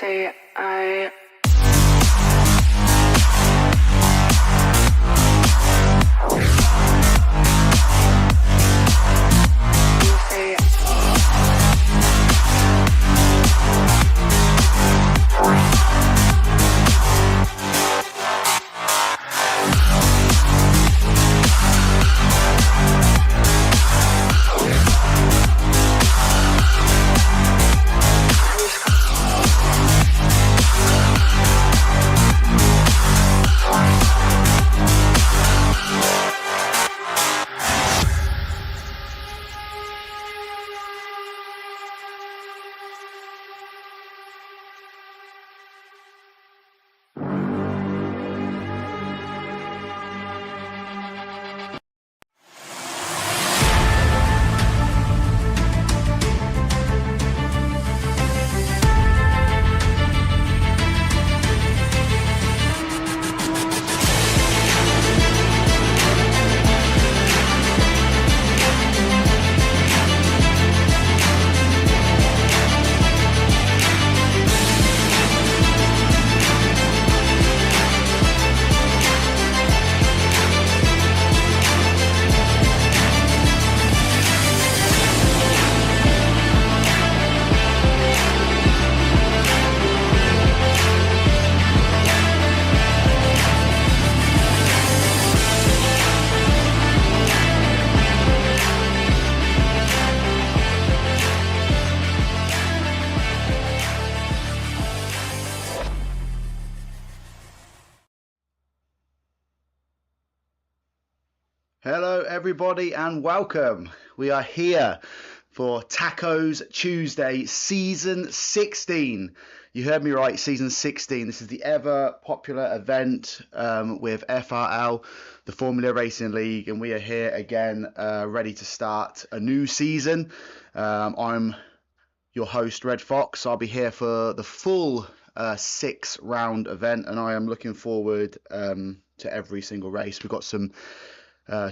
say I Hello everybody and welcome. We are here for Tacos Tuesday season 16. You heard me right, season 16. This is the ever popular event with FRL, the Formula Racing League, and we are here again ready to start a new season. I'm your host, Red Fox. I'll be here for the full 6-round event, and I am looking forward to every single race. We've got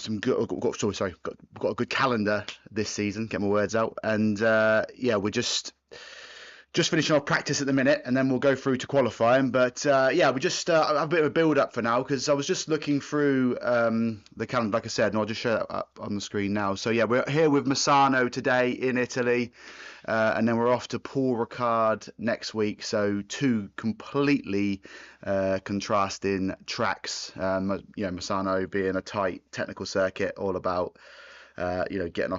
we've got a good calendar this season. Get my words out, and we're just finishing off practice at the minute, and then we'll go through to qualifying. But we just have a bit of a build up for now because I was just looking through the calendar, like I said, and I'll just show that up on the screen now. So yeah, we're here with Misano today in Italy, and then we're off to Paul Ricard next week. So two completely contrasting tracks. Misano being a tight technical circuit, all about getting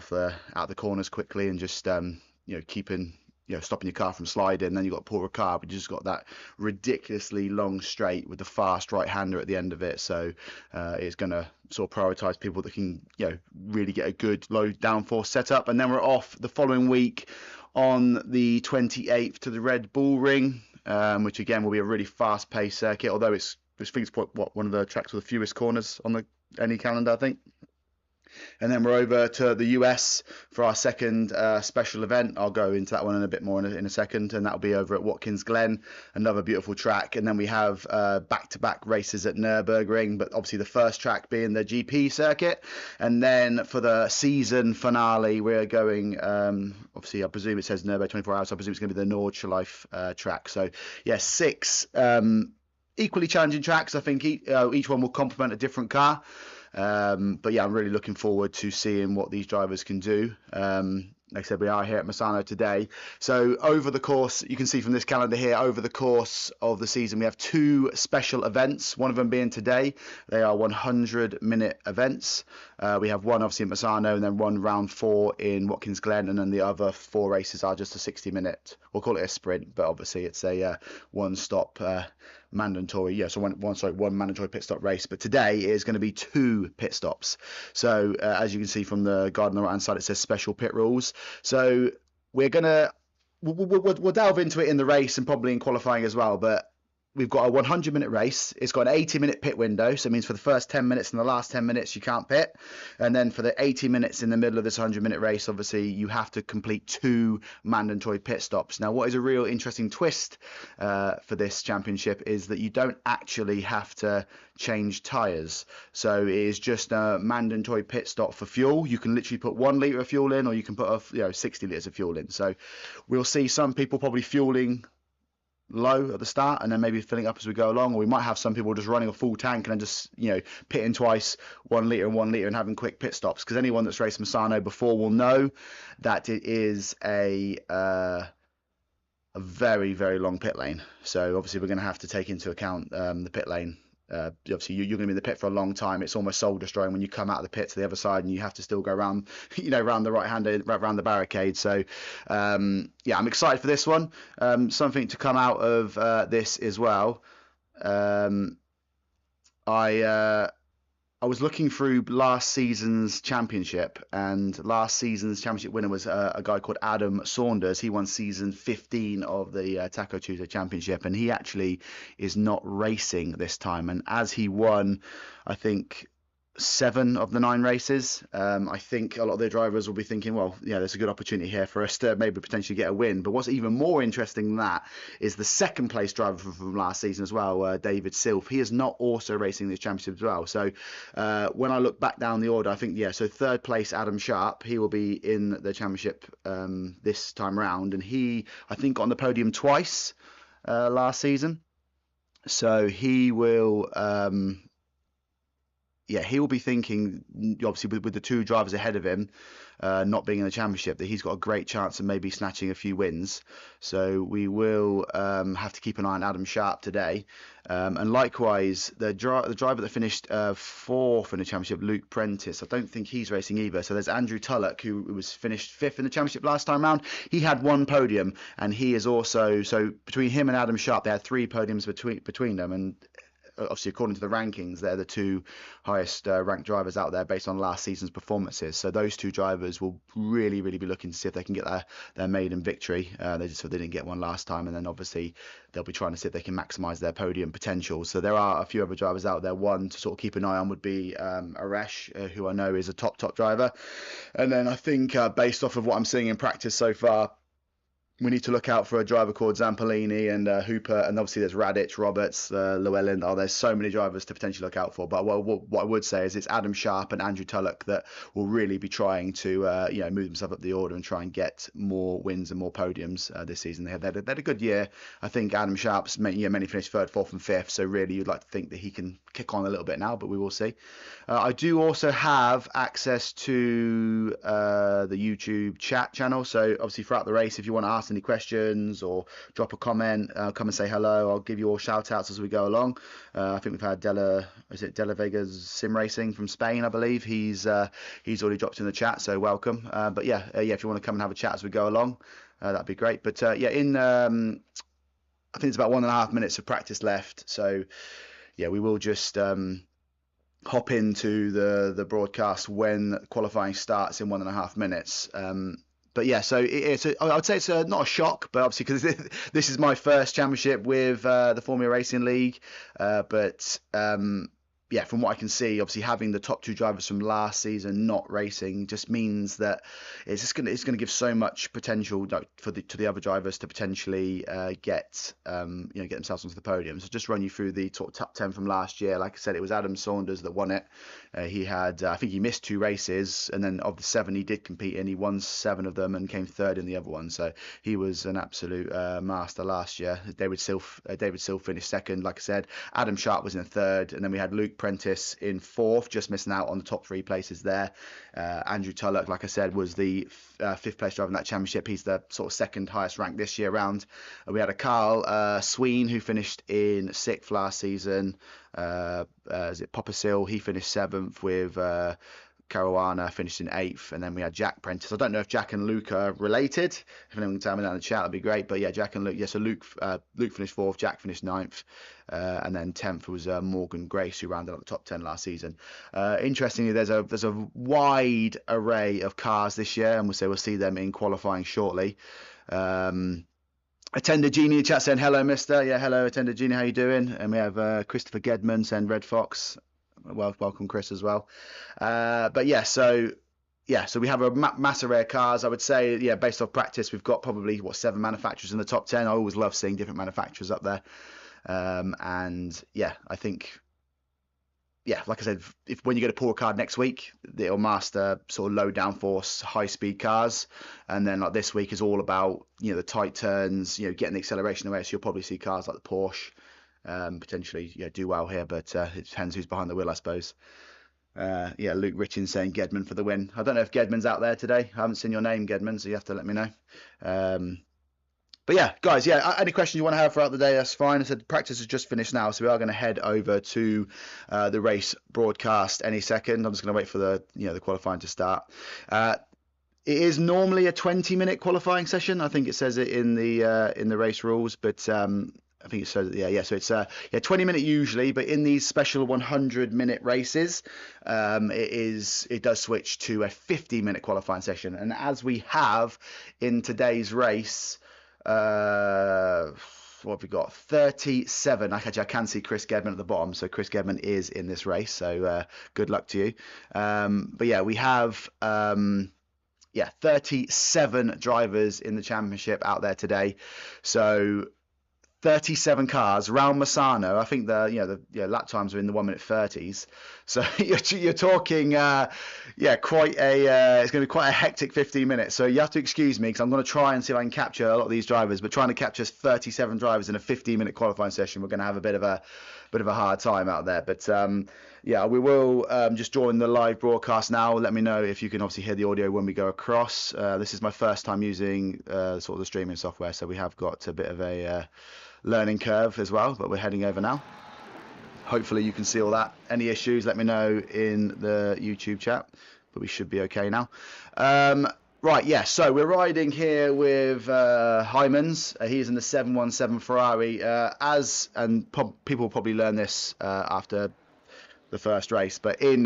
out the corners quickly and just keeping stopping your car from sliding. Then you've got Paul Ricard, which has got that ridiculously long straight with the fast right-hander at the end of it. So it's going to sort of prioritise people that can really get a good low downforce setup. And then we're off the following week on the 28th to the Red Bull Ring, which again will be a really fast-paced circuit, although it's one of the tracks with the fewest corners on any calendar, I think. And then we're over to the US for our second special event. I'll go into that one in a bit more in a second, and that'll be over at Watkins Glen, another beautiful track. And then we have back-to-back races at Nürburgring, but obviously the first track being the GP circuit. And then for the season finale, we're going, obviously I presume it says Nürburgring 24 hours, so I presume it's going to be the Nordschleife track. So yeah, 6 equally challenging tracks. I think each one will complement a different car. But yeah, I'm really looking forward to seeing what these drivers can do. Like I said, we are here at Misano today. So over the course, you can see from this calendar here, over the course of the season, we have 2 special events, one of them being today. They are 100-minute events. We have one obviously in Misano, and then one round 4 in Watkins Glen, and then the other 4 races are just a 60-minute, we'll call it a sprint, but obviously it's a one-stop mandatory, one mandatory pit stop race. But today is going to be 2 pit stops. So as you can see from the guide on the right hand side, it says special pit rules. So we'll delve into it in the race and probably in qualifying as well. But we've got a 100-minute race. It's got an 80-minute pit window. So it means for the first 10 minutes and the last 10 minutes, you can't pit. And then for the 80 minutes in the middle of this 100-minute race, obviously, you have to complete 2 mandatory pit stops. Now, what is a real interesting twist for this championship is that you don't actually have to change tyres. So it is just a mandatory pit stop for fuel. You can literally put 1 litre of fuel in, or you can put 60 litres of fuel in. So we'll see some people probably fueling low at the start and then maybe filling up as we go along, or we might have some people just running a full tank and then just pitting twice, 1 litre and 1 litre, and having quick pit stops, because anyone that's raced Misano before will know that it is a very, very long pit lane. So obviously we're going to have to take into account the pit lane. Obviously you're going to be in the pit for a long time. It's almost soul destroying when you come out of the pit to the other side and you have to still go around, around the right hand, around the barricade. So yeah, I'm excited for this one. Something to come out of this as well. I was looking through last season's championship, and last season's championship winner was a guy called Adam Saunders. He won season 15 of the Taco Tuesday Championship, and he actually is not racing this time. And as he won, I think 7 of the 9 races, I think a lot of their drivers will be thinking, well, yeah, there's a good opportunity here for us to maybe potentially get a win. But what's even more interesting than that is the second place driver from last season as well, David Silf. He is not also racing this championship as well. So when I look back down the order, I think, so third place, Adam Sharp, he will be in the championship this time round. And he, I think, got on the podium twice last season. So he will... he will be thinking, obviously, with the 2 drivers ahead of him not being in the championship, that he's got a great chance of maybe snatching a few wins. So we will have to keep an eye on Adam Sharp today. And likewise, the driver that finished 4th in the championship, Luke Prentice, I don't think he's racing either. So there's Andrew Tullock, who was finished 5th in the championship last time round. He had 1 podium, and he is also, so between him and Adam Sharp, they had 3 podiums between them. And obviously, according to the rankings, they're the 2 highest ranked drivers out there based on last season's performances. So those 2 drivers will really, really be looking to see if they can get their maiden victory. They didn't get one last time, and then obviously they'll be trying to see if they can maximise their podium potential. So there are a few other drivers out there. One to sort of keep an eye on would be Aresh, who I know is a top driver. And then I think based off of what I'm seeing in practice so far, we need to look out for a driver called Zampolini and Hooper, and obviously there's Radic, Roberts, Llewellyn. There's so many drivers to potentially look out for. But what I would say is it's Adam Sharp and Andrew Tullock that will really be trying to move themselves up the order and try and get more wins and more podiums this season. They had a good year. I think Adam Sharp's many finished 3rd, 4th, and 5th. So really, you'd like to think that he can kick on a little bit now, but we will see. I do also have access to the YouTube chat channel. So obviously throughout the race, if you want to ask any questions or drop a comment, come and say hello. I'll give you all shout outs as we go along. I think we've had Della Vega's Sim Racing from Spain, I believe. He's already dropped in the chat, so welcome. But if you want to come and have a chat as we go along, that'd be great. But I think it's about 1.5 minutes of practice left. So we will just hop into the broadcast when qualifying starts in 1.5 minutes. But so I would say it's not a shock, but obviously because this is my first championship with the Formula Racing League. From what I can see, obviously having the top 2 drivers from last season not racing just means that it's going to give so much potential to the other drivers to potentially get themselves onto the podium. So just run you through the top 10 from last year. Like I said, it was Adam Saunders that won it. He had, I think he missed 2 races, and then of the 7 he did compete in, he won 7 of them and came 3rd in the other one. So he was an absolute master last year. David Silf finished 2nd, like I said. Adam Sharp was in 3rd, and then we had Luke Prentice in 4th, just missing out on the top 3 places there. Andrew Tullock, like I said, was the 5th place driver in that championship. He's the sort of 2nd highest ranked this year round. We had a Carl Sween, who finished in 6th last season. Is it Poppersill? He finished 7th with Caruana finished in 8th, and then we had Jack Prentice. I don't know if Jack and Luke are related. If anyone can tell me that in the chat, that'd be great. But Jack and Luke. So Luke finished 4th, Jack finished 9th, and then 10th was Morgan Grace, who rounded up the top 10 last season. Interestingly, there's a wide array of cars this year, and we'll see them in qualifying shortly. Attender Genie in chat saying hello, mister. Hello, Attender Genie, how you doing? And we have Christopher Gedman saying Red Fox. Well, welcome Chris as well. So we have a mass array of cars. I would say, based off practice, we've got probably 7 manufacturers in the top 10. I always love seeing different manufacturers up there. I think yeah, like I said, if when you get a pull card next week, it'll master sort of low downforce, high speed cars, and then like this week is all about the tight turns, getting the acceleration away. So you'll probably see cars like the Porsche potentially do well here, but it depends who's behind the wheel, I suppose. Yeah, Luke Richins saying Gedman for the win. I don't know if Gedman's out there today. I haven't seen your name, Gedman, so you have to let me know. But yeah, guys, any questions you want to have throughout the day, that's fine. I said practice has just finished now, so we are going to head over to the race broadcast any second. I'm just going to wait for the qualifying to start. It is normally a 20-minute qualifying session. I think it says it in the race rules, but I think it says so it's 20-minute usually, but in these special 100-minute races, it does switch to a 50-minute qualifying session. And as we have in today's race, what have we got? 37. Actually, I can see Chris Gedman at the bottom, so Chris Gedman is in this race. So good luck to you. But yeah, we have 37 drivers in the championship out there today. So 37 cars round Misano. I think the lap times are in the 1 minute 30s. So you're talking quite a it's going to be quite a hectic 15 minutes. So you have to excuse me because I'm going to try and see if I can capture a lot of these drivers. But trying to capture 37 drivers in a 15-minute qualifying session, we're going to have a bit of a hard time out there. But we will just join the live broadcast now. Let me know if you can obviously hear the audio when we go across. This is my first time using sort of the streaming software, so we have got a bit of a learning curve as well, but we're heading over now. Hopefully you can see all that. Any issues, let me know in the YouTube chat, but we should be okay now. Right, yeah, so we're riding here with Hymans. He's in the 717 Ferrari. People will probably learn this after the first race, but in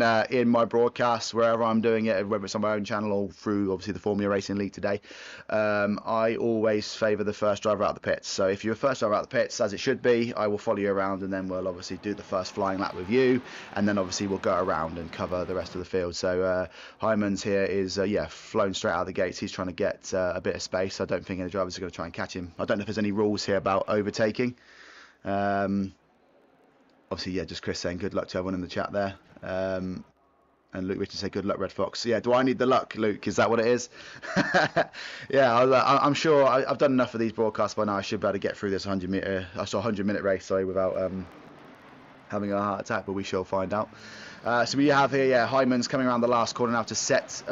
my broadcast, wherever I'm doing it, whether it's on my own channel or through obviously the Formula Racing League today, I always favour the first driver out of the pits. So if you're a first driver out of the pits, as it should be, I will follow you around, and then we'll obviously do the first flying lap with you, and then obviously we'll go around and cover the rest of the field. So Hyman's here is flown straight out of the gates. He's trying to get a bit of space. I don't think any drivers are going to try and catch him. I don't know if there's any rules here about overtaking. Obviously, just Chris saying good luck to everyone in the chat there. And Luke Richards say good luck, Red Fox. Yeah, do I need the luck, Luke? Is that what it is? I'm sure I've done enough of these broadcasts by now. I should be able to get through this 100-minute race, without having a heart attack, but we shall find out. So we have here, Hyman's coming around the last corner now to start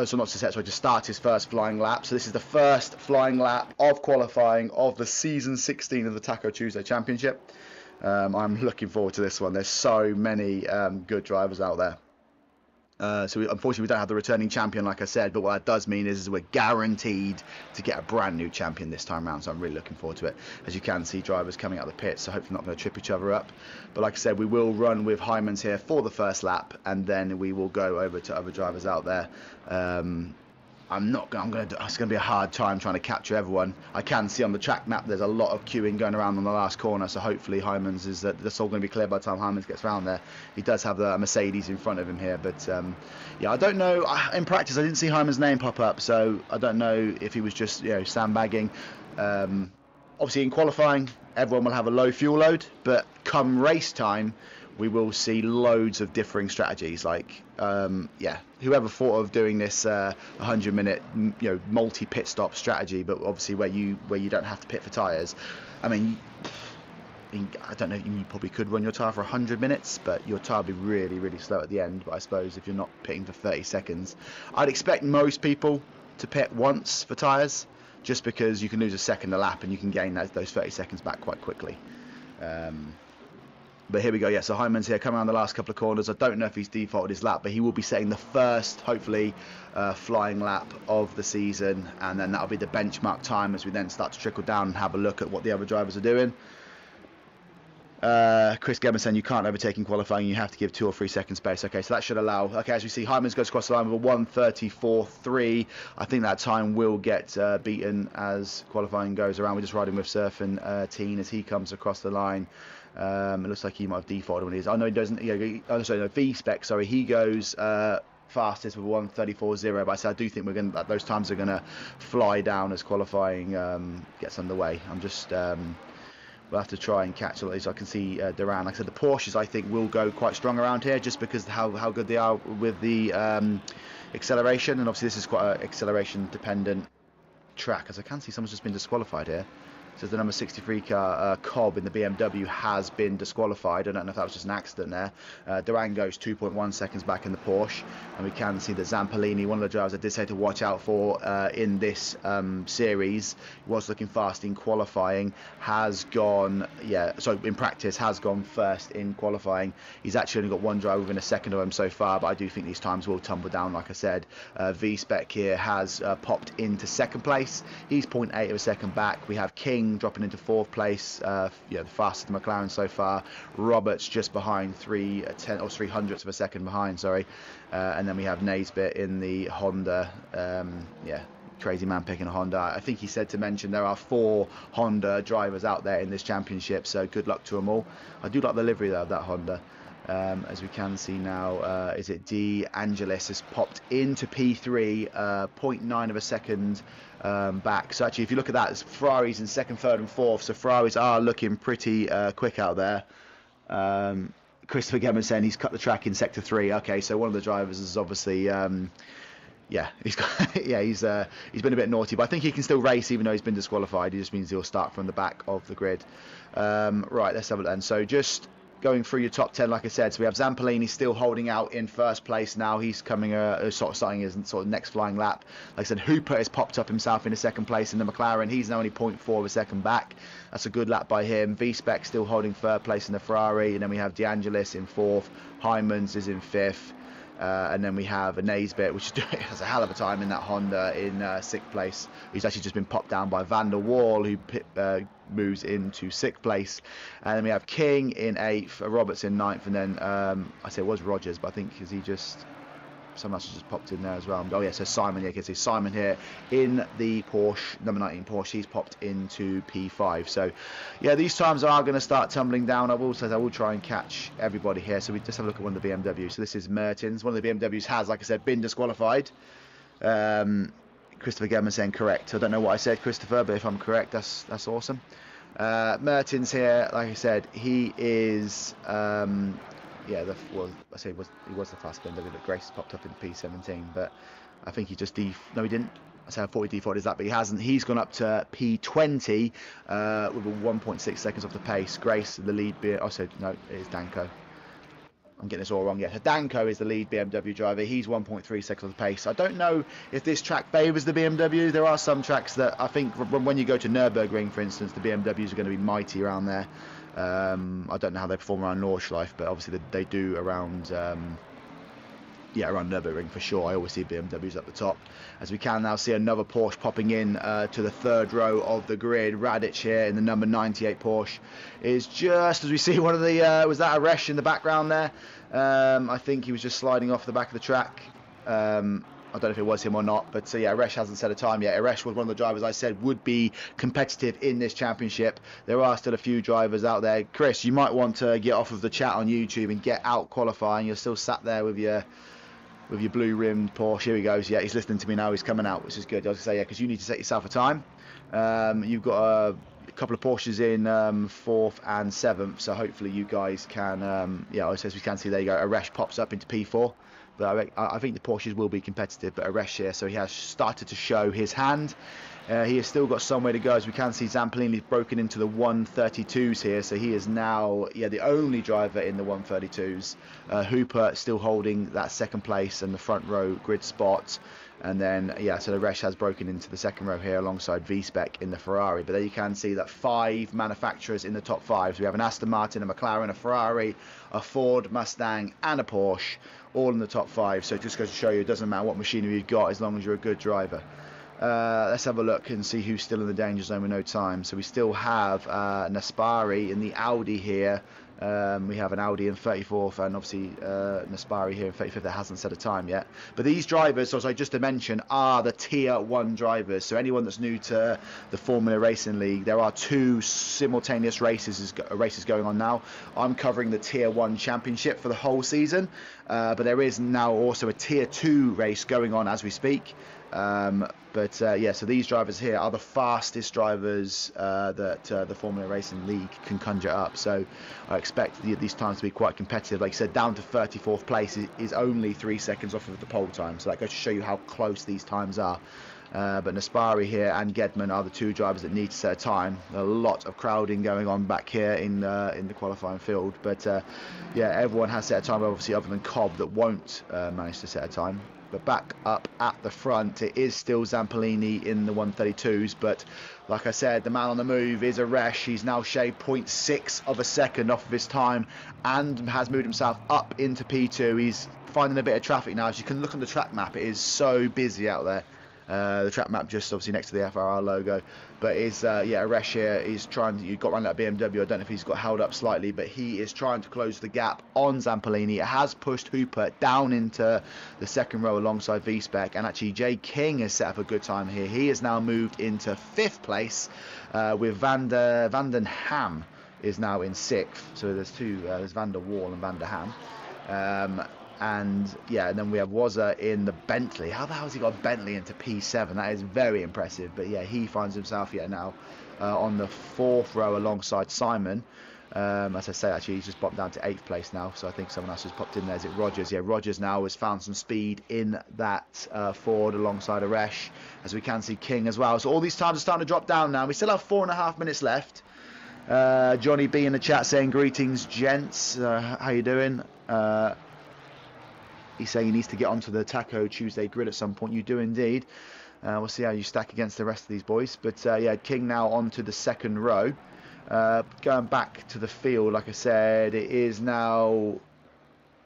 his first flying lap. So this is the first flying lap of qualifying of the season 16 of the Taco Tuesday Championship. I'm looking forward to this one. There's so many good drivers out there. Unfortunately, we don't have the returning champion, like I said, but what that does mean is we're guaranteed to get a brand new champion this time around, so I'm really looking forward to it. As you can see, drivers coming out of the pits, so hopefully not going to trip each other up. But like I said, we will run with Hymans here for the first lap, and then we will go over to other drivers out there. It's going to be a hard time trying to capture everyone. I can see on the track map there's a lot of queuing going around on the last corner, so hopefully Hymans that's all going to be clear by the time Hymans gets around there. He does have the Mercedes in front of him here, but I don't know. In practice, I didn't see Hymans' name pop up, so I don't know if he was just sandbagging. Obviously, in qualifying, everyone will have a low fuel load, but come race time, we will see loads of differing strategies. Like, whoever thought of doing this 100-minute, multi-pit stop strategy, but obviously where you don't have to pit for tyres. I mean, I don't know, you probably could run your tyre for 100 minutes, but your tyre will be really, really slow at the end. But I suppose if you're not pitting for 30 seconds, I'd expect most people to pit once for tyres, just because you can lose a second a lap and you can gain those 30 seconds back quite quickly. But here we go, so Hyman's here, coming around the last couple of corners. I don't know if he's defaulted his lap, but he will be setting the first, hopefully, flying lap of the season. And then that'll be the benchmark time as we then start to trickle down and have a look at what the other drivers are doing. Chris Gedman saying you can't overtake in qualifying, you have to give 2 or 3 seconds space. Okay, so that should allow. Okay, as we see, Hymans goes across the line with a 1:34.3. I think that time will get beaten as qualifying goes around. We're just riding with Surf and Teen as he comes across the line. It looks like he might have defaulted when he is. Oh no, he doesn't. V-Spec. Sorry, he goes fastest with 1:34.0. But I do think those times are gonna fly down as qualifying gets underway. I'm just. we'll have to try and catch all these. I can see Duran. Like I said, the Porsches I think will go quite strong around here, just because how good they are with the acceleration, and obviously this is quite an acceleration dependent track, as I can see someone's just been disqualified here. Says the number 63 car, Cobb in the BMW, has been disqualified. I don't know if that was just an accident there. Duran goes 2.1 seconds back in the Porsche, and we can see that Zampolini, one of the drivers I did say to watch out for in this series, was looking fast in qualifying, has gone, in practice, has gone first in qualifying. He's actually only got one driver within a second of him so far, but I do think these times will tumble down, like I said. V-Spec here has popped into second place. He's 0.8 of a second back. We have King dropping into fourth place, the fastest McLaren so far. Roberts just behind, 3/100ths of a second behind, sorry. And then we have Naisbitt in the Honda. Crazy man picking a Honda. I think he said to mention there are 4 Honda drivers out there in this championship, so good luck to them all. I do like the livery though of that Honda. As we can see now, is it De Angelis has popped into P3, 0.9 of a second back. So actually, if you look at that, it's Ferraris in second, third and fourth. So Ferraris are looking pretty quick out there. Christopher Gemman saying he's cut the track in sector 3. Okay, so one of the drivers is obviously he's been a bit naughty, but I think he can still race even though he's been disqualified. He just means he'll start from the back of the grid. Right, let's have it then. So just going through your top 10, like I said, so we have Zampolini still holding out in first place now. He's coming sort of starting his sort of next flying lap. Like I said, Hooper has popped up himself into second place in the McLaren. He's now only 0.4 of a second back. That's a good lap by him. V-Spec still holding third place in the Ferrari, and then we have De Angelis in fourth. Hymans is in fifth. And then we have a Naisbitt, which has a hell of a time in that Honda, in sixth place. He's actually just been popped down by Van der Waal, who moves into sixth place. And then we have King in eighth, Roberts in ninth, and then I say it was Rogers, but I think is he just... someone else has just popped in there as well. Oh yeah, so Simon, yeah, you can see Simon here in the Porsche, number 19 Porsche. He's popped into P5. So yeah, these times are going to start tumbling down. I will try and catch everybody here. So we just have a look at one of the BMWs. So this is Mertens. One of the BMWs has, like I said, been disqualified. Christopher Gemman saying correct. I don't know what I said, Christopher, but if I'm correct, that's awesome. Mertens here, like I said, he is... he was the fast BMW, but Grace popped up in P17, but I think he just no, he didn't. I say I thought he defaulted that, but he hasn't. He's gone up to P20 with a 1.6 seconds off the pace. Grace, the lead, no, it is Danko. I'm getting this all wrong. Yeah, so Danko is the lead BMW driver. He's 1.3 seconds off the pace. I don't know if this track favours the BMW. There are some tracks that I think when you go to Nürburgring, for instance, the BMWs are going to be mighty around there. I don't know how they perform around Nordschleife, but obviously they do around around Nürburgring for sure. I always see BMWs at the top. As we can now see another Porsche popping in to the third row of the grid. Radic here in the number 98 Porsche is just as we see one of the was that Aresh in the background there. I think he was just sliding off the back of the track. I don't know if it was him or not, but yeah, Aresh hasn't set a time yet. Aresh was one of the drivers I said would be competitive in this championship. There are still a few drivers out there. Chris, you might want to get off of the chat on YouTube and get out qualifying. You're still sat there with your blue rimmed Porsche. Here he goes. Yeah, he's listening to me now. He's coming out, which is good. I was going to say, yeah, because you need to set yourself a time. You've got a couple of Porsches in 4th and 7th, so hopefully you guys can, as we can see, there you go. Aresh pops up into P4. But I think the Porsches will be competitive, but Aresh here, so he has started to show his hand. He has still got some way to go. As we can see, Zampolini's broken into the 132s here, so he is now the only driver in the 132s. Hooper still holding that second place and the front row grid spot. And then, so Aresh has broken into the second row here alongside V-Spec in the Ferrari. But there you can see that 5 manufacturers in the top 5. So we have an Aston Martin, a McLaren, a Ferrari, a Ford, Mustang and a Porsche, all in the top 5. So it just goes to show you it doesn't matter what machinery you've got as long as you're a good driver. Let's have a look and see who's still in the danger zone with no time. So we still have Naspari in the Audi here. We have an Audi in 34th and obviously Naspari here in 35th that hasn't set a time yet. But these drivers, as I just mentioned, are the Tier 1 drivers. So anyone that's new to the Formula Racing League, there are 2 simultaneous races going on now. I'm covering the Tier 1 Championship for the whole season, but there is now also a Tier 2 race going on as we speak. Yeah, so these drivers here are the fastest drivers that the Formula Racing League can conjure up. So I expect these times to be quite competitive. Like I said, down to 34th place is only 3 seconds off of the pole time. So that goes to show you how close these times are. But Naspari here and Gedman are the two drivers that need to set a time. A lot of crowding going on back here in the qualifying field. But yeah, everyone has set a time, obviously, other than Cobb, that won't manage to set a time. But back up at the front, it is still Zampolini in the 132s. But like I said, the man on the move is Aresh. He's now shaved 0.6 of a second off of his time and has moved himself up into P2. He's finding a bit of traffic now. As you can look on the track map, it is so busy out there. The track map just obviously next to the FRR logo, but Aresh here is trying to, you got around that BMW, I don't know if he's got held up slightly, but he is trying to close the gap on Zampolini. It has pushed Hooper down into the second row alongside V-Spec, and actually Jay King has set up a good time here. He has now moved into 5th place with Vanden Ham is now in 6th, so there's two, there's Van der Waal and Van der Ham. And yeah, and then we have Wazza in the Bentley. How the hell has he got Bentley into P7? That is very impressive. But yeah, he finds himself now on the 4th row alongside Simon. As I say, actually, he's just popped down to 8th place now. So I think someone else has popped in there. Is it Rogers? Yeah, Rogers now has found some speed in that Ford alongside Aresh. As we can see, King as well. So all these times are starting to drop down now. We still have 4.5 minutes left. Johnny B in the chat saying, greetings, gents. How you doing? He's saying he needs to get onto the Taco Tuesday grid at some point. You do indeed. We'll see how you stack against the rest of these boys. But yeah, King now onto the 2nd row. Going back to the field, like I said, it is now...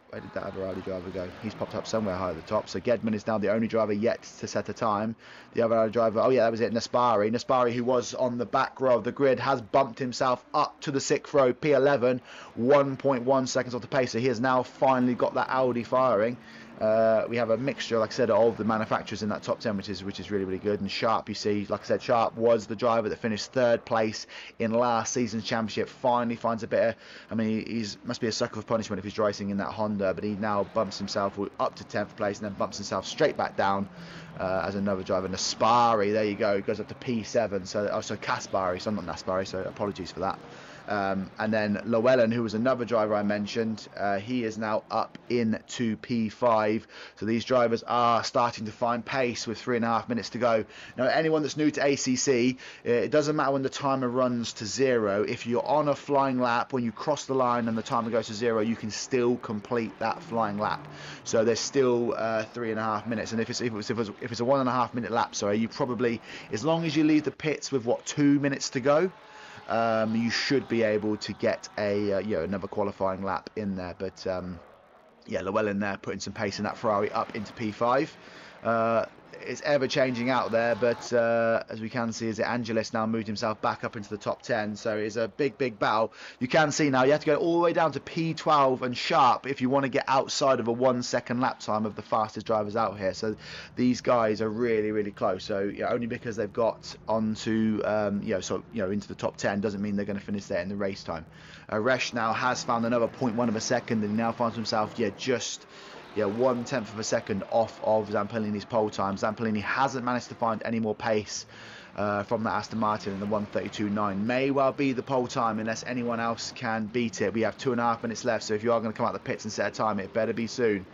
Where did that other rally driver go? He's popped up somewhere high at the top. So Gedman is now the only driver yet to set a time. The other rally driver, oh yeah, that was it, Naspari. Naspari, who was on the back row of the grid, has bumped himself up to the 6th row, P11, 1.1 seconds off the pace. So he has now finally got that Audi firing. We have a mixture, like I said, of the manufacturers in that top 10, which is really, really good. And Sharp, you see, like I said, Sharp was the driver that finished 3rd place in last season's championship. Finally finds a bit of, I mean, he's must be a sucker for punishment if he's racing in that Honda, but he now bumps himself up to 10th place and then bumps himself straight back down as another driver. Naspari, there you go, goes up to P7. So Kaspari, so not Naspari, so apologies for that. And then Llewellyn, who was another driver I mentioned, he is now up into P5. So these drivers are starting to find pace with 3.5 minutes to go. Now, anyone that's new to ACC, it doesn't matter when the timer runs to 0. If you're on a flying lap, when you cross the line and the timer goes to 0, you can still complete that flying lap. So there's still 3.5 minutes. And if it's a 1.5 minute lap, sorry, you probably, as long as you leave the pits with 2 minutes to go, you should be able to get a another qualifying lap in there. But yeah, Llewellyn there putting some pace in that Ferrari up into P5. It's ever changing out there, but as we can see, Angelis now moved himself back up into the top 10, so it's a big battle. You can see now you have to go all the way down to P12 and Sharp if you want to get outside of a 1 second lap time of the fastest drivers out here. So these guys are really close. So yeah, only because they've got onto into the top 10 doesn't mean they're going to finish there in the race time. Resh now has found another 0.1 of a second, and he now finds himself just 1/10 of a second off of Zampolini's pole time. Zampolini hasn't managed to find any more pace from that Aston Martin in the 1:32.9. May well be the pole time unless anyone else can beat it. We have 2.5 minutes left, so if you are going to come out the pits and set a time, it better be soon.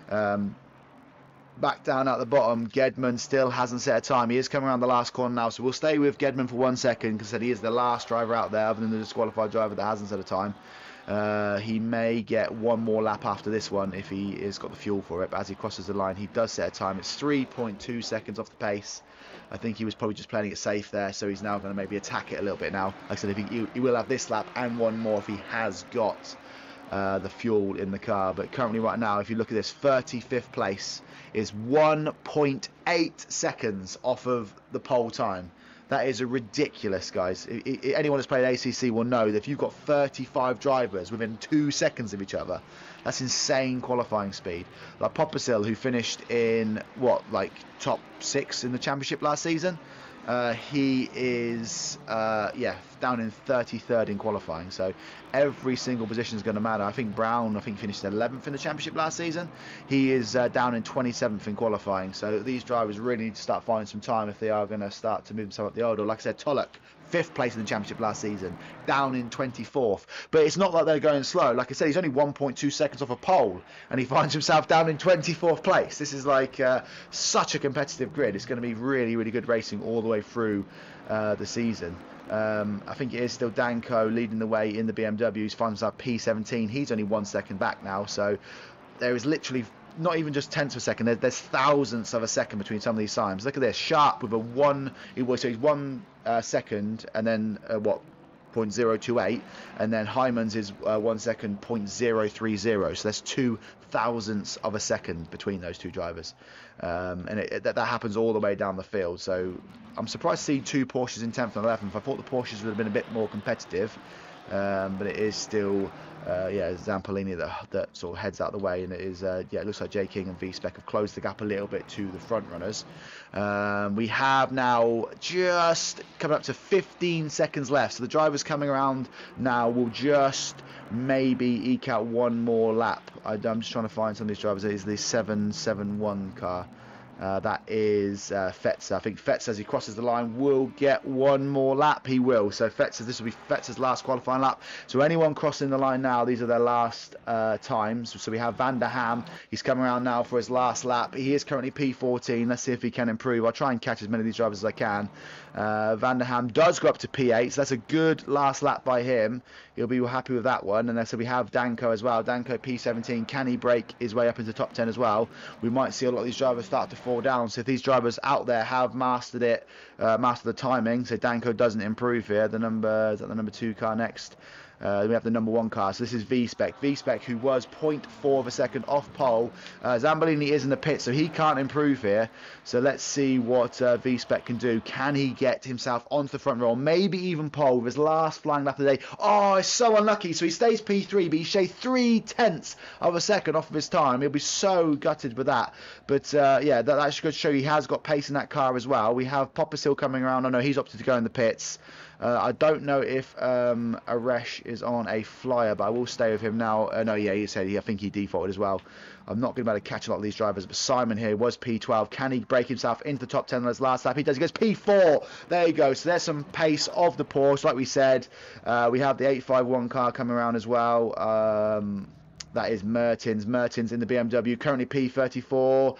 Back down at the bottom, Gedman still hasn't set a time. He is coming around the last corner now, so we'll stay with Gedman for 1 second because he is the last driver out there other than the disqualified driver that hasn't set a time. He may get one more lap after this one if he has got the fuel for it, but as he crosses the line he does set a time. It's 3.2 seconds off the pace. I think he was probably just playing it safe there, so he's now going to maybe attack it a little bit now. Like I said, he will have this lap and one more if he has got the fuel in the car. But currently right now, if you look at this, 35th place is 1.8 seconds off of the pole time. That is ridiculous, guys. Anyone who's played ACC will know that if you've got 35 drivers within 2 seconds of each other, that's insane qualifying speed. Like Popasil, who finished in, top 6 in the championship last season. He is, down in 33rd in qualifying. So every single position is going to matter. I think Brown, finished 11th in the championship last season. He is down in 27th in qualifying. So these drivers really need to start finding some time if they are going to start to move themselves up the order. Like I said, Tulloch, 5th place in the championship last season, down in 24th. But it's not like they're going slow. Like I said, he's only 1.2 seconds off a pole, and he finds himself down in 24th place. This is like such a competitive grid. It's going to be really, really good racing all the way through the season. I think it is still Danko leading the way in the BMW. He finds himself P17. He's only 1 second back now. So there is literally not even just tenths of a second. There's thousandths of a second between some of these times. Look at this. Sharp with a one. So he's 1 second, and then what? 0.028, and then Hyman's is 1 second 0.030. So that's 2 thousandths of a second between those two drivers, and that happens all the way down the field. So I'm surprised to see 2 Porsches in 10th and 11th. I thought the Porsches would have been a bit more competitive, but it is still Zampolini that sort of heads out the way, and it is it looks like J King and V-Spec have closed the gap a little bit to the front runners. We have now just coming up to 15 seconds left, so the drivers coming around now will just maybe eke out one more lap. I'm just trying to find some of these drivers. It is the 771 car. That is Fetzer. I think Fetzer, as he crosses the line, will get one more lap. He will. So Fetzer, this will be Fetzer's last qualifying lap. So anyone crossing the line now, these are their last times. So we have Van der Ham. He's coming around now for his last lap. He is currently P14. Let's see if he can improve. I'll try and catch as many of these drivers as I can. Van der Ham does go up to P8, so that's a good last lap by him. He'll be happy with that one. And then so we have Danko as well. Danko P17. Can he break his way up into the top 10 as well? We might see a lot of these drivers start to fall down. So if these drivers out there have mastered it, mastered the timing, so Danko doesn't improve here. The number 2 car next. We have the number 1 car. So this is V-Spec. V-Spec, who was 0.4 of a second off pole. Zambolini is in the pit, so he can't improve here. So let's see what V-Spec can do. Can he get himself onto the front row? Maybe even pole with his last flying lap of the day. Oh, it's so unlucky. So he stays P3, but he's shaved 0.3 of a second off of his time. He'll be so gutted with that. But that should show he has got pace in that car as well. We have Poppersill coming around. I know he's opted to go in the pits. I don't know if Aresh is on a flyer, but I will stay with him now. No, yeah, he said I think he defaulted as well. I'm not going to be able to catch a lot of these drivers, but Simon here was P12. Can he break himself into the top 10 on his last lap? He does. He goes P4. There you go. So there's some pace of the Porsche. Like we said, we have the 851 car coming around as well. That is Mertens. Mertens in the BMW, currently P34,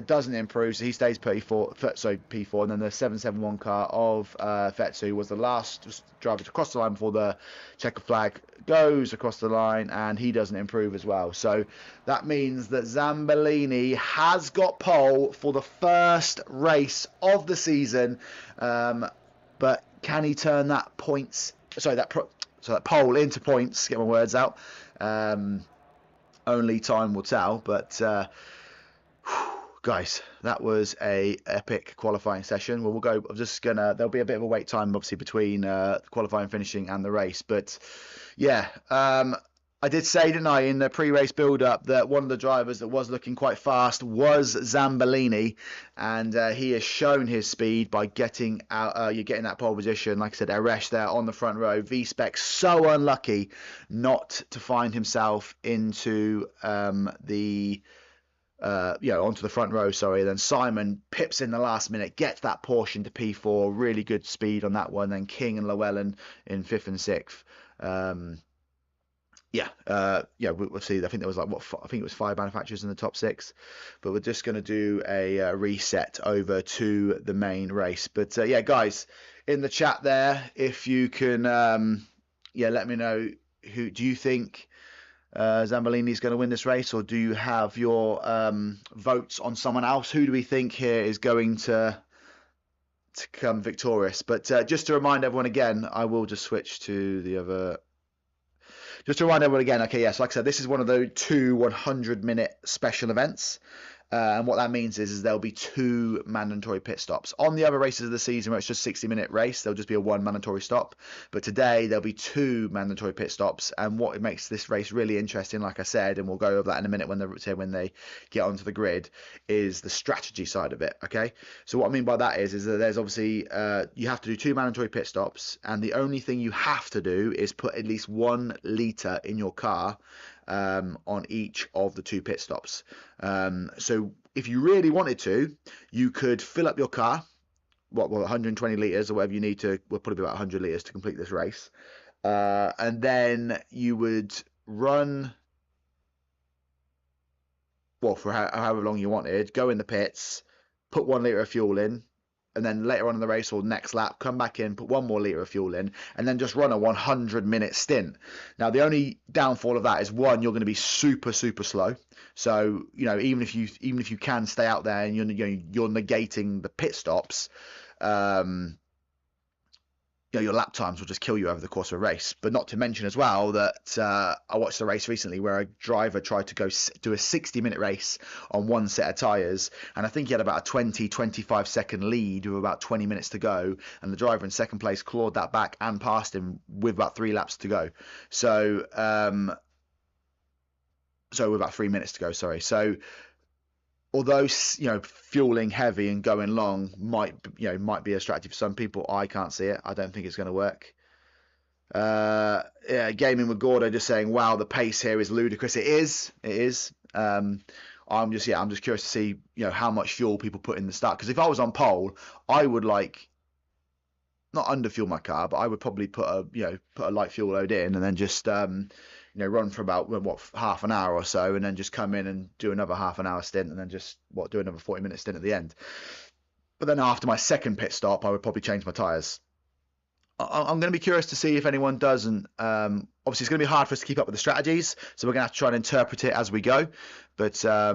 doesn't improve, so he stays P4, and then the 771 car of Fetzer, who was the last driver to cross the line before the checker flag goes across the line, and he doesn't improve as well. So that means that Zambolini has got pole for the first race of the season, but can he turn that that pole into points? Get my words out. Only time will tell, but guys, that was a epic qualifying session. Well, we'll go. There'll be a bit of a wait time, obviously, between qualifying, finishing, and the race. But yeah, I did say, didn't I, in the pre-race build-up, that one of the drivers that was looking quite fast was Zambolini, and he has shown his speed by getting out. You're getting that pole position. Like I said, Aresh there on the front row. V-Spec so unlucky not to find himself into onto the front row. Sorry. Then Simon pips in the last minute, gets that Porsche into P4. Really good speed on that one. Then King and Llewellyn in 5th and 6th. We'll see. I think there was I think it was 5 manufacturers in the top 6, but we're just going to do a reset over to the main race. But guys, in the chat there, if you can, let me know, who do you think Zambolini is going to win this race, or do you have your votes on someone else? Who do we think here is going to come victorious? But just to remind everyone again, I will just switch to the other. Just to remind everyone again, okay, yes, like I said, this is one of the 2 100-minute special events. And what that means is there'll be 2 mandatory pit stops. On the other races of the season where it's just 60-minute race, there'll just be a 1 mandatory stop. But today there'll be 2 mandatory pit stops. And what makes this race really interesting, like I said, and we'll go over that in a minute when they get onto the grid, is the strategy side of it. Okay, so what I mean by that is that there's obviously you have to do 2 mandatory pit stops, and the only thing you have to do is put at least 1 litre in your car on each of the 2 pit stops. So if you really wanted to, you could fill up your car, 120 litres or whatever you need to, we'll probably be about 100 litres to complete this race. And then you would run, for however long you wanted, go in the pits, put 1 litre of fuel in, and then later on in the race or next lap, come back in, put 1 more litre of fuel in, and then just run a 100-minute stint. Now, the only downfall of that is, one, you're going to be super, super slow. So, even if you can stay out there and you're negating the pit stops, your lap times will just kill you over the course of a race. But not to mention as well that I watched a race recently where a driver tried to go do a 60-minute race on 1 set of tyres, and I think he had about a 25 second lead with about 20 minutes to go, and the driver in second place clawed that back and passed him with about 3 laps to go. So with about 3 minutes to go, sorry. So although fueling heavy and going long might be a strategy for some people, I can't see it. I don't think it's going to work. Gaming with Gordo just saying, wow, the pace here is ludicrous. It is. I'm just curious to see how much fuel people put in the start, because if I was on pole, I would not underfuel my car, but I would probably put a light fuel load in and then just run for about half an hour or so, and then just come in and do another half an hour stint, and then just do another 40-minute stint at the end. But then after my second pit stop, I would probably change my tyres. I'm going to be curious to see if anyone does, and obviously it's going to be hard for us to keep up with the strategies, so we're going to have to try and interpret it as we go. But I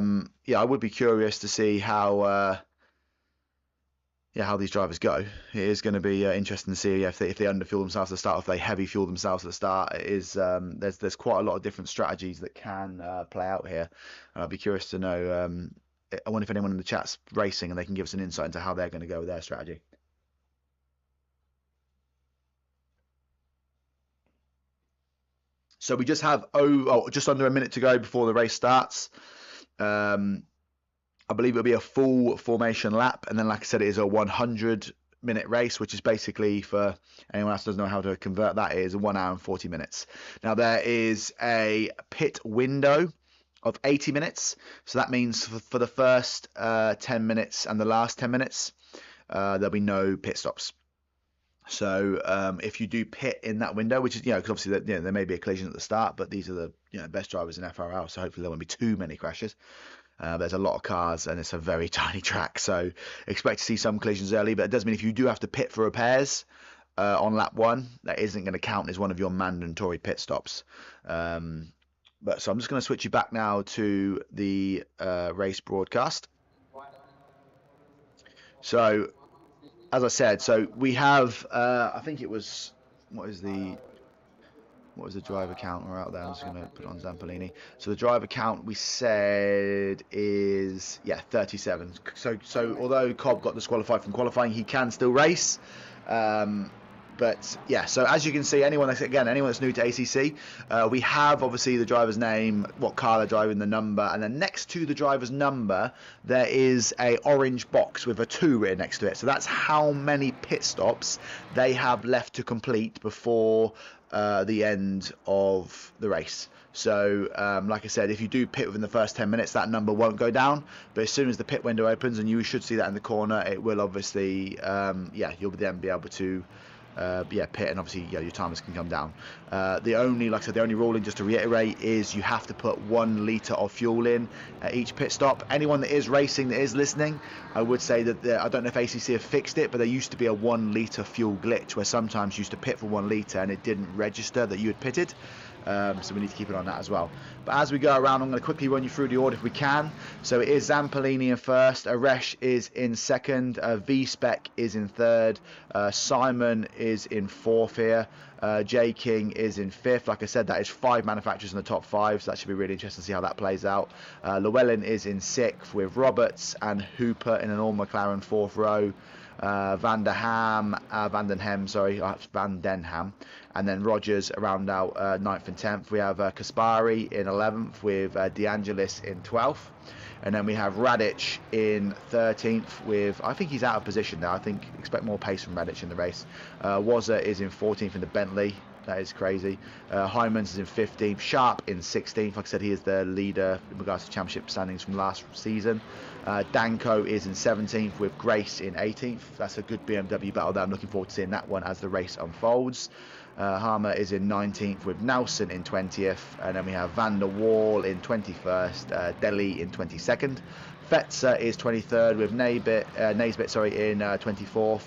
would be curious to see how these drivers go. It is going to be interesting to see if they underfuel themselves at the start, or if they heavy fuel themselves at the start. It is there's quite a lot of different strategies that can play out here, and I'd be curious to know. I wonder if anyone in the chat's racing and they can give us an insight into how they're going to go with their strategy. So we just have just under a minute to go before the race starts. I believe it'll be a full formation lap, and then, like I said, it is a 100-minute race, which is basically, for anyone else who doesn't know how to convert that, is 1 hour and 40 minutes. Now, there is a pit window of 80 minutes, so that means for the first 10 minutes and the last 10 minutes, there'll be no pit stops. So if you do pit in that window, which is, because obviously there may be a collision at the start, but these are the best drivers in FRL, so hopefully there won't be too many crashes. There's a lot of cars and it's a very tiny track, so expect to see some collisions early, but it does mean if you do have to pit for repairs on lap 1, that isn't going to count as one of your mandatory pit stops. So I'm just going to switch you back now to the race broadcast. So as I said, so we have I think it was, what was the driver count we're out there? I'm just going to put it on Zampolini. So the driver count we said is 37. So although Cobb got disqualified from qualifying, he can still race. But yeah, so as you can see, anyone that's new to ACC, we have obviously the driver's name, what car they're driving, the number, and then next to the driver's number there is a orange box with a 2 written next to it. So that's how many pit stops they have left to complete before the end of the race. So like I said, if you do pit within the first 10 minutes, that number won't go down, but as soon as the pit window opens, and you should see that in the corner, it will obviously you'll then be able to pit, and obviously your timers can come down. The only ruling, just to reiterate, is you have to put 1 litre of fuel in at each pit stop. Anyone that is racing, that is listening, I would say that I don't know if ACC have fixed it, but there used to be a 1 litre fuel glitch where sometimes you used to pit for 1 litre and it didn't register that you had pitted. So we need to keep it on that as well. But as we go around, I'm going to quickly run you through the order if we can. So it is Zampolini in first, Aresh is in second, V-Spec is in third, Simon is in fourth here, J King is in fifth. Like I said, that is 5 manufacturers in the top 5, so that should be really interesting to see how that plays out. Llewellyn is in sixth with Roberts and Hooper in an all McLaren fourth row. Van Denham, and then Rogers around out 9th and 10th. We have Kaspari in 11th with DeAngelis in 12th. And then we have Radic in 13th with, I think he's out of position now. I think expect more pace from Radic in the race. Wazza is in 14th in the Bentley. That is crazy. Hymans is in 15th. Sharp in 16th. Like I said, he is the leader in regards to championship standings from last season. Danko is in 17th with Grace in 18th. That's a good BMW battle there. I'm looking forward to seeing that one as the race unfolds. Harmer is in 19th with Nelson in 20th. And then we have Van der Waal in 21st. Delhi in 22nd. Fetzer is 23rd with Naisbitt in 24th.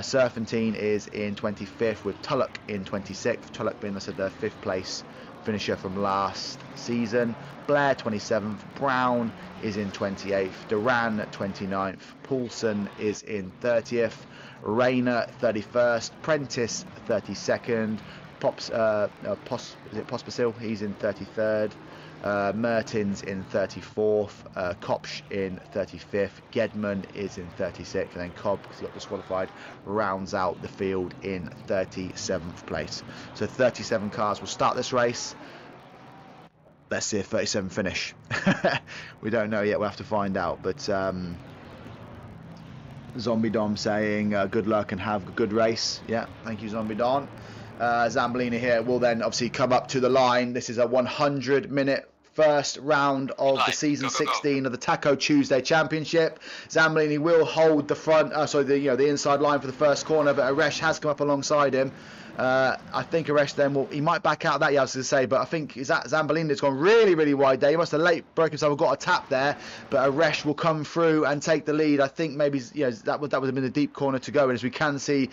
Serpentine is in 25th with Tulloch in 26th. Tulloch being, I said, the 5th place finisher from last season. Blair 27th. Brown is in 28th. Duran 29th. Poulsen is in 30th. Rayner 31st. Prentice 32nd. Pospisil, he's in 33rd. Mertens in 34th, Kopsch in 35th, Gedman is in 36th, and then Cobb, because he got disqualified, rounds out the field in 37th place. So 37 cars will start this race. Let's see if 37 finish. We don't know yet, we'll have to find out. But Zombie Dom saying good luck and have a good race. Yeah, thank you, Zombie Don. Zambolini here will then obviously come up to the line. This is a 100-minute first round of the season 16 of the Taco Tuesday Championship. Zambolini will hold the front, the inside line for the first corner, but Aresh has come up alongside him. I think Aresh then he might back out that, I was going to say, but I think is that Zambolini that's gone really, really wide there. He must have broke himself, got a tap there, but Aresh will come through and take the lead. I think maybe that would have been a deep corner to go, and as we can see,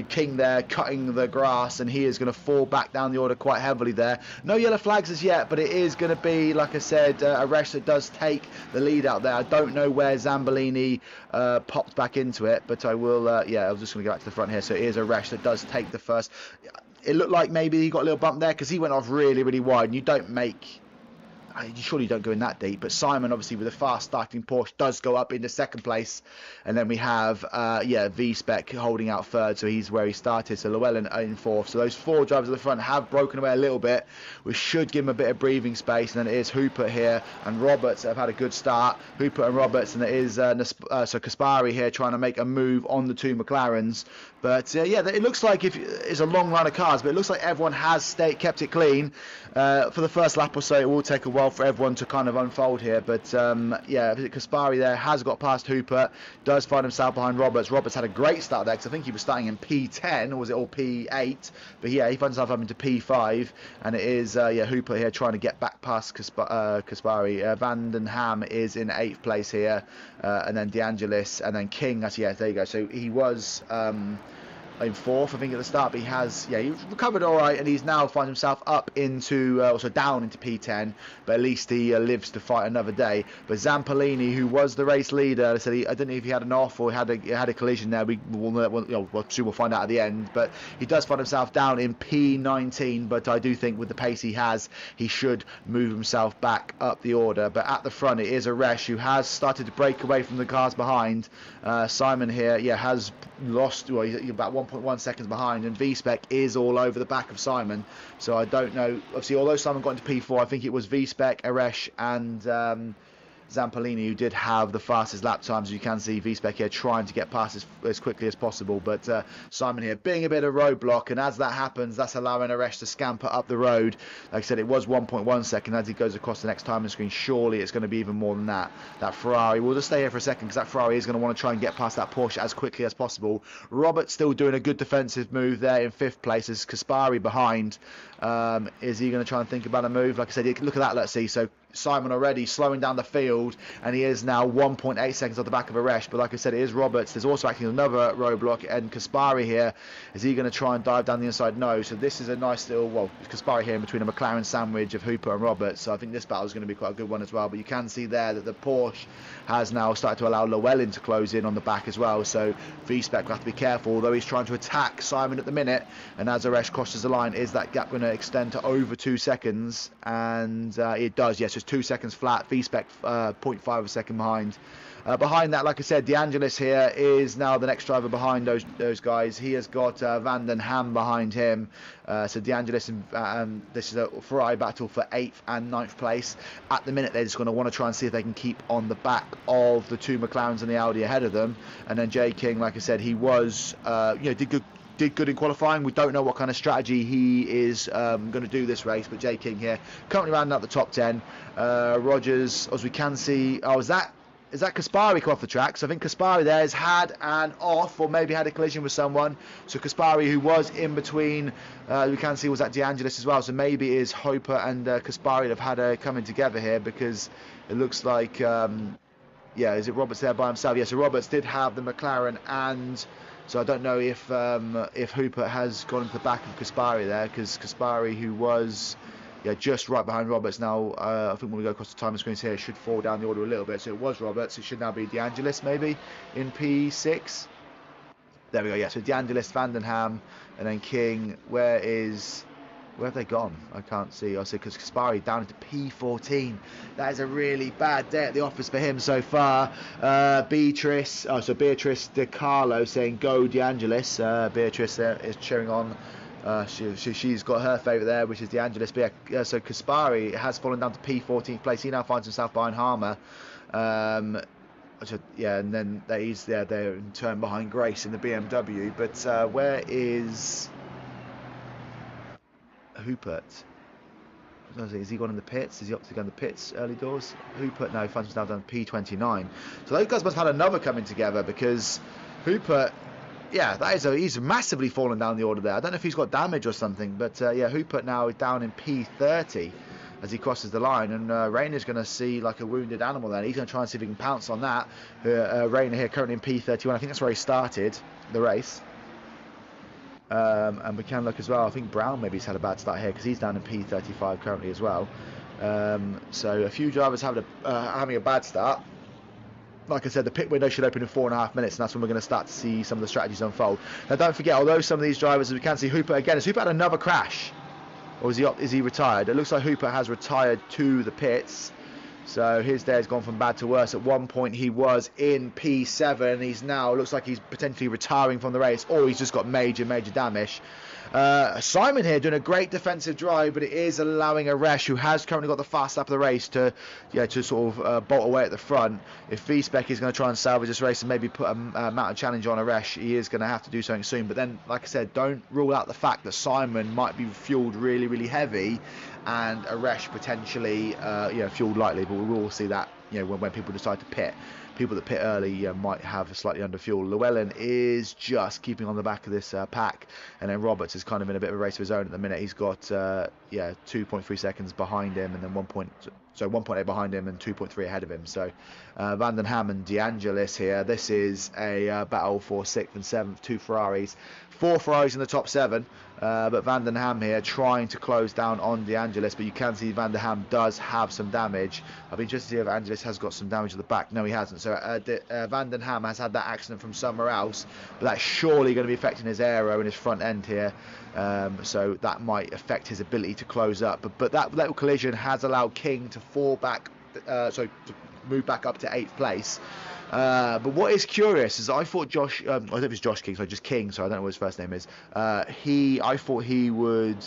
King there cutting the grass, and he is going to fall back down the order quite heavily there. No yellow flags as yet, but it is going to be, like I said, Aresh that does take the lead out there. I don't know where Zambolini popped back into it, but I will, I was just going to go back to the front here. So it is Aresh that does take the first. It looked like maybe he got a little bump there because he went off really, really wide, and you surely don't go in that deep, but Simon, obviously with a fast starting Porsche, does go up into second place, and then we have V-Spec holding out third, so he's where he started. So Llewellyn in fourth. So those 4 drivers at the front have broken away a little bit, which should give him a bit of breathing space. And then it is Hooper here and Roberts that have had a good start. Hooper and Roberts, and it is Kaspari here trying to make a move on the 2 McLarens. But it looks like it's a long run of cars, but it looks like everyone has kept it clean. For the first lap or so, it will take a while for everyone to kind of unfold here. But Kaspari there has got past Hooper, does find himself behind Roberts. Roberts had a great start there because I think he was starting in P10, or was it all P8? But he finds himself up into P5, and it is Hooper here trying to get back past Kaspari. Van Denham is in 8th place here, and then DeAngelis, and then King. There you go. So he was in 4th, I think, at the start, but he recovered all right, and he's now finds himself up into, also down into P10, but at least he lives to fight another day. But Zampolini, who was the race leader, I don't know if he had an off or had a collision there. We'll find out at the end, but he does find himself down in P19, but I do think with the pace he has, he should move himself back up the order. But at the front, it is Aresh, who has started to break away from the cars behind. Simon here, has lost, he's about 1.1 seconds behind, and V-Spec is all over the back of Simon. So I don't know, obviously, although Simon got into P4, I think it was V-Spec, Aresh and Zampolini who did have the fastest lap times. You can see V-Spec here trying to get past as quickly as possible, but Simon here being a bit of a roadblock, and as that happens, that's allowing Aresh to scamper up the road. Like I said, it was 1.1 second. As he goes across the next timing screen, surely it's going to be even more than that. That Ferrari, we'll just stay here for a second because that Ferrari is going to want to try and get past that Porsche as quickly as possible. Robert still doing a good defensive move there in 5th place. As Kaspari behind. Is he going to try and think about a move? Like I said, look at that, let's see. So Simon already slowing down the field, and he is now 1.8 seconds off the back of Aresh. But like I said, it is Roberts. There's also actually another roadblock, and Kaspari here. Is he going to try and dive down the inside? No. So this is a nice little, well, Kaspari here in between a McLaren sandwich of Hooper and Roberts. So I think this battle is going to be quite a good one as well. But you can see there that the Porsche has now started to allow Llewellyn to close in on the back as well. So V-Spec will have to be careful, although he's trying to attack Simon at the minute. And as Aresh crosses the line, is that gap going to extend to over 2 seconds? And it does, yes. Just 2 seconds flat. V-Spec 0.5 of a second behind. Behind that, like I said, DeAngelis here is now the next driver behind those guys. He has got Van den Ham behind him. So DeAngelis and this is a Ferrari battle for 8th and 9th place. At the minute, they're just going to want to try and see if they can keep on the back of the 2 McLarens and the Audi ahead of them. And then Jay King, like I said, he was, did good in qualifying. We don't know what kind of strategy he is going to do this race, but Jay King here currently rounding out the top 10. Rogers, as we can see, is that Kaspari come off the track? So I think Kaspari there has had an off, or maybe had a collision with someone. So Kaspari, who was in between, we can see was at DeAngelis as well. So maybe it is Hooper and Kaspari that have had a coming together here, because it looks like, is it Roberts there by himself? Yeah, so Roberts did have the McLaren, and so I don't know if Hooper has gone into the back of Kaspari there, because Kaspari, who was just right behind Roberts now, I think when we go across the timing screens here, it should fall down the order a little bit. So it was Roberts. It should now be DeAngelis maybe in P6. There we go. Yeah, so DeAngelis, Van den Ham, and then King. Where have they gone? I can't see. I see, because Kaspari down into P14. That is a really bad day at the office for him so far. Beatrice De Carlo saying go DeAngelis. Beatrice is cheering on. She's got her favourite there, which is DeAngelis. But so Kaspari has fallen down to P14th place. He now finds himself behind Harmer. And then he's there in turn behind Grace in the BMW. But where is Hupert? Is he gone in the pits? Is he opted to go in the pits early doors? Hupert now finds himself down to P29. So those guys must have had another coming together, because Hupert, he's massively fallen down the order there. I don't know if he's got damage or something, but Hupert now is down in P30 as he crosses the line, and Rayner's going to see like a wounded animal there. He's going to try and see if he can pounce on that. Rayner here currently in P31. I think that's where he started the race. And we can look as well. I think Brown maybe has had a bad start here, because he's down in P35 currently as well. So a few drivers having a bad start. Like I said, the pit window should open in 4.5 minutes, and that's when we're going to start to see some of the strategies unfold. Now, don't forget, although some of these drivers, as we can see, Hooper again, has Hooper had another crash, or is he retired? It looks like Hooper has retired to the pits. So his day has gone from bad to worse. At one point he was in P7. He's now, looks like he's potentially retiring from the race, or he's just got major damage. Simon here doing a great defensive drive, but it is allowing Aresh, who has currently got the fast lap of the race, to sort of bolt away at the front. If V-Spec is going to try and salvage this race and maybe put a mountain challenge on Aresh, he is going to have to do something soon. But then, like I said, don't rule out the fact that Simon might be fueled really heavy, and Aresh potentially fueled lightly. But we will see that when people decide to pit. People that pit early might have a slightly under fuel. Llewellyn is just keeping on the back of this pack, and then Roberts is kind of in a bit of a race of his own at the minute. He's got 2.3 seconds behind him, and then 1.8 behind him, and 2.3 ahead of him. So Van den Ham and DeAngelis here. This is a battle for 6th and 7th, 2 Ferraris. 4 Ferraris in the top 7, but Van den Ham here trying to close down on DeAngelis, but you can see Van den Ham does have some damage. I'll be interested to see if Angelis has got some damage at the back. No, he hasn't. So Van den Ham has had that accident from somewhere else, but that's surely going to be affecting his aero and his front end here. So that might affect his ability to close up. But that little collision has allowed King to fall back, to move back up to 8th place. But what is curious is I thought Josh, I don't know if it's Josh King, so just King, so I don't know what his first name is. I thought he would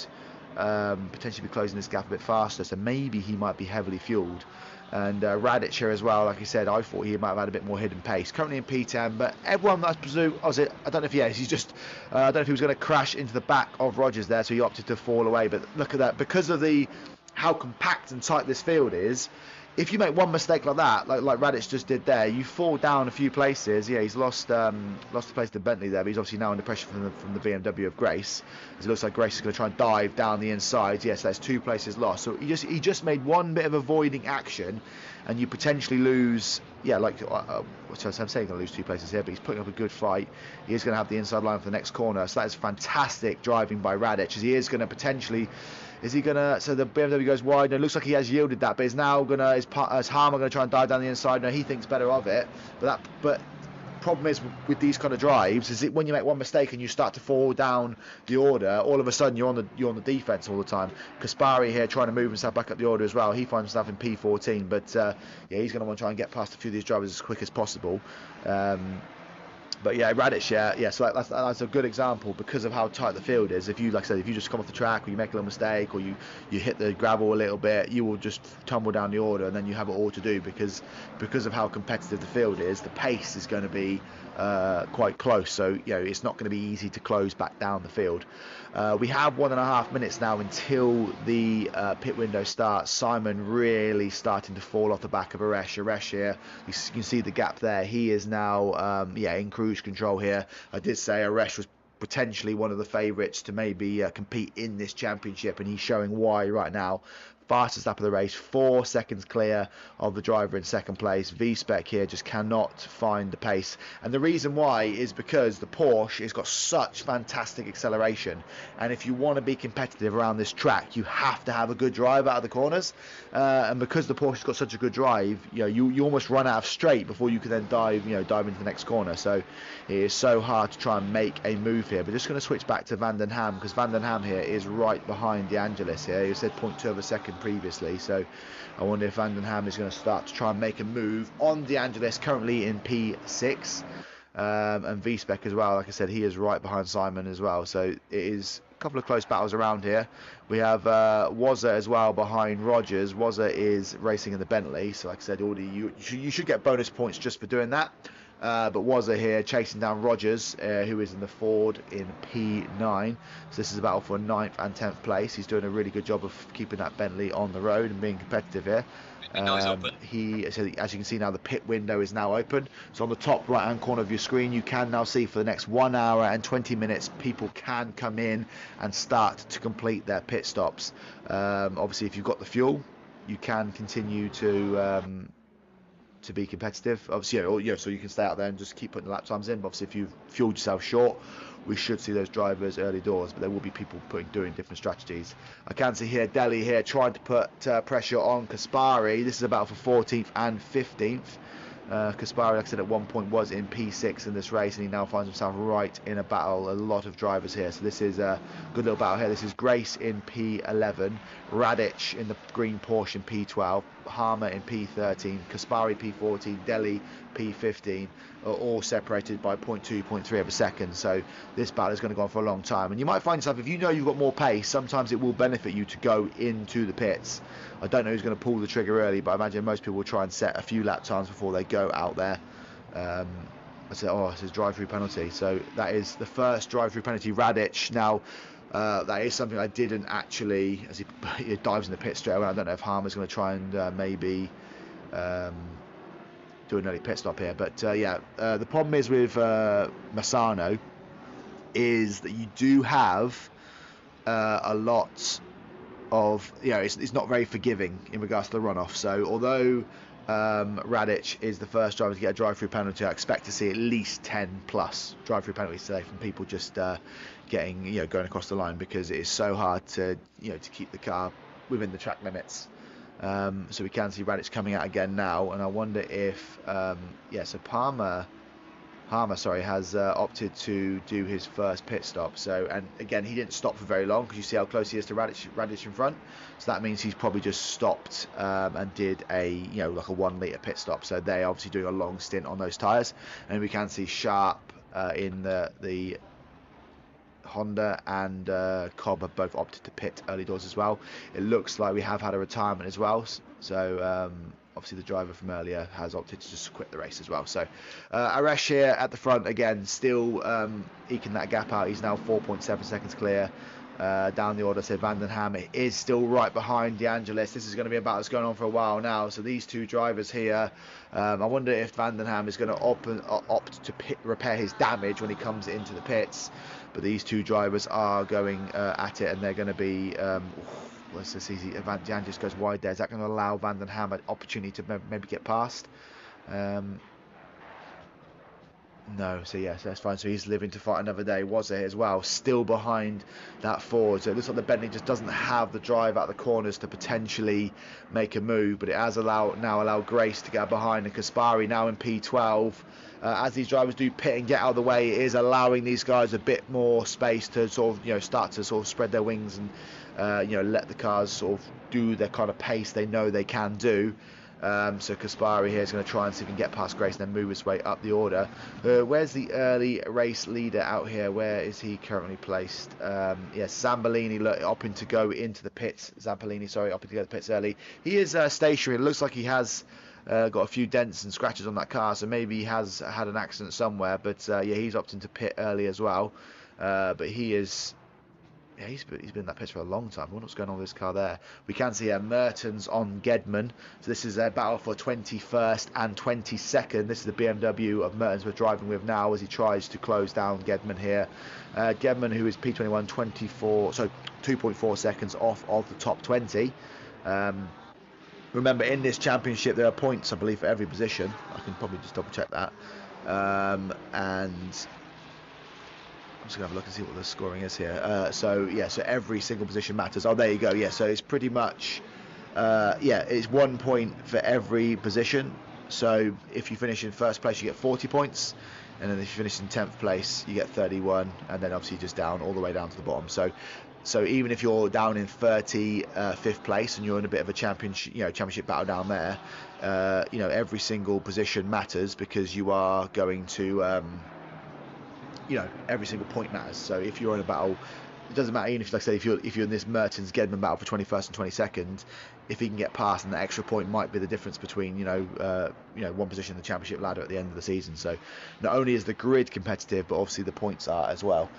potentially be closing this gap a bit faster, so maybe he might be heavily fueled. And Radic here as well, like I said, I thought he might have had a bit more hidden pace. Currently in P10, but everyone, I presume, I don't know if he is, he's just, I don't know if he was going to crash into the back of Rogers there, so he opted to fall away. But look at that, because of how compact and tight this field is, if you make one mistake like that, like Radic just did there, you fall down a few places. Yeah, he's lost the place to Bentley there, but he's obviously now under pressure from the BMW of Grace. As it looks like Grace is going to try and dive down the inside. Yes, that's 2 places lost. So he just made one bit of avoiding action, and you potentially lose. Yeah, like I'm saying, he's going to lose 2 places here, but he's putting up a good fight. He is going to have the inside line for the next corner. So that is fantastic driving by Radic, as he is going to potentially. Is he gonna? So the BMW goes wide. And it looks like he has yielded that, but is now gonna. Is Harmer gonna try and dive down the inside? No, he thinks better of it. But problem is with these kind of drives is it when you make one mistake and you start to fall down the order, all of a sudden you're on the defense all the time. Kaspari here trying to move himself back up the order as well. He finds himself in P14, but yeah, he's gonna want to try and get past a few of these drivers as quick as possible. But yeah, Radic, yeah. So that's a good example because of how tight the field is. If you, like I said, if you just come off the track or you make a little mistake or you hit the gravel a little bit, you will just tumble down the order, and then you have it all to do because of how competitive the field is. The pace is going to be quite close, so it's not going to be easy to close back down the field. We have 1.5 minutes now until the pit window starts. Simon really starting to fall off the back of Aresh. Aresh here, you can see the gap there. He is now in cruise control here. I did say Aresh was potentially one of the favourites to maybe compete in this championship, and he's showing why right now. Fastest lap of the race, 4 seconds clear of the driver in second place. V-Spec here just cannot find the pace, and the reason why is because the Porsche has got such fantastic acceleration, and if you want to be competitive around this track, you have to have a good drive out of the corners, and because the Porsche's got such a good drive, you almost run out of straight before you can then dive into the next corner. So it is so hard to try and make a move here. But just going to switch back to Van den Ham, because Van den Ham here is right behind De Angelis here. He said 0.2 of a second previously, so I wonder if Van den Ham is going to start to try and make a move on De Angelis, currently in P6, and V-Spec as well. Like I said, he is right behind Simon as well, so it is a couple of close battles around here. We have Wazza as well behind Rogers. Wazza is racing in the Bentley, so like I said, you should get bonus points just for doing that. But Wazza here chasing down Rogers, who is in the Ford in P9. So this is a battle for 9th and 10th place. He's doing a really good job of keeping that Bentley on the road and being competitive here. So as you can see now, the pit window is now open. So on the top right hand corner of your screen, you can now see for the next 1 hour and 20 minutes, people can come in and start to complete their pit stops. Obviously, if you've got the fuel, you can continue to be competitive, obviously, so you can stay out there and just keep putting the lap times in. But obviously, if you've fueled yourself short, we should see those drivers early doors, but there will be people doing different strategies. I can see here Delhi here trying to put pressure on Kaspari. This is about for 14th and 15th. Kaspari, like I said, at one point was in P6 in this race, and he now finds himself right in a battle. A lot of drivers here, so this is a good little battle here. This is Grace in P11, Radic in the green Porsche in P12, Harmer in P13, Kaspari P14, Delhi P15, are all separated by 0.2, 0.3 of a second. So this battle is going to go on for a long time, and you might find yourself, if you know you've got more pace, sometimes it will benefit you to go into the pits. I don't know who's going to pull the trigger early, but I imagine most people will try and set a few lap times before they go out there. I said, it says drive-through penalty. So that is the first drive-through penalty. Radic now. That is something I didn't actually, as he dives in the pit straight away. I don't know if Harmer's going to try and maybe do an early pit stop here. But the problem is with Misano is that you do have a lot of, it's not very forgiving in regards to the runoff. So although Radic is the first driver to get a drive-through penalty, I expect to see at least 10 plus drive-through penalties today from people just getting, going across the line, because it is so hard to keep the car within the track limits. So we can see Radic coming out again now, and I wonder if so Harmer has opted to do his first pit stop. So, and again, he didn't stop for very long, because you see how close he is to Radic in front. So that means he's probably just stopped and did a like a 1 litre pit stop. So they're obviously doing a long stint on those tyres, and we can see Sharp in the Honda and Cobb have both opted to pit early doors as well. It looks like we have had a retirement as well. So obviously the driver from earlier has opted to just quit the race as well. So Aresh here at the front again, still eking that gap out. He's now 4.7 seconds clear. down the order. So Vandenham is still right behind De Angelis. This is going to be a battle that's going on for a while now. So these two drivers here, I wonder if Vandenham is going to opt to repair his damage when he comes into the pits. But these two drivers are going at it, and they're going to be... let's just see, De Angelis goes wide there. Is that going to allow Vandenham an opportunity to maybe get past? No, so yes, that's fine. So he's living to fight another day. Was it as well? Still behind that Ford. So it looks like the Bentley just doesn't have the drive out the corners to potentially make a move. But it has allowed Grace to get behind, and Kaspari now in P12. As these drivers do pit and get out of the way, it is allowing these guys a bit more space to sort of start to sort of spread their wings and let the cars sort of do their kind of pace they know they can do. So Kaspari here is going to try and see if he can get past Grace and then move his way up the order. Where's the early race leader out here? Where is he currently placed? Yes, Zambolini opting to go into the pits. Zambolini, sorry, opting to go to the pits early. He is stationary. It looks like he has got a few dents and scratches on that car, so maybe he has had an accident somewhere. But yeah, he's opting to pit early as well. But he is... Yeah, he's been in that pitch for a long time. I wonder what's going on with this car there. We can see Mertens on Gedman. So this is a battle for 21st and 22nd. This is the BMW of Mertens we're driving with now as he tries to close down Gedman here. Gedman, who is P21, 2.4 seconds off of the top 20. Remember, in this championship, there are points, I believe, for every position. I can probably just double check that. And... I'm just going to have a look and see what the scoring is here. So every single position matters. Oh, there you go. Yeah, so it's pretty much, it's 1 point for every position. So if you finish in first place, you get 40 points. And then if you finish in 10th place, you get 31. And then obviously just down, all the way down to the bottom. So even if you're down in 35th place and you're in a bit of a championship battle down there, every single position matters because you are going to... every single point matters. So if you're in a battle, it doesn't matter. Even if, like I said, if you're in this Mertens Gedman battle for 21st and 22nd, if he can get past, and that extra point might be the difference between one position in the championship ladder at the end of the season. So not only is the grid competitive, but obviously the points are as well.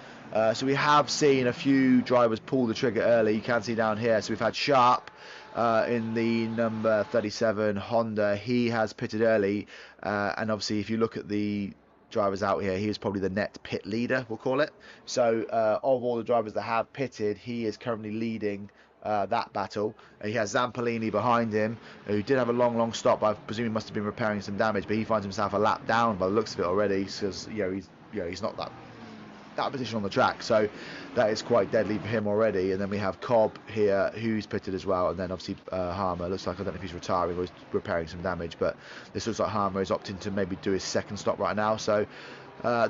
So we have seen a few drivers pull the trigger early. You can see down here. So we've had Sharp in the number 37 Honda. He has pitted early, and obviously if you look at the drivers out here, he is probably the net pit leader, we'll call it. So of all the drivers that have pitted, he is currently leading that battle. He has Zampolini behind him, who did have a long stop. I presume he must have been repairing some damage, but he finds himself a lap down by the looks of it already, because he's not that position on the track, so that is quite deadly for him already. And then we have Cobb here, who's pitted as well, and then obviously Harmer. Looks like, I don't know if he's retiring or he's repairing some damage, but this looks like Harmer is opting to maybe do his second stop right now. So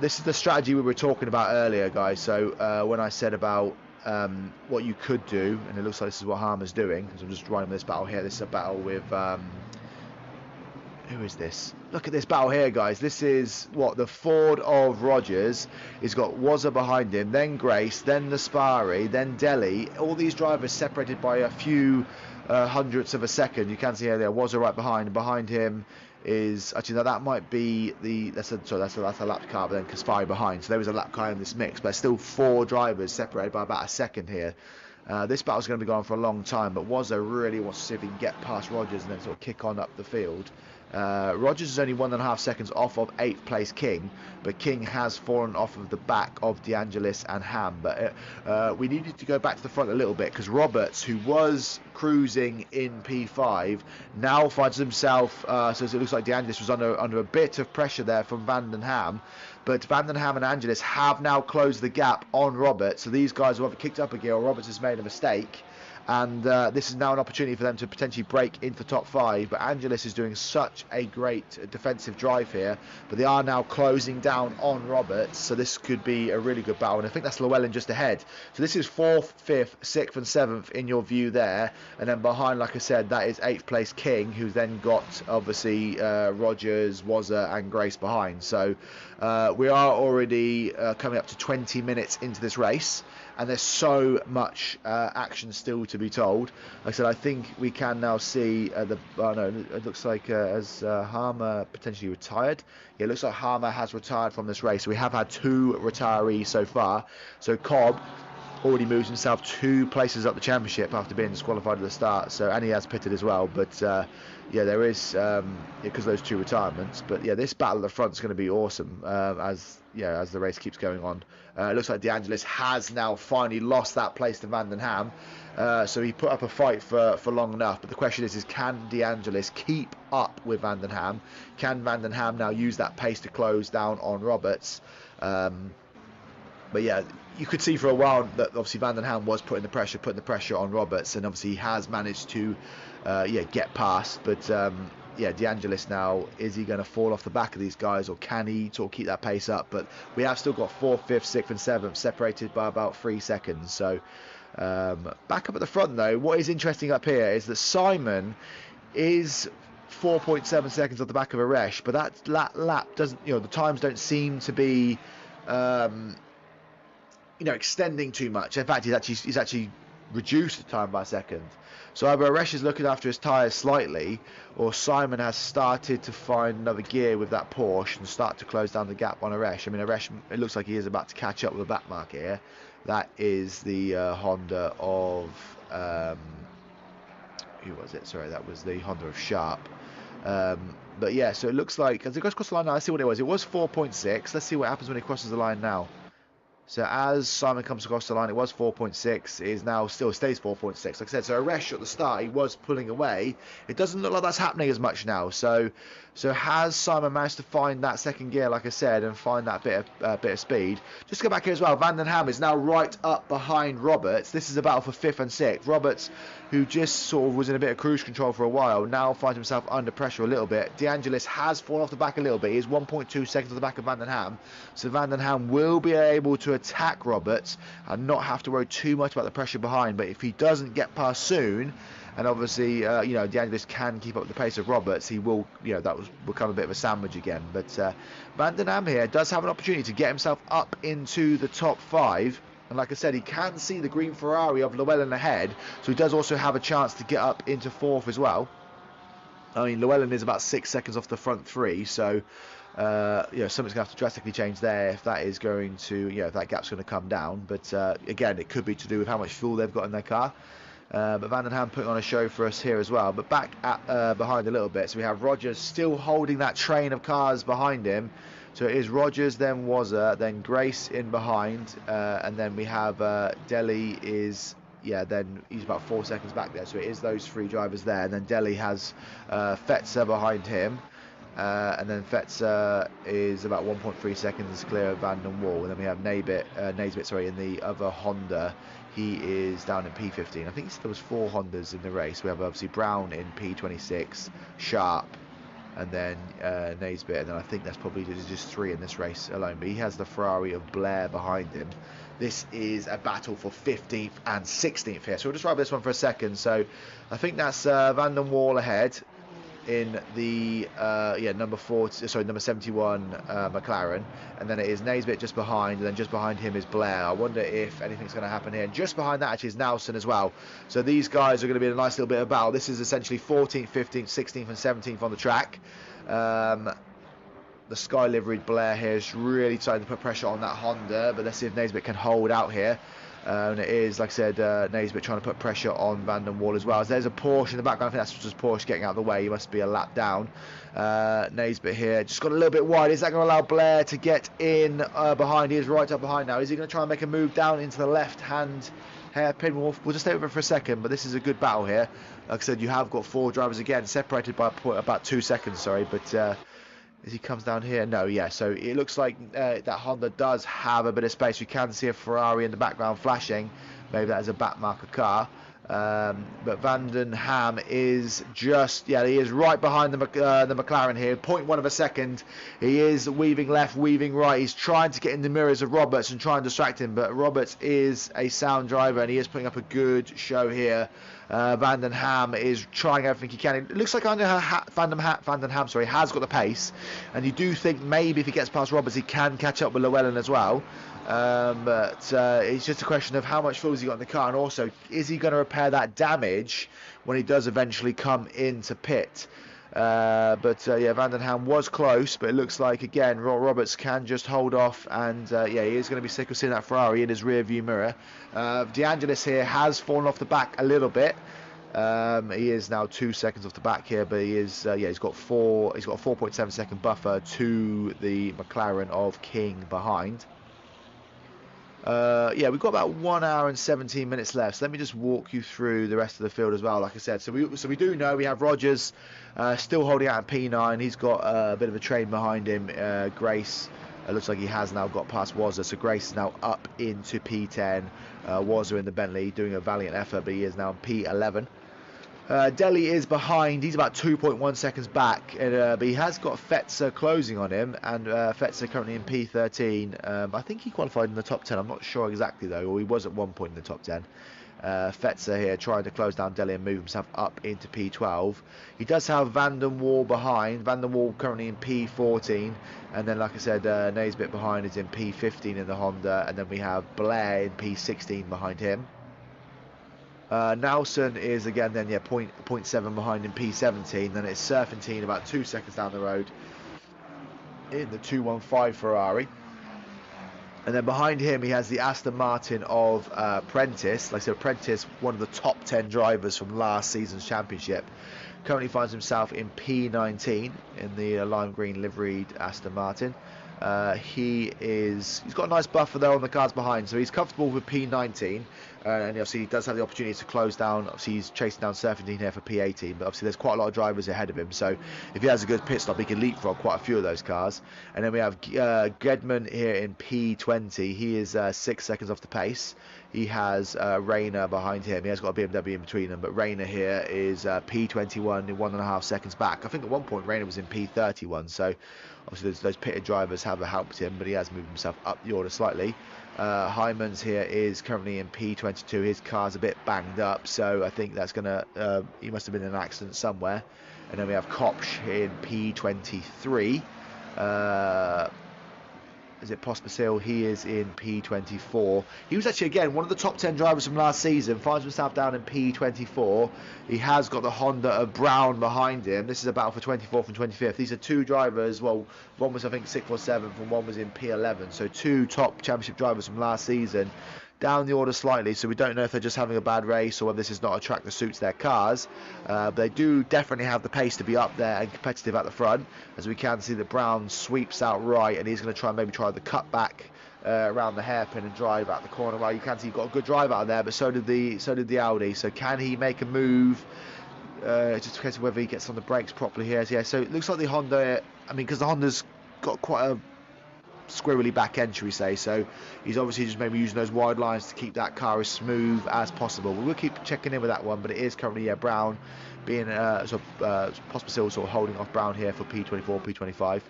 this is the strategy we were talking about earlier, guys. So when I said about what you could do, and it looks like this is what Harmer's doing, because I'm just running this battle here. This is a battle with who is this? Look at this battle here, guys. This is the Ford of Rogers. He's got Wazza behind him, then Grace, then Naspari, then Delhi. All these drivers separated by a few hundredths of a second. You can see here, there Wazza right behind, and behind him is actually, now that might be that's a lap car, but then Kaspari behind. So there was a lap car in this mix, but still 4 drivers separated by about a second here. This battle's going to be going for a long time, but Wazza really wants to see if he can get past Rogers and then sort of kick on up the field. Rogers is only 1.5 seconds off of 8th place King, but King has fallen off of the back of De Angelis and Ham. But we needed to go back to the front a little bit, because Roberts, who was cruising in P5, now finds himself, so it looks like De Angelis was under a bit of pressure there from Vandenham. But Vandenham and Angelis have now closed the gap on Roberts, so these guys have either kicked up a gear or Roberts has made a mistake. And this is now an opportunity for them to potentially break into top 5. But Angelis is doing such a great defensive drive here. But they are now closing down on Roberts. So this could be a really good battle. And I think that's Llewellyn just ahead. So this is 4th, 5th, 6th and 7th in your view there. And then behind, like I said, that is 8th place King, who's then got, obviously, Rogers, Wazza and Grace behind. So we are already coming up to 20 minutes into this race. And there's so much action still to be told. Like I said, I think we can now see it looks like has Harmer potentially retired. Yeah, it looks like Harmer has retired from this race. We have had 2 retirees so far. So Cobb already moves himself 2 places up the championship after being disqualified at the start. So, and he has pitted as well. But yeah, there is because of those 2 retirements. But yeah, this battle at the front is going to be awesome as the race keeps going on. It looks like De Angelis has now finally lost that place to Van den Ham. So he put up a fight for long enough. But the question is can De Angelis keep up with Van den Ham? Can Van den Ham now use that pace to close down on Roberts? But yeah, you could see for a while that obviously Van den Ham was putting the pressure on Roberts, and obviously he has managed to get past. But yeah, De Angelis now, is he going to fall off the back of these guys, or can he sort of keep that pace up? But we have still got 4th, 5th, 6th and 7th separated by about 3 seconds. So back up at the front though, what is interesting up here is that Simon is 4.7 seconds off the back of Aresh, but that lap doesn't, the times don't seem to be extending too much. In fact, he's actually reduced the time by a second. So either Aresh is looking after his tyres slightly, or Simon has started to find another gear with that Porsche and start to close down the gap on Aresh. I mean, Aresh, it looks like he is about to catch up with the back marker here. That is the Honda of who was it? Sorry, that was the Honda of Sharp. But yeah, so it looks like as it goes across the line now, let's see what it was. It was 4.6. Let's see what happens when he crosses the line now. So as Simon comes across the line, it was 4.6. It is now still stays 4.6. Like I said, so Aresh at the start, he was pulling away. It doesn't look like that's happening as much now. So has Simon managed to find that second gear, like I said, and find that bit of speed? Just to go back here as well, Van den Ham is now right up behind Roberts. This is a battle for 5th and 6th. Roberts, who just sort of was in a bit of cruise control for a while, now finds himself under pressure a little bit. De Angelis has fallen off the back a little bit. He is 1.2 seconds off the back of Van den Ham. So Van den Ham will be able to attack Roberts and not have to worry too much about the pressure behind. But if he doesn't get past soon, and obviously De Angelis can keep up with the pace of Roberts, he will, that will become a bit of a sandwich again. But Van den Ham here does have an opportunity to get himself up into the top 5. And like I said, he can see the green Ferrari of Llewellyn ahead, so he does also have a chance to get up into 4th as well. I mean, Llewellyn is about 6 seconds off the front 3, so something's going to have to drastically change there if that is going to, if that gap's going to come down. But again, it could be to do with how much fuel they've got in their car. But Van den Ham putting on a show for us here as well. But back at behind a little bit, so we have Rogers still holding that train of cars behind him. So it is Rogers, then Wazza, then Grace in behind, and then we have Delhi is, then he's about 4 seconds back there. So it is those 3 drivers there, and then Delhi has Fetzer behind him, and then Fetzer is about 1.3 seconds clear of Van den Wall, and then we have Naisbitt, in the other Honda. He is down in P15. I think there was 4 Hondas in the race. We have obviously Brown in P26, Sharp, and then Naisbitt, and then I think that's probably just 3 in this race alone. But he has the Ferrari of Blair behind him. This is a battle for 15th and 16th here. So we'll just ride this one for a second. So I think that's Van den Wall ahead in the number 71 McLaren, and then it is Naisbitt just behind, and then just behind him is Blair. I wonder if anything's going to happen here. And just behind that actually is Nelson as well. So these guys are going to be in a nice little bit of battle. This is essentially 14th, 15th, 16th and 17th on the track. The sky liveried Blair here is really starting to put pressure on that Honda, but let's see if Naisbitt can hold out here. And it is, like I said, Naisbitt trying to put pressure on Van den Wall as well. As there's a Porsche in the background, I think that's just Porsche getting out of the way. He must be a lap down. Naisbitt here, just got a little bit wide. Is that going to allow Blair to get in behind? He is right up behind now. Is he going to try and make a move down into the left-hand hairpin? We'll just stay with it for a second, but this is a good battle here. Like I said, you have got 4 drivers again, separated by about 2 seconds, but as he comes down here, no, yeah, so it looks like that Honda does have a bit of space. You can see a Ferrari in the background flashing. Maybe that is a back marker car. But Van den Ham is just, he is right behind the McLaren here, 0.1 of a second. He is weaving left, weaving right. He's trying to get in the mirrors of Roberts and try and distract him, but Roberts is a sound driver and he is putting up a good show here. Van den Ham is trying everything he can. It looks like Van den Ham has got the pace, and you do think maybe if he gets past Roberts he can catch up with Llewellyn as well. But it's just a question of how much fuel has he got in the car, and also is he going to repair that damage when he does eventually come into pit. Yeah, Vandenham was close, but it looks like, again, Roberts can just hold off, and yeah, he is going to be sick of seeing that Ferrari in his rear view mirror. De Angelis here has fallen off the back a little bit. He is now 2 seconds off the back here, but he is yeah, he's got a 4.7 second buffer to the McLaren of King behind. Yeah, we've got about 1 hour and 17 minutes left. So let me just walk you through the rest of the field as well. Like I said, so we do know we have Rogers still holding out in P9. He's got a bit of a train behind him. Grace looks like he has now got past Wazza. So Grace is now up into P10. Wazza in the Bentley doing a valiant effort, but he is now in P11. Delhi is behind. He's about 2.1 seconds back, but he has got Fetzer closing on him, and Fetzer currently in P13. I think he qualified in the top 10. I'm not sure exactly though, or he was at one point in the top 10. Fetzer here trying to close down Delhi and move himself up into P12. He does have Van der Waal behind. Van der Waal currently in P14, and then like I said, Naisbitt behind is in P15 in the Honda, and then we have Blair in P16 behind him. Nelson is again then 0.7 behind in P17. Then it's Serpentine about 2 seconds down the road in the 215 Ferrari. And then behind him he has the Aston Martin of Prentice. Like I said, Prentice, one of the top 10 drivers from last season's championship. Currently finds himself in P19 in the lime green liveried Aston Martin. He's got a nice buffer there on the cars behind, so he's comfortable with P19, and obviously he does have the opportunity to close down. Obviously he's chasing down Serpentine here for P18, but obviously there's quite a lot of drivers ahead of him, so if he has a good pit stop he can leapfrog quite a few of those cars. And then we have Gedman here in P20. He is 6 seconds off the pace. He has Rayner behind him. He has got a BMW in between them, but Rayner here is P21 in 1.5 seconds back. I think at one point Rayner was in P31, so obviously those pitted drivers have helped him, but he has moved himself up the order slightly. Hyman's here is currently in P22. His car's a bit banged up, so I think that's going to... he must have been in an accident somewhere. And then we have Kopsch in P23. Is it Pospisil? He is in P24. He was actually, again, one of the top 10 drivers from last season. Finds himself down in P24. He has got the Honda of Brown behind him. This is a battle for 24th and 25th. These are two drivers. Well, one was, I think, 6th or 7th, and one was in P11. So two top championship drivers from last season. Down the order slightly, so we don't know if they're just having a bad race or whether this is not a track that suits their cars. But they do definitely have the pace to be up there and competitive at the front. As we can see, that Brown sweeps out right, and he's going to try the cutback around the hairpin and drive out the corner. Well, you can see you've got a good drive out of there, but so did the Audi. So can he make a move? Just in case of whether he gets on the brakes properly here. Yeah, so it looks like the Honda. I mean, because the Honda's got quite a squirrely back end, should we say, so he's obviously just maybe using those wide lines to keep that car as smooth as possible. We'll keep checking in with that one, but it is currently Brown being Pospisil sort of holding off Brown here for P24, P25.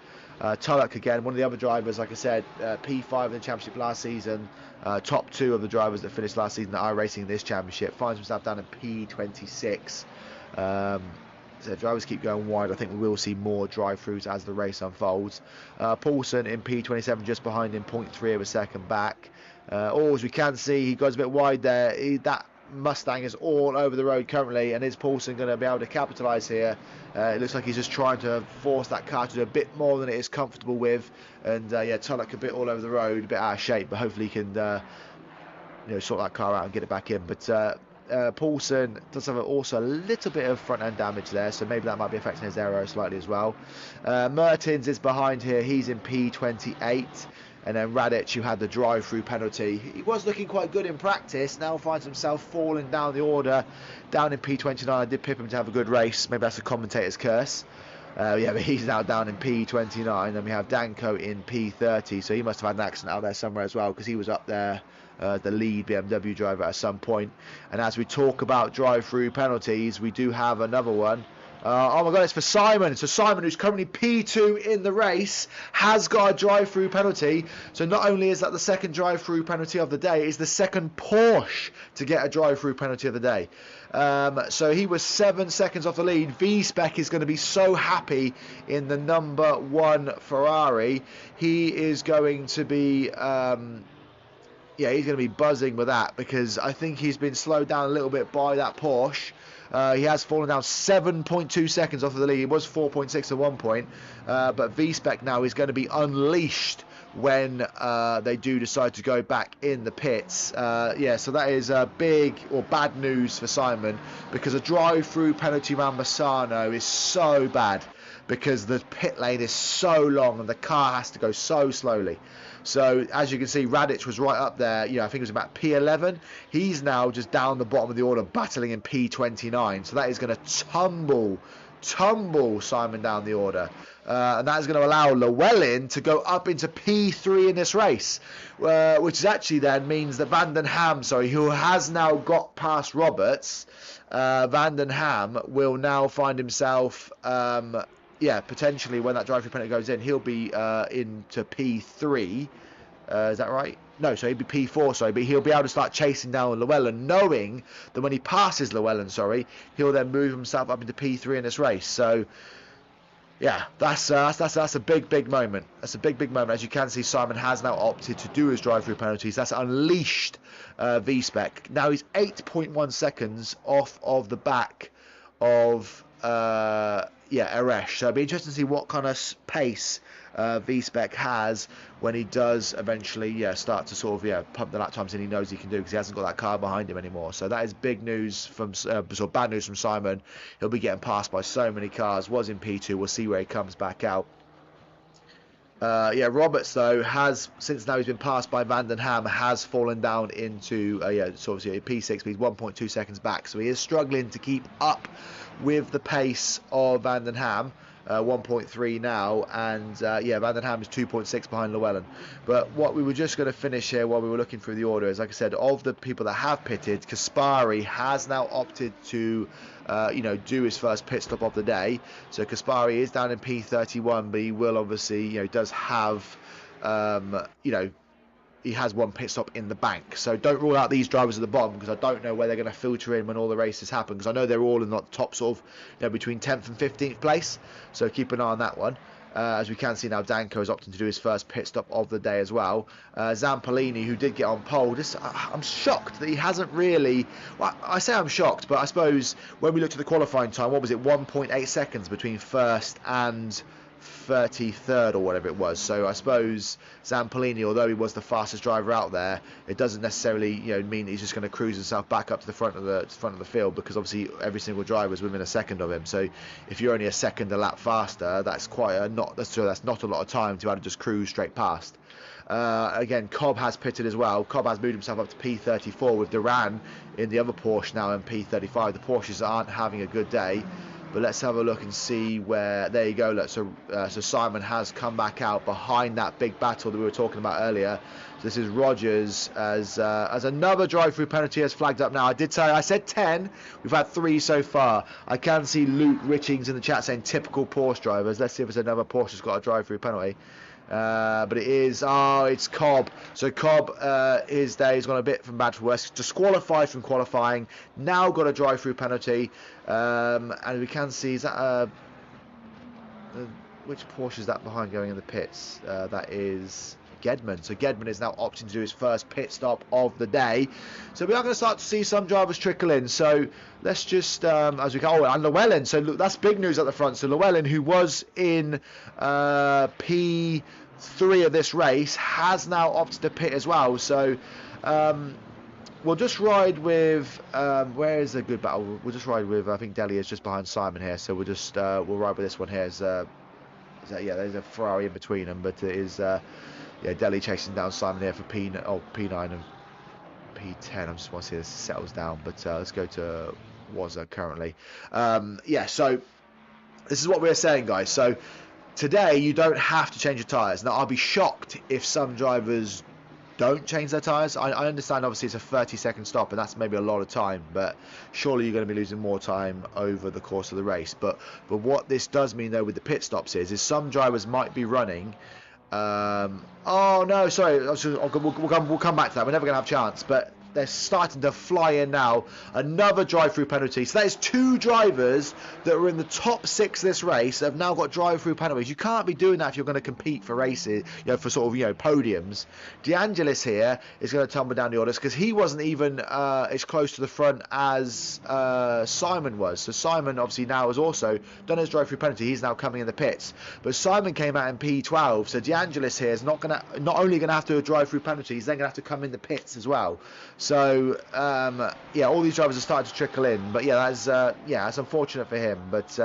Tulloch again, one of the other drivers, like I said, P5 in the championship last season, top 2 of the drivers that finished last season that are racing this championship, finds himself down in P26. So if drivers keep going wide, I think we will see more drive-throughs as the race unfolds. Paulson in P27, just behind him, 0.3 of a second back. As we can see, he goes a bit wide there. That Mustang is all over the road currently, and is Paulson going to be able to capitalise here? It looks like he's just trying to force that car to do a bit more than it is comfortable with. And Tulloch a bit all over the road, a bit out of shape, but hopefully he can sort that car out and get it back in. But Paulson does have also a little bit of front end damage there, so maybe that might be affecting his aero slightly as well. Mertens is behind here, he's in P28, and then Radic, who had the drive-through penalty, he was looking quite good in practice, now finds himself falling down the order, down in P29. I did pip him to have a good race, maybe that's a commentator's curse. But he's now down in P29. Then we have Danko in P30, so he must have had an accident out there somewhere as well, because he was up there, the lead BMW driver at some point. And as we talk about drive-through penalties, we do have another one. Oh my god, it's for Simon. So Simon, who's currently P2 in the race, has got a drive-through penalty. So not only is that the second drive-through penalty of the day, it's the second Porsche to get a drive-through penalty of the day. So he was 7 seconds off the lead. V-Spec is going to be so happy in the number 1 Ferrari. He is going to be... he's going to be buzzing with that, because I think he's been slowed down a little bit by that Porsche. He has fallen down 7.2 seconds off of the lead. He was 4.6 at one point, but V-Spec now is going to be unleashed when they do decide to go back in the pits. Yeah, so that is big or bad news for Simon, because a drive-through penalty around Misano is so bad, because the pit lane is so long and the car has to go so slowly. So as you can see, Radic was right up there. I think it was about P11. He's now just down the bottom of the order, battling in P29. So that is going to tumble Simon down the order. And that is going to allow Llewellyn to go up into P3 in this race, which actually then means that Van den Ham, who has now got past Roberts, Van den Ham will now find himself, potentially when that drive-through penalty goes in, he'll be into P3. Is that right? No, so he'll be P4, but he'll be able to start chasing down Llewellyn, knowing that when he passes Llewellyn, he'll then move himself up into P3 in this race. So, yeah, that's a big moment. That's a big moment. As you can see, Simon has now opted to do his drive-through penalties. That's unleashed V-Spec. Now he's 8.1 seconds off of the back of Eresh. So it'll be interesting to see what kind of pace V-Spec has when he does eventually start to sort of pump the lap times in he knows he can do, because he hasn't got that car behind him anymore. So that is big news from bad news from Simon. He'll be getting passed by so many cars. Was in P2. We'll see where he comes back out. Roberts though has, since now he's been passed by Van den Ham, has fallen down into sort of P6. He's 1.2 seconds back, so he is struggling to keep up with the pace of Van den Ham. 1.3 now, and Van den Ham is 2.6 behind Llewellyn. But what we were just going to finish here while we were looking through the order is, like I said, of the people that have pitted, Kaspari has now opted to do his first pit stop of the day. So Kaspari is down in P31, but he will obviously does have he has one pit stop in the bank. So don't rule out these drivers at the bottom, because I don't know where they're going to filter in when all the races happen, because I know they're all in the top sort of between 10th and 15th place. So keep an eye on that one. As we can see now, Danko is opting to do his first pit stop of the day as well. Zampolini, who did get on pole, I'm shocked that he hasn't really... Well, I say I'm shocked, but I suppose when we looked at the qualifying time, what was it, 1.8 seconds between first and 33rd or whatever it was. So I suppose Zampolini, although he was the fastest driver out there, it doesn't necessarily mean he's just going to cruise himself back up to the front of the field, because obviously every single driver is within a second of him. So if you're only a second a lap faster, that's that's not a lot of time to be able to just cruise straight past. Again, Cobb has pitted as well. Cobb has moved himself up to P34 with Duran in the other Porsche now in P35. The Porsches aren't having a good day. But let's have a look and see where... There you go. Look, so Simon has come back out behind that big battle that we were talking about earlier. So this is Rogers as another drive-through penalty has flagged up now. I said 10. We've had 3 so far. I can see Luke Richings in the chat saying typical Porsche drivers. Let's see if there's another Porsche that's got a drive-through penalty. But it's Cobb. So Cobb, his day has gone a bit from bad to worse. Disqualified from qualifying. Now got a drive-through penalty. And we can see, is that which Porsche is that behind going in the pits? That is Gedman. So Gedman is now opting to do his first pit stop of the day. So we are going to start to see some drivers trickle in. So let's just, as we go, and Llewellyn. So look, that's big news at the front. So Llewellyn, who was in P3 of this race, has now opted to pit as well. So we'll just ride with, where is a good battle? We'll just ride with, I think Deli is just behind Simon here. So we'll just, we'll ride with this one here. There's a Ferrari in between them, but it is, Deli chasing down Simon here for P9 and P10. I just want to see this settles down, but let's go to Wazza currently. So this is what we're saying, guys. So today you don't have to change your tyres. Now I'll be shocked if some drivers don't change their tyres. I understand obviously it's a 30-second stop and that's maybe a lot of time, but surely you're going to be losing more time over the course of the race. But what this does mean though with the pit stops is some drivers might be running oh no, sorry, we'll come back to that. We're never going to have a chance, but they're starting to fly in now. Another drive-through penalty. So that is 2 drivers that were in the top 6 of this race have now got drive-through penalties. You can't be doing that if you're going to compete for races, for sort of, podiums. DeAngelis here is going to tumble down the orders because he wasn't even as close to the front as Simon was. So Simon obviously now has also done his drive-through penalty. He's now coming in the pits. But Simon came out in P12, so DeAngelis here is not only going to have to do a drive-through penalty, he's then going to have to come in the pits as well. So all these drivers are starting to trickle in, but that's unfortunate for him. But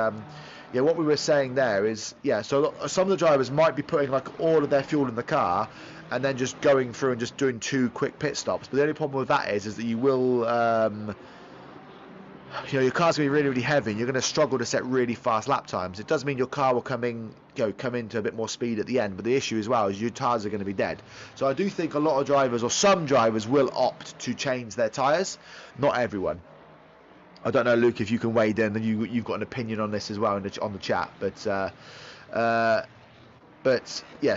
what we were saying there is so some of the drivers might be putting like all of their fuel in the car and then just going through and just doing 2 quick pit stops. But the only problem with that is that you will your car's going to be really, really heavy and you're going to struggle to set really fast lap times. It does mean your car will come into a bit more speed at the end, but the issue as well is your tyres are going to be dead. So I do think a lot of drivers, or some drivers, will opt to change their tyres. Not everyone. I don't know, Luke, if you can weigh in, and you've got an opinion on this as well on the chat. But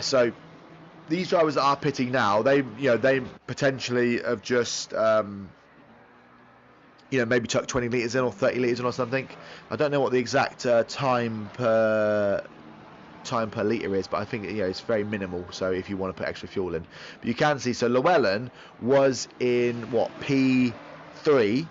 so these drivers that are pitting now, they potentially have just maybe chuck 20 litres in or 30 litres in or something. I don't know what the exact time per litre is, but I think it's very minimal, so if you want to put extra fuel in. But you can see, so Llewellyn was in P3.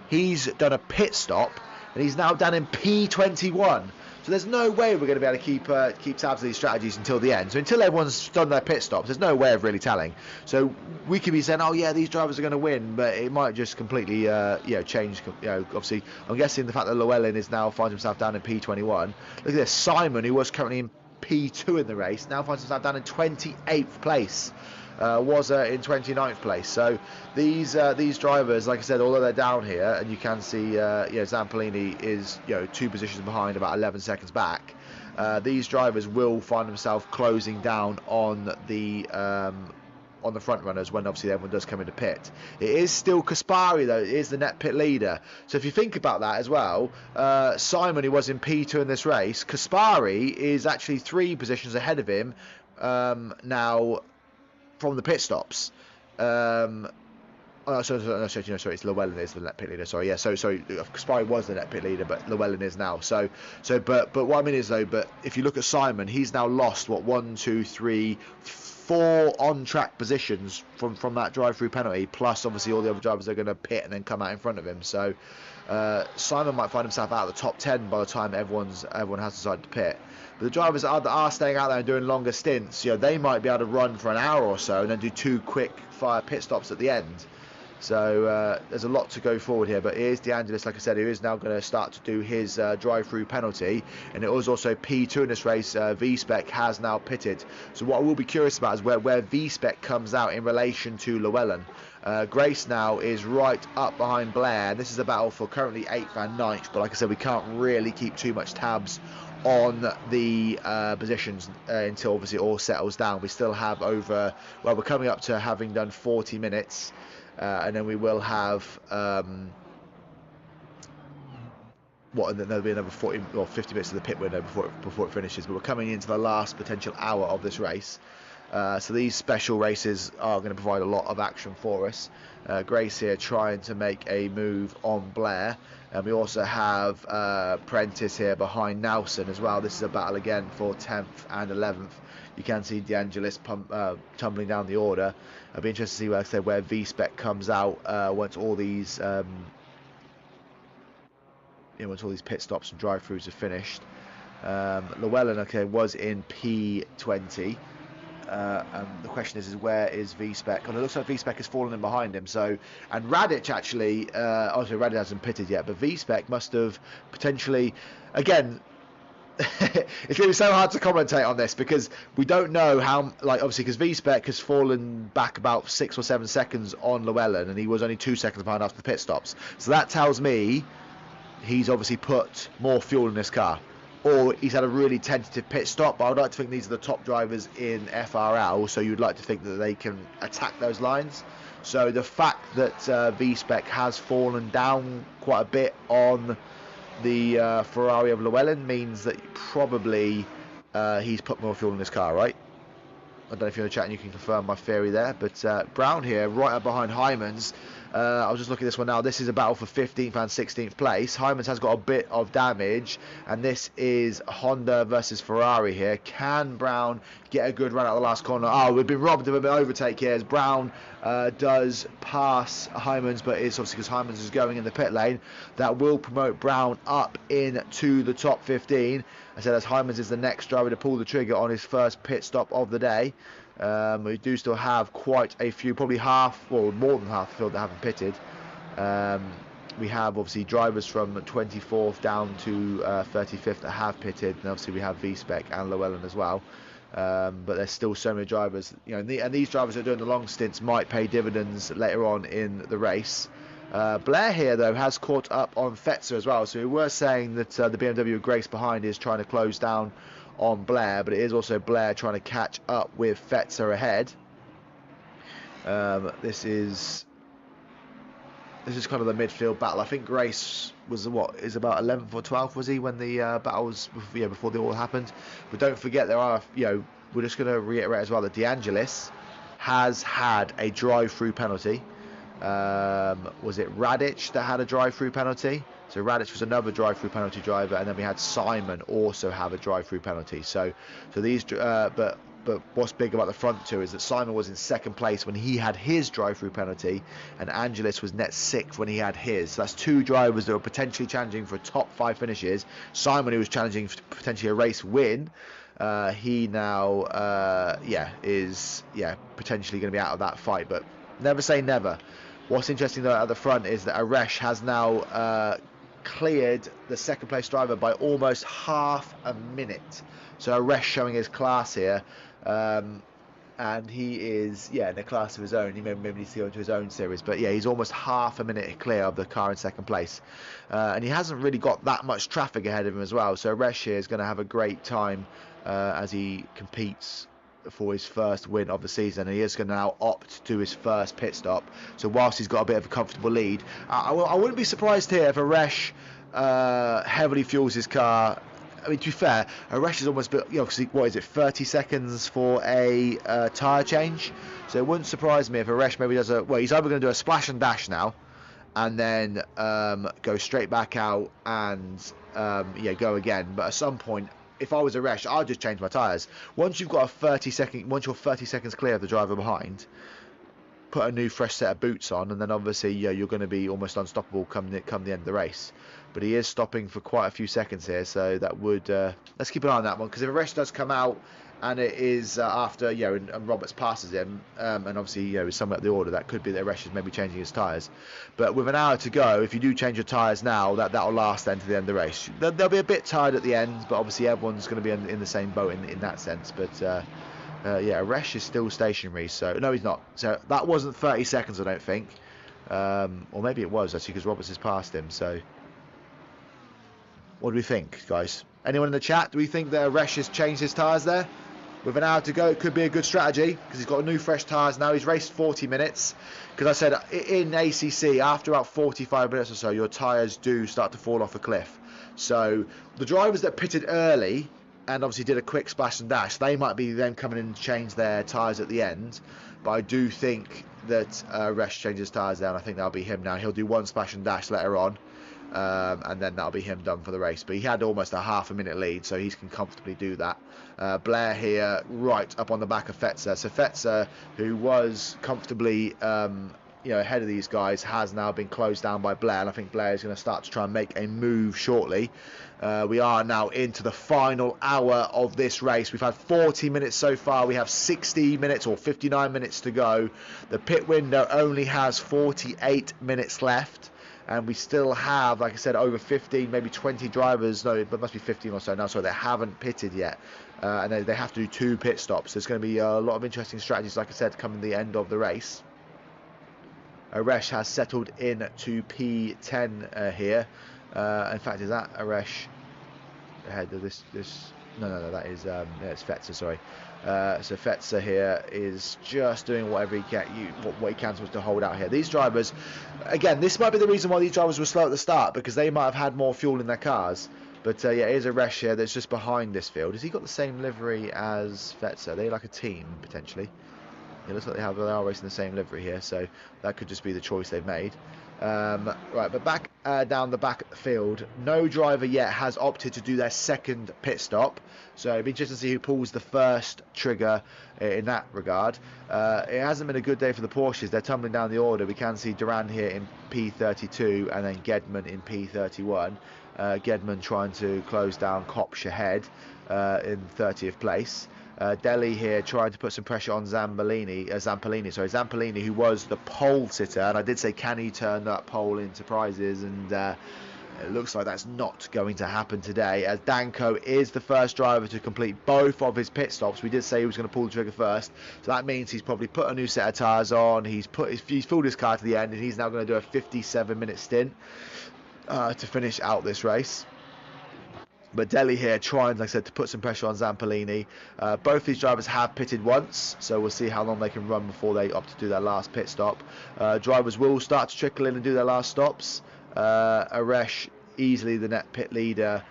He's done a pit stop and he's now down in P21. So there's no way we're going to be able to keep tabs of these strategies until the end. So until everyone's done their pit stops, there's no way of really telling. So we could be saying, oh yeah, these drivers are going to win, but it might just completely change. Obviously, I'm guessing the fact that Llewellyn finds himself down in P21. Look at this, Simon, who was currently in P2 in the race, now finds himself down in 28th place. Was in 29th place. So these drivers, like I said, although they're down here, and you can see Zampolini is 2 positions behind, about 11 seconds back. These drivers will find themselves closing down on the front runners when obviously everyone does come into pit. It is still Kaspari though, it is the net pit leader. So if you think about that as well, Simon, who was in P2 in this race, Kaspari is actually 3 positions ahead of him now from the pit stops. Sorry, it's Llewellyn is the net pit leader. Sorry, Kaspari was the net pit leader, but Llewellyn is now. But what I mean is though, but if you look at Simon, he's now lost 1, 2, 3, 4 on-track positions from that drive-through penalty, plus obviously all the other drivers are going to pit and then come out in front of him. So Simon might find himself out of the top 10 by the time everyone has decided to pit. But the drivers that are staying out there and doing longer stints, they might be able to run for an hour or so and then do 2 quick fire pit stops at the end. So there's a lot to go forward here, but here's DeAngelis, like I said, who is now going to start to do his drive-through penalty, and it was also P2 in this race. V-Spec has now pitted. So what I will be curious about is where V-Spec comes out in relation to Llewellyn. Grace now is right up behind Blair. This is a battle for currently 8th and 9th, but like I said, we can't really keep too much tabs on the positions until obviously it all settles down. We still have we're coming up to having done 40 minutes. And then we will have and then there'll be another 40 or 50 minutes of the pit window before it finishes. But we're coming into the last potential hour of this race. So these special races are going to provide a lot of action for us. Grace here trying to make a move on Blair. And we also have Prentice here behind Nelson as well. This is a battle again for 10th and 11th. You can see DeAngelis tumbling down the order. I'll be interested to see, like I said, where V-Spec comes out once all these pit stops and drive-throughs are finished. Llewellyn, was in P20. And the question is where is V-Spec? And it looks like V-Spec has fallen in behind him. So, and Radic actually, obviously Radic hasn't pitted yet, but V-Spec must have potentially, again, it's going to be so hard to commentate on this because we don't know how, obviously, because V-Spec has fallen back about 6 or 7 seconds on Llewellyn, and he was only 2 seconds behind after the pit stops. So that tells me he's obviously put more fuel in this car, or he's had a really tentative pit stop. But I would like to think these are the top drivers in FRL, so you'd like to think that they can attack those lines. So the fact that V-Spec has fallen down quite a bit on the Ferrari of Llewellyn means that probably he's put more fuel in his car, right? I don't know if you're in the chat and you can confirm my theory there, but Brown here, right up behind Hymans. I was just looking at this one now. This is a battle for 15th and 16th place. Hyman's has got a bit of damage, and this is Honda versus Ferrari here. Can Brown get a good run out of the last corner? Oh, we've been robbed of a bit of overtake here as Brown does pass Hyman's, but it's obviously because Hyman's is going in the pit lane. That will promote Brown up into the top 15. I said as Hyman's is the next driver to pull the trigger on his first pit stop of the day. We do still have quite a few, probably half, well, more than half the field that haven't pitted. We have obviously drivers from 24th down to 35th that have pitted, and obviously we have V-Spec and Llewellyn as well. But there's still so many drivers, you know, and these drivers that are doing the long stints might pay dividends later on in the race. Blair here, though, has caught up on Fetzer as well. So we were saying that the BMW with Grace behind is trying to close down on Blair, but it is also Blair trying to catch up with Fetzer ahead. This is kind of the midfield battle. I think Grace was about 11th or 12th, was he, when the battle was before they all happened. But don't forget, there are, we're just going to reiterate as well that DeAngelis has had a drive-through penalty. Was it Radic that had a drive-through penalty? So Radic was another drive-through penalty driver, and then we had Simon also have a drive-through penalty. So these, but what's big about the front two is that Simon was in second place when he had his drive-through penalty, and Angelis was net sixth when he had his. So that's two drivers that were potentially challenging for top 5 finishes. Simon, who was challenging for potentially a race win, he now, is potentially going to be out of that fight. But never say never. What's interesting though at the front is that Aresh has now cleared the second place driver by almost half a minute. So Aresh showing his class here, and he is in a class of his own. He maybe needs to go into his own series, but he's almost half a minute clear of the car in second place, and he hasn't really got that much traffic ahead of him as well. So Aresh here is going to have a great time as he competes for his first win of the season, and he is going to now opt to his first pit stop. So whilst he's got a bit of a comfortable lead, I wouldn't be surprised here if Aresh heavily fuels his car. I mean, to be fair, Aresh is almost, because what is it, 30 seconds for a tyre change? So it wouldn't surprise me if Aresh maybe does he's either going to do a splash and dash now, and then go straight back out and go again. But at some point, if I was Aresh, I'd just change my tyres. Once you're 30 seconds clear of the driver behind, put a new fresh set of boots on, and then obviously you're going to be almost unstoppable come the end of the race. But he is stopping for quite a few seconds here, so that would let's keep an eye on that one, because if Aresh does come out and it is after and Roberts passes him, and obviously is somewhere up the order, that could be that Aresh is maybe changing his tyres. But with an hour to go, if you do change your tyres now, that'll last then to the end of the race. They'll be a bit tired at the end, but obviously everyone's going to be in the same boat in that sense. But Aresh is still stationary, so no, he's not. So that wasn't 30 seconds, I don't think, or maybe it was actually, because Roberts has passed him. So what do we think, guys? Anyone in the chat? Do we think that Aresh has changed his tyres there? With an hour to go, it could be a good strategy, because he's got new fresh tyres now. He's raced 40 minutes. Because I said in ACC, after about 45 minutes or so, your tyres do start to fall off a cliff. So the drivers that pitted early and obviously did a quick splash and dash, they might be them coming in to change their tyres at the end. But I do think that Aresh changes tyres there, and I think that'll be him now. He'll do one splash and dash later on. And then that'll be him done for the race. But he had almost a half a minute lead, so he can comfortably do that. Blair here right up on the back of Fetzer. So Fetzer, who was comfortably ahead of these guys, has now been closed down by Blair, and I think Blair is going to start to try and make a move shortly. We are now into the final hour of this race. We've had 40 minutes so far. We have 60 minutes or 59 minutes to go. The pit window only has 48 minutes left. And we still have, like I said, over 15, maybe 20 drivers. No, it must be 15 or so now. So they haven't pitted yet. And they have to do 2 pit stops. There's going to be a lot of interesting strategies, like I said, coming the end of the race. Aresh has settled in to P10 here. In fact, is that Aresh ahead of this? No, that is it's Fetzer, sorry. So Fetzer here is just doing whatever he can, what he can to hold out here. These drivers, again, this might be the reason why these drivers were slow at the start, because they might have had more fuel in their cars. But here's Aresh here that's just behind this field. Has he got the same livery as Fetzer? Are they like a team, potentially? It looks like they are racing the same livery here, so that could just be the choice they've made. Right, but back down the back of the field, no driver yet has opted to do their second pit stop. So it'd be interesting to see who pulls the first trigger in that regard. It hasn't been a good day for the Porsches. They're tumbling down the order. We can see Duran here in P32 and then Gedman in P31. Gedman trying to close down Kopsch ahead in 30th place. Delhi here trying to put some pressure on Zampolini, who was the pole sitter, and I did say, can he turn that pole into prizes, and it looks like that's not going to happen today, as Danko is the first driver to complete both of his pit stops. We did say he was going to pull the trigger first, so that means he's probably put a new set of tyres on, he's fooled his car to the end, and he's now going to do a 57-minute stint to finish out this race. But Delhi here trying, like I said, to put some pressure on Zampolini. Both these drivers have pitted once, so we'll see how long they can run before they opt to do their last pit stop. Drivers will start to trickle in and do their last stops. Aresh, easily the net pit leader.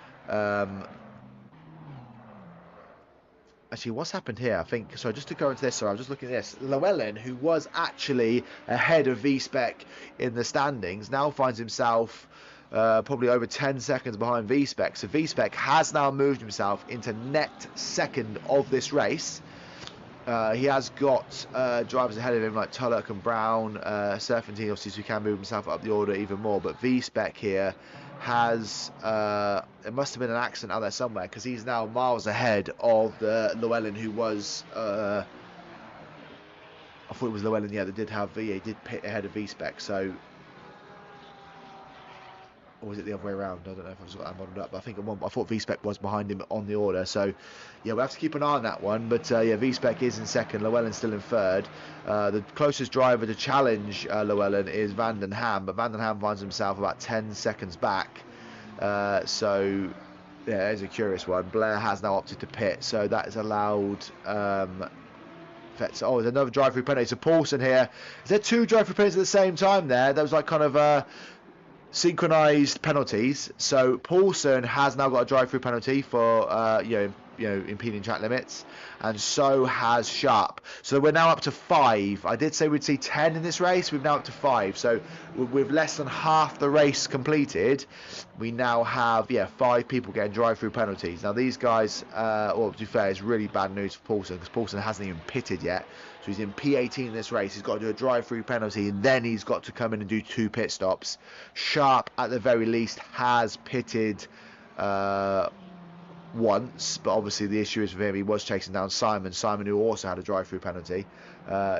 Actually, what's happened here? I think, so just to go into this, sorry, I'm just looking at this. Llewellyn, who was actually ahead of V-Spec in the standings, now finds himself probably over 10 seconds behind V-Spec. So V-Spec has now moved himself into net second of this race. He has got drivers ahead of him like Tulloch and Brown, Serpentine, obviously, so he can move himself up the order even more. But V-Spec here has, it must have been an accident out there somewhere, because he's now miles ahead of the Llewellyn, who was, I thought it was Llewellyn, yeah, that did have, he did pit ahead of V-Spec, so, or was it the other way around? I don't know if I've just got that modelled up, but I thought V-Spec was behind him on the order, so yeah, we'll have to keep an eye on that one, but yeah, V-Spec is in second, Llewellyn's still in third. The closest driver to challenge Llewellyn is Van den Ham, but Van den Ham finds himself about 10 seconds back, so yeah, there's a curious one. Blair has now opted to pit, so that has allowed oh, there's another drive-through penalty. So Paulson here, is there two drive-through penalties at the same time there? That was like kind of synchronized penalties. So Paulson has now got a drive-through penalty for impeding track limits, and so has Sharp. So we're now up to 5. I did say we'd see 10 in this race. We're now up to 5. So with less than half the race completed, we now have 5 people getting drive-through penalties. Now these guys, well, to be fair, it's really bad news for Paulson, because Paulson hasn't even pitted yet. So he's in P18 in this race. He's got to do a drive-through penalty, and then he's got to come in and do 2 pit stops. Sharp, at the very least, has pitted once, but obviously the issue is for him, he was chasing down Simon, who also had a drive-through penalty,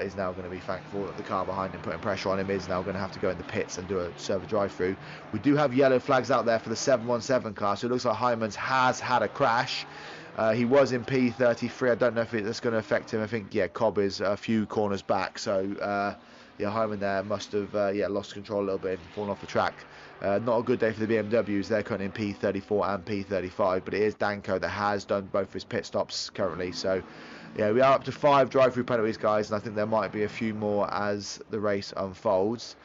is now going to be thankful that the car behind him putting pressure on him is now going to have to go in the pits and serve a drive-through. We do have yellow flags out there for the 717 car, so it looks like Hyman's has had a crash. He was in P33. I don't know if that's going to affect him. I think, Cobb is a few corners back, so Hyman there must have lost control a little bit and fallen off the track. Not a good day for the BMWs. They're currently in P34 and P35, but it is Danko that has done both his pit stops currently. So, yeah, we are up to 5 drive-through penalties, guys, and I think there might be a few more as the race unfolds.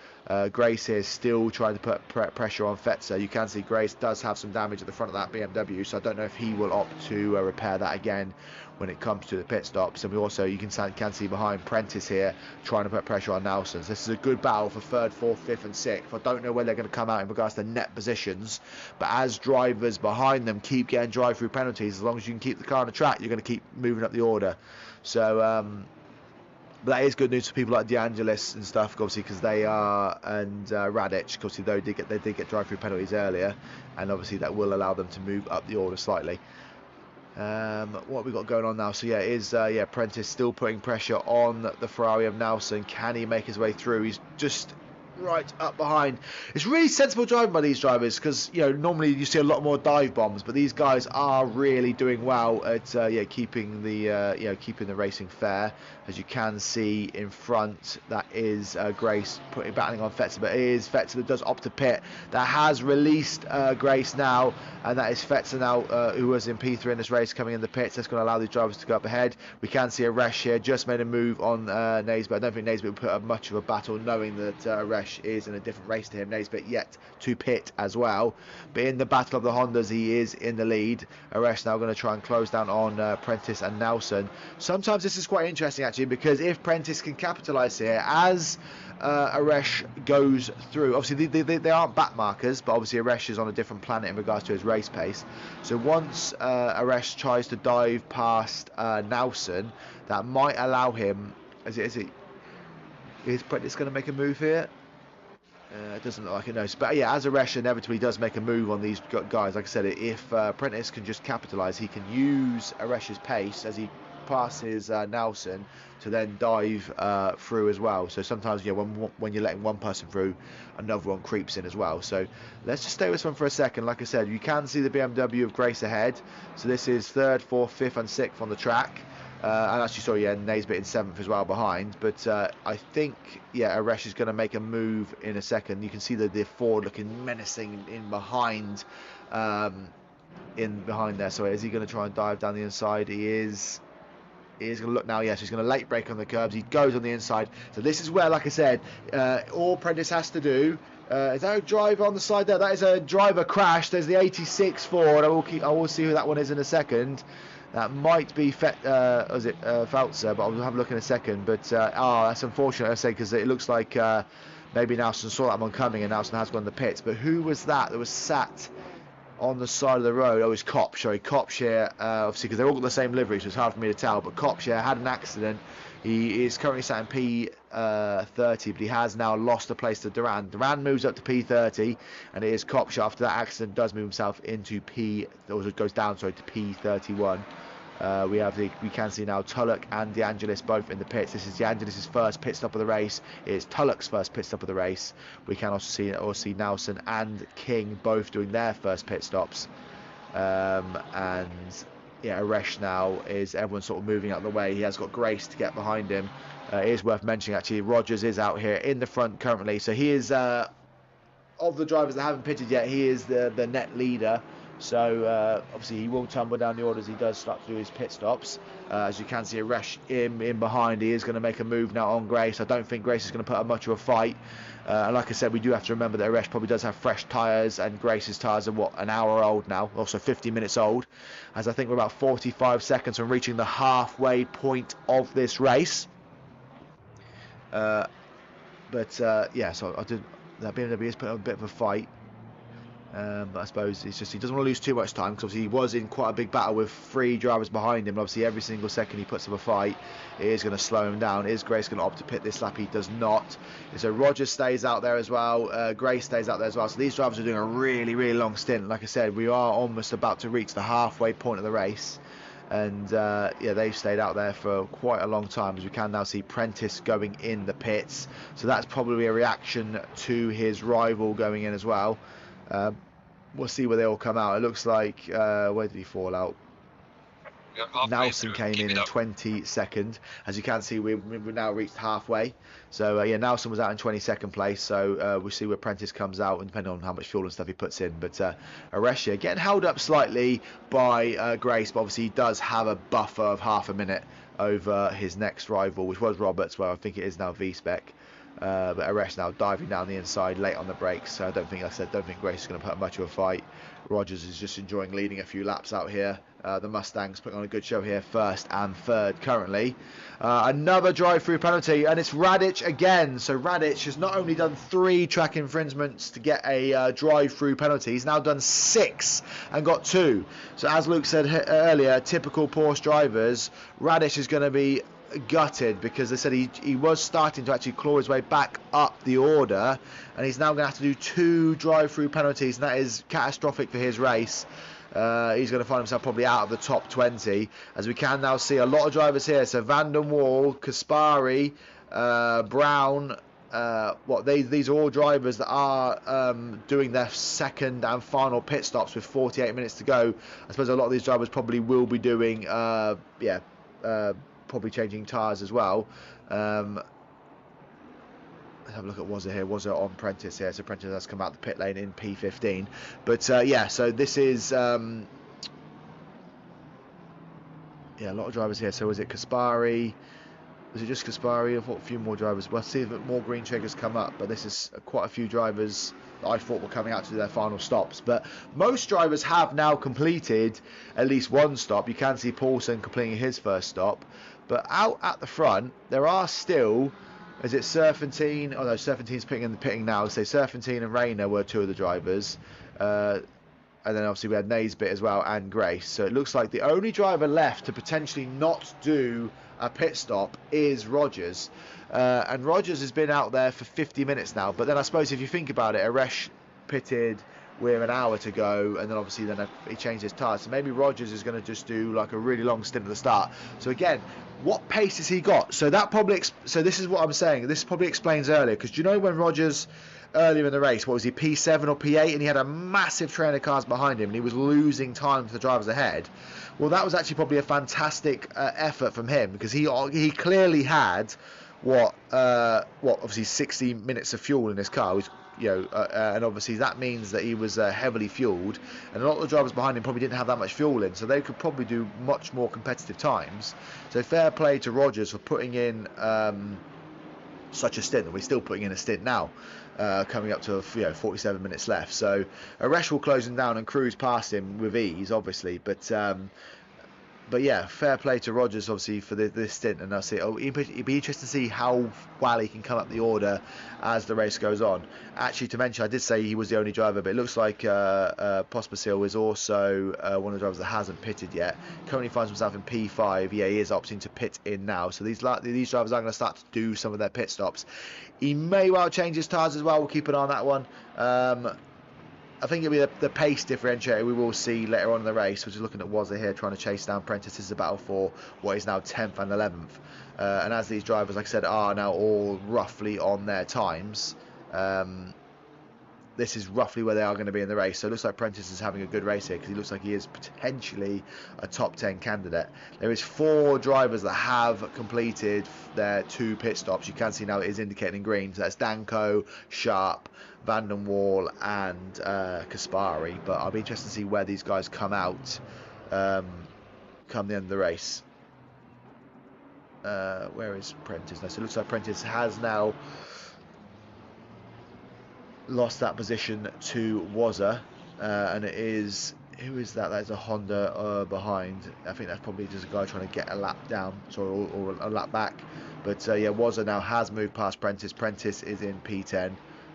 Grace here is still trying to put pressure on Fetzer. You can see Grace does have some damage at the front of that BMW, so I don't know if he will opt to repair that again when it comes to the pit stops. And we also, you can see behind Prentice here trying to put pressure on Nelson. So this is a good battle for 3rd, 4th, 5th and 6th. I don't know where they're going to come out in regards to net positions, but as drivers behind them keep getting drive-through penalties, as long as you can keep the car on the track, you're going to keep moving up the order. So but that is good news for people like DeAngelis and stuff, obviously, because they are, and Radic, obviously, they did get drive-through penalties earlier, and obviously that will allow them to move up the order slightly. What have we got going on now? So Prentice still putting pressure on the Ferrari of Nelson. Can he make his way through? He's just right up behind. It's really sensible driving by these drivers, because normally you see a lot more dive bombs, but these guys are really doing well at keeping the racing fair. As you can see in front, that is Grace battling on Fetzer, but it is Fetzer that does opt to pit. That has released Grace now, and that is Fetzer now, who was in P3 in this race, coming in the pits. That's going to allow these drivers to go up ahead. We can see Aresh here just made a move on Naisbitt. I don't think Naisbitt would put up much of a battle, knowing that Aresh Arash is in a different race to him. Naismith yet to pit as well. But in the battle of the Hondas, he is in the lead. Arash now going to try and close down on Prentice and Nelson. Sometimes this is quite interesting, actually, because if Prentice can capitalise here, as Arash goes through, obviously they aren't back markers, but obviously Arash is on a different planet in regards to his race pace. So once Arash tries to dive past Nelson, that might allow him. Is Prentice going to make a move here? It doesn't look like it, no. But yeah, as Arash inevitably does make a move on these guys, like I said, if Prentice can just capitalise, he can use Arash's pace as he passes Nelson to then dive through as well. So sometimes, when you're letting one person through, another one creeps in as well. So let's just stay with this one for a second. Like I said, you can see the BMW of Grace ahead. So this is 3rd, 4th, 5th and 6th on the track. And actually, Naismith in 7th as well behind. But I think, Arash is going to make a move in a second. You can see the Ford looking menacing in behind there. So is he going to try and dive down the inside? He is going to look now. Yes, he's going to late brake on the curbs. He goes on the inside. So this is where, like I said, all Prentice has to do. Is that a driver on the side there? That is a driver crash. There's the 86 Ford. I will see who that one is in a second. That might be Feltzer, but I'll have a look in a second. But that's unfortunate, I say, because it looks like maybe Nelson saw that one coming, and Nelson has gone in the pits. But who was that was sat on the side of the road? Oh, it's Kopsch. Sorry, Kopsch here, obviously, because they're all got the same livery, so it's hard for me to tell. But Kopsch here had an accident. He is currently sat in P30, but he has now lost a place to Duran. Duran moves up to P30, and it is Kopsch after that accident does move himself into goes down, to P31. We can see now Tulloch and DeAngelis both in the pits. This is DeAngelis' first pit stop of the race. It's Tulloch's first pit stop of the race. We can also see Nelson and King both doing their first pit stops. Arash now is everyone sort of moving out of the way. He has got Grace to get behind him. It is worth mentioning, actually, Rogers is out here in the front currently. So he is, of the drivers that haven't pitted yet, he is the net leader. So obviously he will tumble down the order as he does start to do his pit stops. As you can see, Arash in behind. He is going to make a move now on Grace. I don't think Grace is going to put up much of a fight. And like I said, we do have to remember that Arash probably does have fresh tyres, and Grace's tyres are an hour old now, also 50 minutes old. As I think we're about 45 seconds from reaching the halfway point of this race. So that BMW is putting up a bit of a fight. But I suppose it's just he doesn't want to lose too much time, because obviously he was in quite a big battle with 3 drivers behind him. Obviously every single second he puts up a fight, it is going to slow him down. Is Grace going to opt to pit this lap? He does not. So Rogers stays out there as well. Grace stays out there as well. So these drivers are doing a really, really long stint. Like I said, we are almost about to reach the halfway point of the race. And they've stayed out there for quite a long time, as we can now see Prentice going in the pits. So that's probably a reaction to his rival going in as well. We'll see where they all come out. It looks like, where did he fall out? Nelson came in 22nd. As you can see, we've now reached halfway. So Nelson was out in 22nd place. So we'll see where Prentice comes out, and depending on how much fuel and stuff he puts in. But Arash getting held up slightly by Grace, but obviously he does have a buffer of half a minute over his next rival, which was Roberts. Well, I think it is now V-Spec. But Arash now diving down the inside late on the brakes. So I don't think Grace is going to put up much of a fight. Rogers is just enjoying leading a few laps out here. The Mustangs putting on a good show here, 1st and 3rd currently. Another drive-through penalty, and it's Radic again. So Radic has not only done 3 track infringements to get a drive-through penalty, he's now done 6 and got 2. So as Luke said earlier, typical Porsche drivers, Radic is going to be gutted, because they said he was starting to actually claw his way back up the order, and he's now going to have to do 2 drive-through penalties, and that is catastrophic for his race. He's going to find himself probably out of the top 20, as we can now see a lot of drivers here. So Van der Waal, Kaspari, Brown, these are all drivers that are doing their second and final pit stops with 48 minutes to go. I suppose a lot of these drivers probably will be doing probably changing tyres as well. Let's have a look at Wazza here. Wazza on Prentice here. So Prentice has come out the pit lane in P15. But so this is a lot of drivers here. So is it Kaspari? Is it just Kaspari? I thought a few more drivers. We'll see if more green triggers come up, but this is quite a few drivers that I thought were coming out to do their final stops. But most drivers have now completed at least one stop. You can see Paulson completing his first stop. But out at the front, there are still, is it Serpentine? Oh no, Serpentine's pitting now. So Serpentine and Rayner were two of the drivers. And then obviously we had Naisbit as well and Grace. So it looks like the only driver left to potentially not do a pit stop is Rogers. And Rogers has been out there for 50 minutes now. But then I suppose if you think about it, Aresh pitted with an hour to go, and then obviously he changed his tyres. So maybe Rogers is going to just do like a really long stint at the start. So again, what pace has he got? So that probably so this is what I'm saying. This probably explains earlier, because do you know when Rogers earlier in the race, what was he, P7 or P8, and he had a massive train of cars behind him and he was losing time to the drivers ahead? Well, that was actually probably a fantastic effort from him, because he clearly had what obviously 60 minutes of fuel in his car, which, and obviously that means that he was heavily fueled, and a lot of the drivers behind him probably didn't have that much fuel in, so they could probably do much more competitive times. So fair play to Rogers for putting in such a stint, and we're still putting in a stint now, coming up to 47 minutes left. So Aresh will close him down and cruise past him with ease, obviously, but yeah, fair play to Rogers, obviously, for this stint, and I'll see. It'd be interesting to see how well he can come up the order as the race goes on. Actually, to mention, I did say he was the only driver, but it looks like Pospisil is also one of the drivers that hasn't pitted yet. Currently finds himself in P5. Yeah, he is opting to pit in now. So these drivers are going to start to do some of their pit stops. He may well change his tyres as well. We'll keep an eye on that one. I think it'll be the pace differentiator we will see later on in the race. We're just looking at Wazza here trying to chase down Prentice. This is a battle for what is now 10th and 11th. And as these drivers, like I said, are now all roughly on their times, this is roughly where they are going to be in the race. So it looks like Prentice is having a good race here, because he looks like he is potentially a top 10 candidate. There is 4 drivers that have completed their 2 pit stops. You can see now it is indicating in green. So that's Danko, Sharp, Van den Waal and Kaspari. But I'll be interested to see where these guys come out come the end of the race. Where is Prentice now? So it looks like Prentice has now lost that position to Wazza, and it is, who is that? That's a Honda behind. I think that's probably just a guy trying to get a lap down, or a lap back. But yeah, Wazza now has moved past Prentice. Prentice is in P10.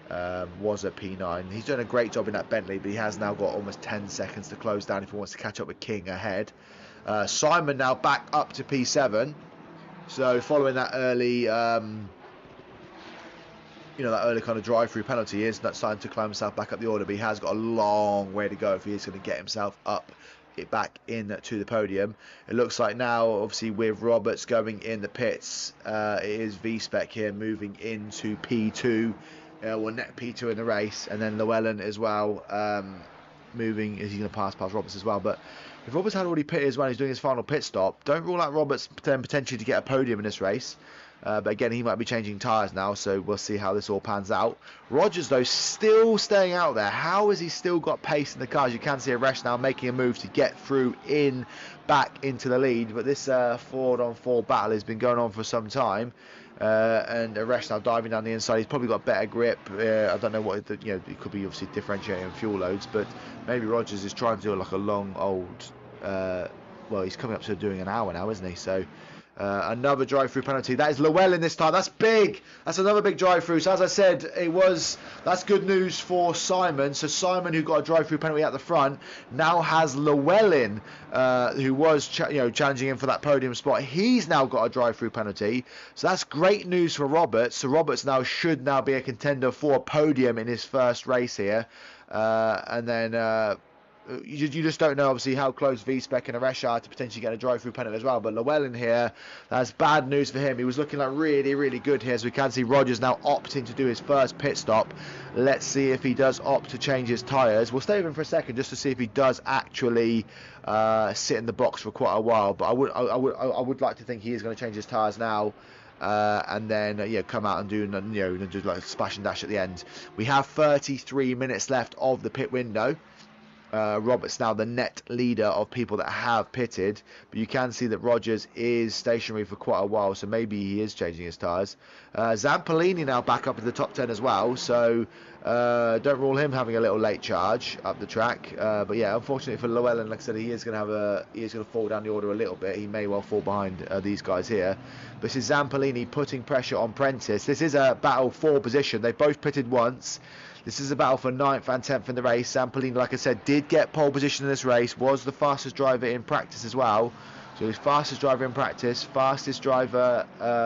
Wazza P9. He's done a great job in that Bentley, but he has now got almost 10 seconds to close down if he wants to catch up with King ahead. Simon now back up to P7. So following that early that early kind of drive-through penalty, is not starting to climb himself back up the order, but he has got a long way to go if he is going to get himself back in to the podium. It looks like now, obviously, with Roberts going in the pits, it is V-Spec here moving into P2, net P2 in the race, and then Llewellyn as well moving. Is he going to pass Roberts as well? But if Roberts had already pitted as well, he's doing his final pit stop, don't rule out Roberts then potentially to get a podium in this race. But again, he might be changing tyres now, so we'll see how this all pans out. Rogers, though, still staying out there. How has he still got pace in the cars? You can see Aresh now making a move to get through back into the lead. But this 4-on-4 battle has been going on for some time. And Aresh now diving down the inside. He's probably got better grip. I don't know what, it could be obviously differentiating fuel loads, but maybe Rogers is trying to do like a long old, well, he's coming up to doing an hour now, isn't he? So another drive-through penalty. That is Llewellyn this time. That's big. That's another big drive-through. So as I said, that's good news for Simon. So Simon, who got a drive-through penalty at the front, now has Llewellyn, who was challenging him for that podium spot. He's now got a drive-through penalty. So that's great news for Roberts. So Roberts should now be a contender for a podium in his first race here. And then you just don't know, obviously, how close V-Spec and Aresh are to potentially get a drive-through penalty as well. But Llewellyn here, that's bad news for him. He was looking like really, really good here. So we can see Rogers now opting to do his first pit stop. Let's see if he does opt to change his tyres. We'll stay with him for a second just to see if he does actually sit in the box for quite a while. But I would like to think he is going to change his tyres now. And then come out and do like a splash and dash at the end. We have 33 minutes left of the pit window. Roberts now the net leader of people that have pitted, but you can see that Rogers is stationary for quite a while, so maybe he is changing his tyres. Zampolini now back up in the top 10 as well, so don't rule him having a little late charge up the track. But yeah, unfortunately for Llewellyn, like I said, he is going to fall down the order a little bit. He may well fall behind these guys here. But this is Zampolini putting pressure on Prentice. This is a battle for position. They both pitted once. This is a battle for 9th and 10th in the race. Zampolini, like I said, did get pole position in this race, was the fastest driver in practice as well. So he's fastest driver in practice, fastest driver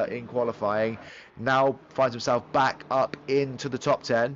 in qualifying. Now finds himself back up into the top 10.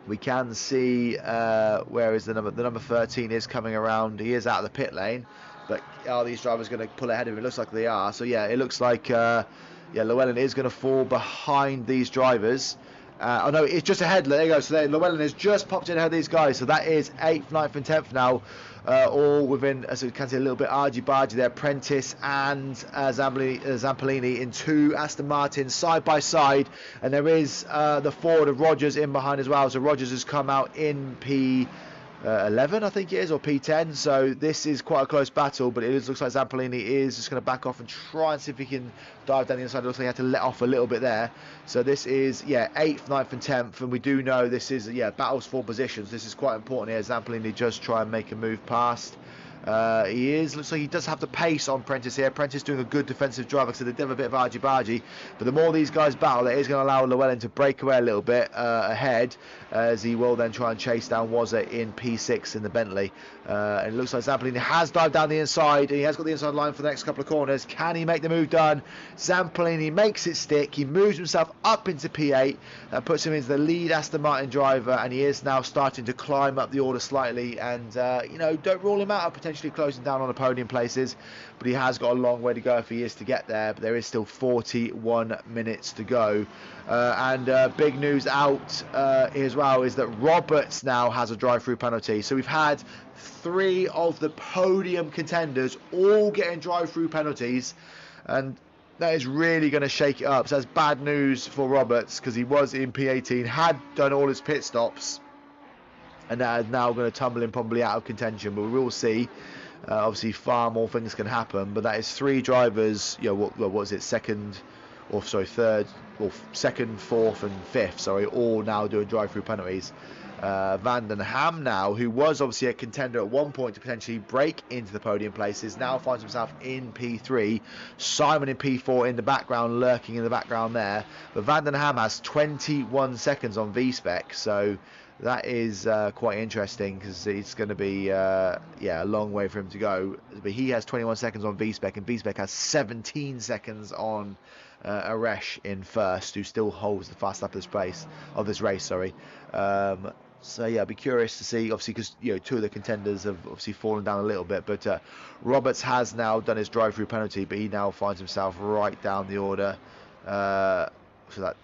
We can see where is the number 13 is coming around. He is out of the pit lane, but are these drivers going to pull ahead of him? It looks like they are. So yeah, it looks like Llewellyn is going to fall behind these drivers. Oh no, it's just ahead. There you go. So Llewellyn has just popped in ahead of these guys. So that is 8th, 9th and 10th now. All within, as you can see, a little bit argy-bargy there. Prentice and Zampolini in 2 Aston Martins side by side. And there is the Ford of Rogers in behind as well. So Rogers has come out in P11, I think it is, or P10. So this is quite a close battle, but it looks like Zampolini is just going to back off and try and see if he can dive down the inside. It looks like he had to let off a little bit there. So this is, 8th, 9th and 10th, and we do know this is, battles for positions. This is quite important here. Zampolini just try and make a move past. Looks like he does have the pace on Prentice here. Prentice doing a good defensive drive, like I said, they did have a bit of argy-bargy, but the more these guys battle, it is going to allow Llewellyn to break away a little bit ahead, as he will then try and chase down Wazza in P6 in the Bentley. And it looks like Zampolini has dived down the inside, and he has got the inside line for the next couple of corners. Can he make the move done? Zampolini makes it stick. He moves himself up into P8. That puts him into the lead Aston Martin driver, and he is now starting to climb up the order slightly. And, don't rule him out of potentially closing down on the podium places, but he has got a long way to go if he is to get there. But there is still 41 minutes to go. And big news out here as well is that Roberts now has a drive-through penalty. So we've had 3 of the podium contenders all getting drive-through penalties, and that is really going to shake it up. So that's bad news for Roberts, because he was in P18, had done all his pit stops, and that is now going to tumble him probably out of contention. But we will see. Obviously, far more things can happen, but that is 3 drivers. What was it? Third, or second, fourth, and fifth. Sorry, all now doing drive-through penalties. Van den Ham now, who was obviously a contender at one point to potentially break into the podium places, now finds himself in P3. Simon in P4 in the background, lurking in the background there. But Van den Ham has 21 seconds on VSpec, so that is quite interesting, because it's going to be a long way for him to go. But he has 21 seconds on VSpec, and VSpec has 17 seconds on Aresh in first, who still holds the fast lap of this race. So yeah, I'd be curious to see, obviously, because 2 of the contenders have obviously fallen down a little bit. But Roberts has now done his drive-through penalty, but he now finds himself right down the order.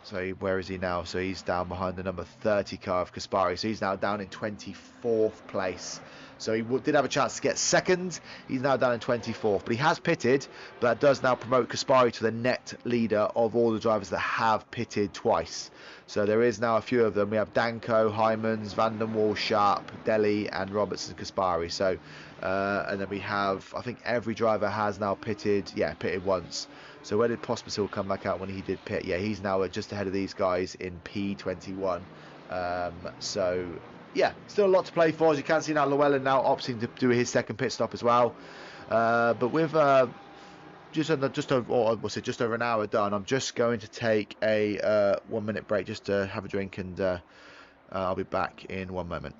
So where is he now? So he's down behind the number 30 car of Kaspari. So he's now down in 24th place. So he did have a chance to get second. He's now down in 24th. But he has pitted. But that does now promote Kaspari to the net leader of all the drivers that have pitted twice. So there is now a few of them. We have Danko, Hymans, Van der Waal, Sharp, Delhi, and Roberts and Kaspari. So, and then we have, I think every driver has now pitted. Yeah, pitted once. So where did Pospisil come back out when he did pit? Yeah, he's now just ahead of these guys in P21. So yeah, still a lot to play for. As you can see now, Llewellyn now opting to do his second pit stop as well. But with just over an hour done, I'm just going to take a 1 minute break just to have a drink, and I'll be back in 1 moment.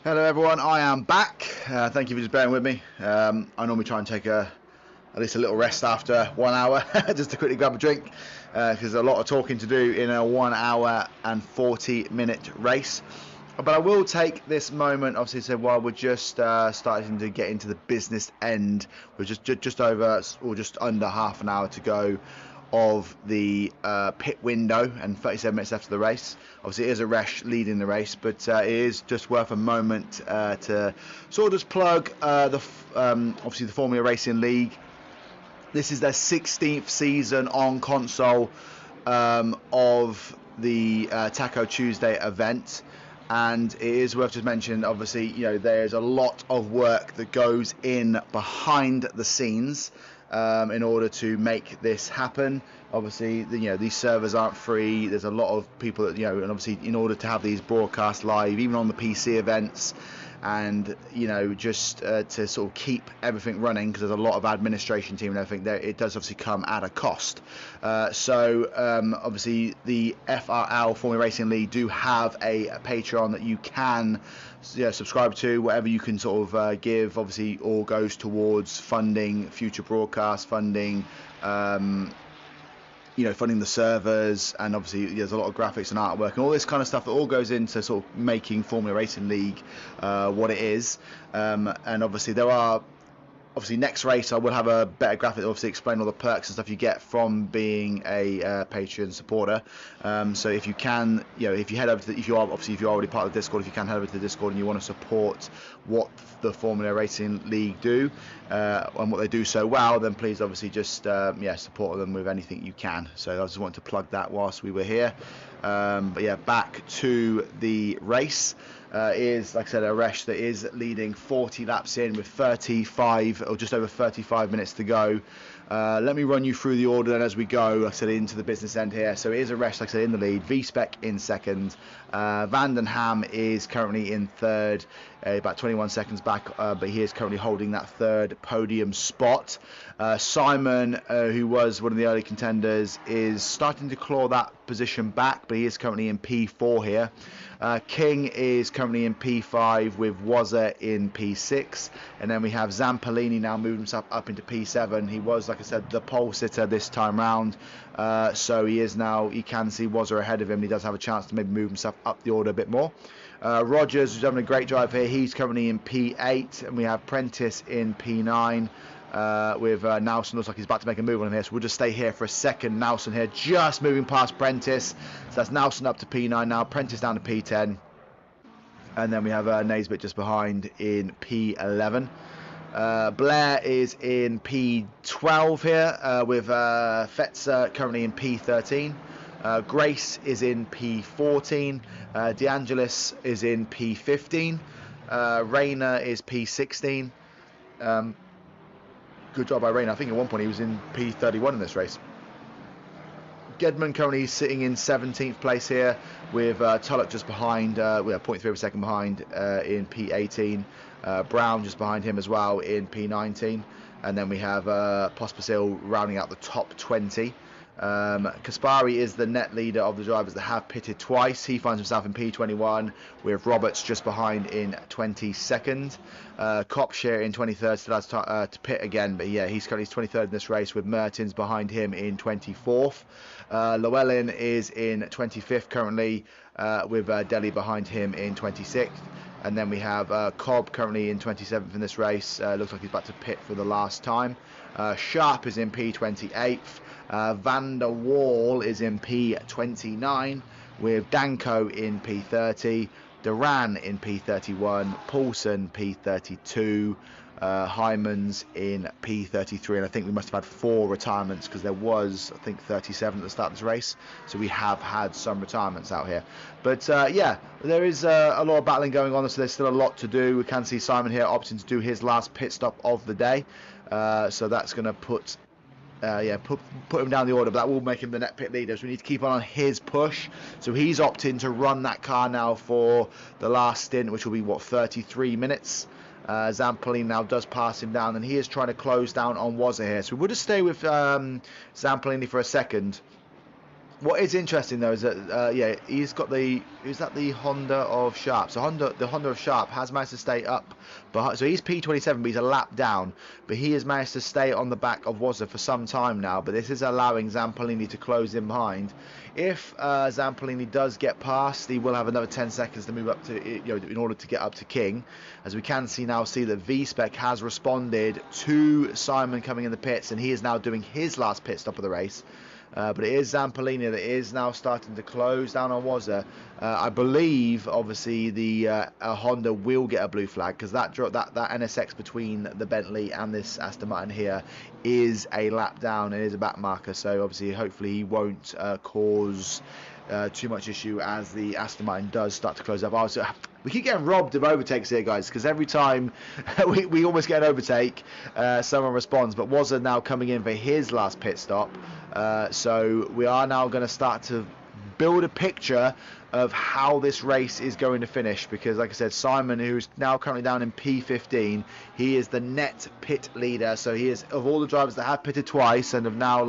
Hello everyone, I am back. Thank you for just bearing with me. I normally try and take at least a little rest after 1 hour, just to quickly grab a drink, because there's a lot of talking to do in a 1 hour and 40-minute race. But I will take this moment, obviously, so while we're just starting to get into the business end, we're just over or just under half an hour to go of the pit window and 37 minutes after the race. Obviously, it is Aresh leading the race, but it is just worth a moment to sort of just plug obviously the Formula Racing League. This is their 16th season on console of the Taco Tuesday event. And it is worth just mentioning, obviously, there's a lot of work that goes in behind the scenes in order to make this happen. Obviously, these servers aren't free. There's a lot of people that, and obviously, in order to have these broadcast live, even on the PC events, and just to sort of keep everything running, because there's a lot of administration team and everything there, it does obviously come at a cost. Obviously the FRL Formula Racing League do have a Patreon that you can subscribe to. Whatever you can sort of give, obviously all goes towards funding future broadcasts, funding funding the servers, and obviously there's a lot of graphics and artwork and all this kind of stuff that all goes into sort of making Formula Racing League what it is. And obviously there are, next race I will have a better graphic, obviously explain all the perks and stuff you get from being a Patreon supporter. So if you can, if you head over to if you're already part of the Discord, if you can head over to the Discord and you want to support what the Formula Racing League do and what they do so well, then please obviously just support them with anything you can. So I just wanted to plug that whilst we were here. But yeah, back to the race. Is, like I said, Aresh that is leading 40 laps in with 35 or just over 35 minutes to go. Let me run you through the order then as we go, like I said, into the business end here. So it is Aresh, like I said, in the lead, V-Spec in second, Van den Ham is currently in third, about 21 seconds back, but he is currently holding that third podium spot. Simon, who was one of the early contenders, is starting to claw that position back, but he is currently in P4 here. King is currently in P5 with Wazza in P6, and then we have Zampolini now moving himself up into P7. He was, like I said, the pole sitter this time round, so he is now, you can see Wazza ahead of him. He does have a chance to maybe move himself up the order a bit more. Rogers, who's having a great drive here, he's currently in P8, and we have Prentice in P9. With Nelson, looks like he's about to make a move on him here, so we'll just stay here for a second. Nelson here just moving past Prentice, so that's Nelson up to P9 now, Prentice down to P10, and then we have Naisbitt just behind in P11. Blair is in P12 here with Fetzer currently in P13. Grace is in P14. DeAngelis is in P15. Rayner is P16. Good job by Rayner. I think at one point he was in P31 in this race. Gedman currently sitting in 17th place here with Tulloch just behind, 0.3 of a second behind in P18. Brown just behind him as well in P19. And then we have Pospisil rounding out the top 20. Kaspari is the net leader of the drivers that have pitted twice. He finds himself in P21 with Roberts just behind in 22nd. Kopshire in 23rd, still has to pit again, but yeah, he's currently 23rd in this race with Mertens behind him in 24th. Llewellyn is in 25th currently with Delhi behind him in 26th. And then we have Cobb currently in 27th in this race. Looks like he's about to pit for the last time. Sharp is in P28th. Van der Waal is in P29 with Danko in P30, Duran in P31, Paulson P32, Hymans in P33, and I think we must have had 4 retirements because there was, I think, 37 at the start of this race, so we have had some retirements out here. But yeah, there is a lot of battling going on, so there's still a lot to do. We can see Simon here opting to do his last pit stop of the day, so that's going to put him down the order, but that will make him the net pit leader, so we need to keep on his push. So he's opting to run that car now for the last stint, which will be 33 minutes. Zampolini now does pass him down, and he is trying to close down on Wazza here, so we'll just stay with Zampolini for a second. What is interesting though is that yeah, he's got the Honda of Sharp. So the Honda of Sharp has managed to stay up behind. So he's P27, but he's a lap down. But he has managed to stay on the back of Wazza for some time now. But this is allowing Zampolini to close in behind. If Zampolini does get past, he will have another 10 seconds to move up to, in order to get up to King. As we can see that V-Spec has responded to Simon coming in the pits, and he is now doing his last pit stop of the race. But it is Zampolini that is now starting to close down on Wazza. I believe, obviously, the Honda will get a blue flag, because that NSX between the Bentley and this Aston Martin here is a lap down. It is a back marker, so obviously, hopefully, he won't cause too much issue as the Aston Martin does start to close up. Also, we keep getting robbed of overtakes here, guys, because every time we almost get an overtake, someone responds. But Wazza now coming in for his last pit stop. So we are now going to start to build a picture of how this race is going to finish, because like I said, Simon, who's now currently down in P15, he is the net pit leader. So he is, of all the drivers that have pitted twice and have now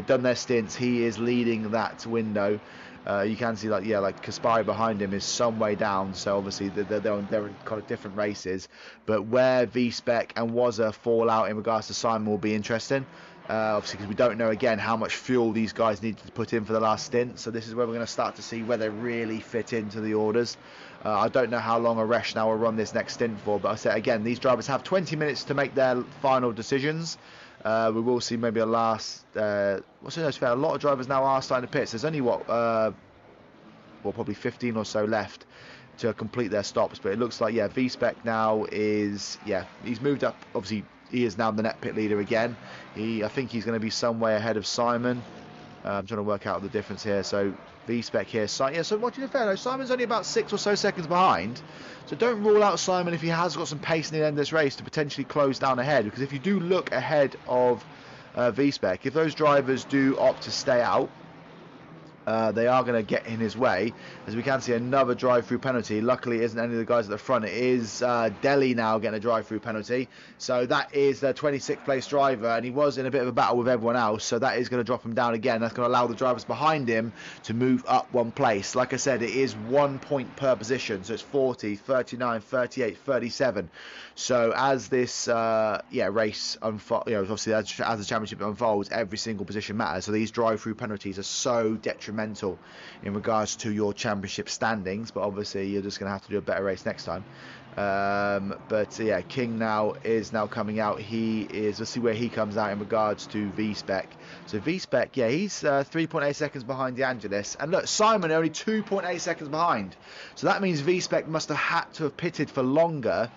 done their stints, he is leading that window. You can see like Kaspari behind him is some way down, so obviously they're in kind of different races. But where V-Spec and Wazza fall out in regards to Simon will be interesting. Obviously, because we don't know again how much fuel these guys need to put in for the last stint. So this is where we're going to start to see where they really fit into the orders. I don't know how long Aresh now will run this next stint for, but I said again, these drivers have 20 minutes to make their final decisions. We will see maybe a last. What's fair? A lot of drivers now are starting to pit. So there's only probably 15 or so left to complete their stops. But it looks like V-Spec now is he's moved up. Obviously, he is now the net pit leader again. I think he's going to be some way ahead of Simon. I'm trying to work out the difference here. So V-Spec here. So what do you think? Simon's only about 6 or so seconds behind. So don't rule out Simon if he has got some pace in the end of this race to potentially close down ahead. Because if you do look ahead of V-Spec, if those drivers do opt to stay out, they are going to get in his way. As we can see, another drive-through penalty. Luckily, it isn't any of the guys at the front. It is Delhi now getting a drive-through penalty. So that is the 26th place driver, and he was in a bit of a battle with everyone else. So that is going to drop him down again. That's going to allow the drivers behind him to move up one place. Like I said, it is 1 point per position. So it's 40, 39, 38, 37. So as this race unfolds, obviously as the championship unfolds, every single position matters. So these drive-through penalties are so detrimental in regards to your championship standings, but obviously you're just going to have to do a better race next time. King now is coming out. Let's see where he comes out in regards to V-Spec. So V-Spec, he's 3.8 seconds behind De Angelis, and look, Simon only 2.8 seconds behind. So that means V-Spec must have had to have pitted for longer,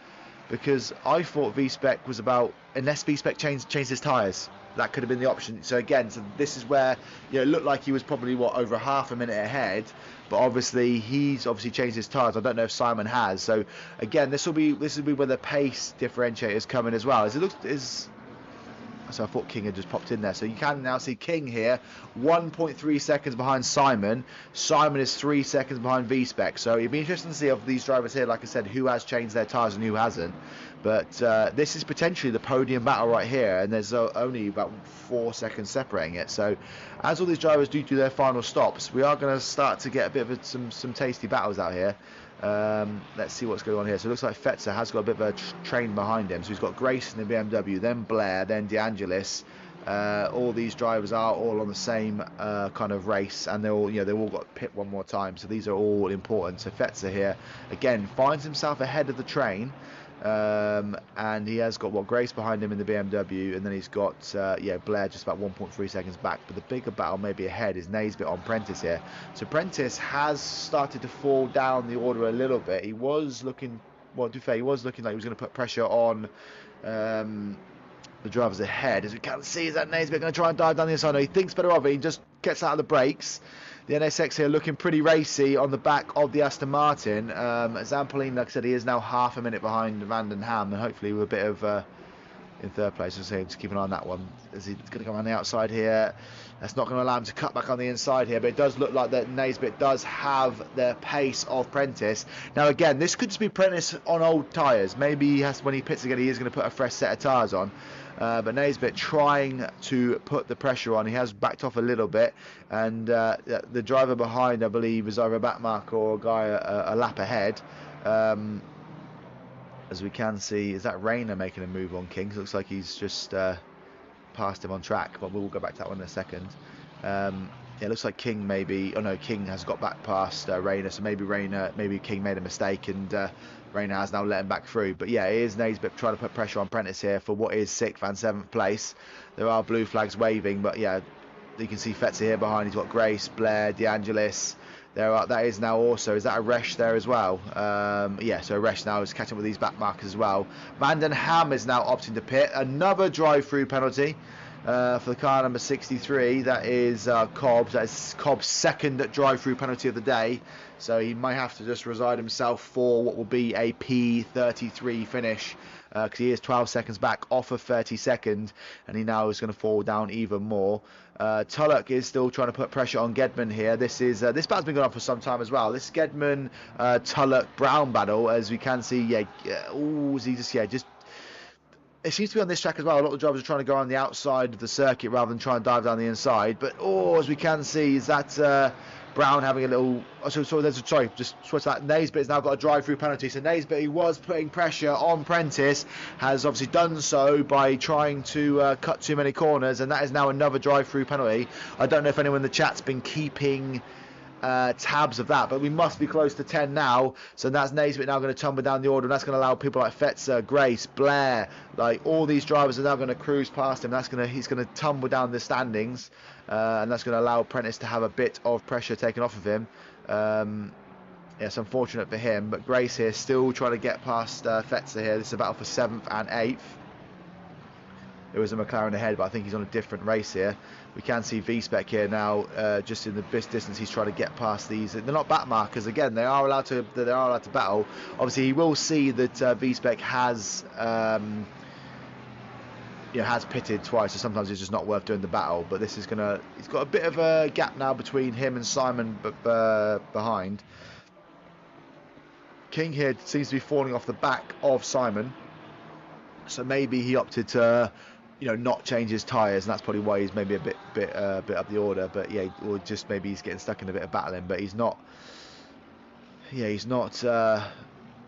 because I thought V-Spec was unless V-Spec changed his tyres. That could have been the option. So again, this is where it looked like he was probably over half a minute ahead, but obviously he's changed his tyres. I don't know if Simon has. So again, this will be where the pace differentiators come in as well. So I thought King had just popped in there. So you can now see King here, 1.3 seconds behind Simon. Simon is 3 seconds behind V-Spec. So it'd be interesting to see of these drivers here, like I said, who has changed their tyres and who hasn't. But this is potentially the podium battle right here, and there's only about 4 seconds separating it. So as all these drivers do their final stops, we are going to start to get a bit of some tasty battles out here. Let's see what's going on here. So it looks like Fetzer has got a bit of a train behind him. So he's got Grace in the BMW, then Blair, then De Angelis. All these drivers are all on the same kind of race, and they've all got to pit one more time. So these are all important. So Fetzer here again finds himself ahead of the train. And he has got Grace behind him in the BMW, and then he's got Blair just about 1.3 seconds back. But the bigger battle maybe ahead is Naisbitt on Prentice here. So Prentice has started to fall down the order a little bit. He was looking, he was looking like he was going to put pressure on the drivers ahead. As we can see, is that Naisbitt going to try and dive down the Misano? He thinks better of it. He just gets out of the brakes. The NSX here looking pretty racy on the back of the Aston Martin. Zampolini, like I said, he is now half a minute behind Van den Ham, and hopefully with a bit of in third place. So just keep an eye on that one. Is he going to come on the outside here? That's not going to allow him to cut back on the inside here, but it does look like that Naisbitt does have the pace of Prentice. Now again, this could just be Prentice on old tyres. Maybe he has, when he pits again, he is going to put a fresh set of tyres on. But Naisbitt trying to put the pressure on. He has backed off a little bit, and the driver behind, I believe, is either a back marker or a guy a lap ahead. As we can see, is that Rayner making a move on King? Looks like he's just past him on track, but we'll go back to that one in a second. Yeah, it looks like King maybe. Oh no, King has got back past Rayner, so maybe King made a mistake and Rayner has now let him back through. But yeah, it is Naisbitt trying to put pressure on Prentice here for what is 6th and 7th place. There are blue flags waving, but yeah, you can see Fetzer here behind. He's got Grace, Blair, DeAngelis. That is now also, is that a Resch there as well? Yeah, so Resch now is catching up with these back markers as well. Vanden Ham is now opting to pit. Another drive-through penalty for the car number 63. That is Cobbs. That is Cobbs' second drive-through penalty of the day. So he might have to just resign himself for what will be a P33 finish, because he is 12 seconds back off of 32nd, and he now is going to fall down even more. Tulloch is still trying to put pressure on Gedman here. This battle's been going on for some time as well. This Gedman Tulloch Brown battle, as we can see, just it seems to be on this track as well. A lot of drivers are trying to go on the outside of the circuit rather than try and dive down the inside. But as we can see, is that Brown having a little. Just switch that. Naisbitt has now got a drive-through penalty. So Naisbitt, who was putting pressure on Prentice, has obviously done so by trying to cut too many corners, and that is now another drive-through penalty. I don't know if anyone in the chat's been keeping tabs of that, but we must be close to 10 now. So that's Naisbitt now going to tumble down the order, and that's going to allow people like Fetzer, Grace, Blair, like all these drivers are now going to cruise past him. He's going to tumble down the standings, and that's going to allow Prentice to have a bit of pressure taken off of him. It's unfortunate for him, but Grace here still trying to get past Fetzer here. This is a battle for 7th and 8th. There was a McLaren ahead, but I think he's on a different race here. We can see V-Spec here now, just in the distance. He's trying to get past these. They're not back markers again. They are allowed to battle. Obviously, he will see that V-Spec has pitted twice, so sometimes it's just not worth doing the battle. But this is gonna. He's got a bit of a gap now between him and Simon, but behind. King here seems to be falling off the back of Simon, so maybe he opted to not change his tyres, and that's probably why he's maybe a bit up the order. But yeah, or just maybe he's getting stuck in a bit of battling, but he's not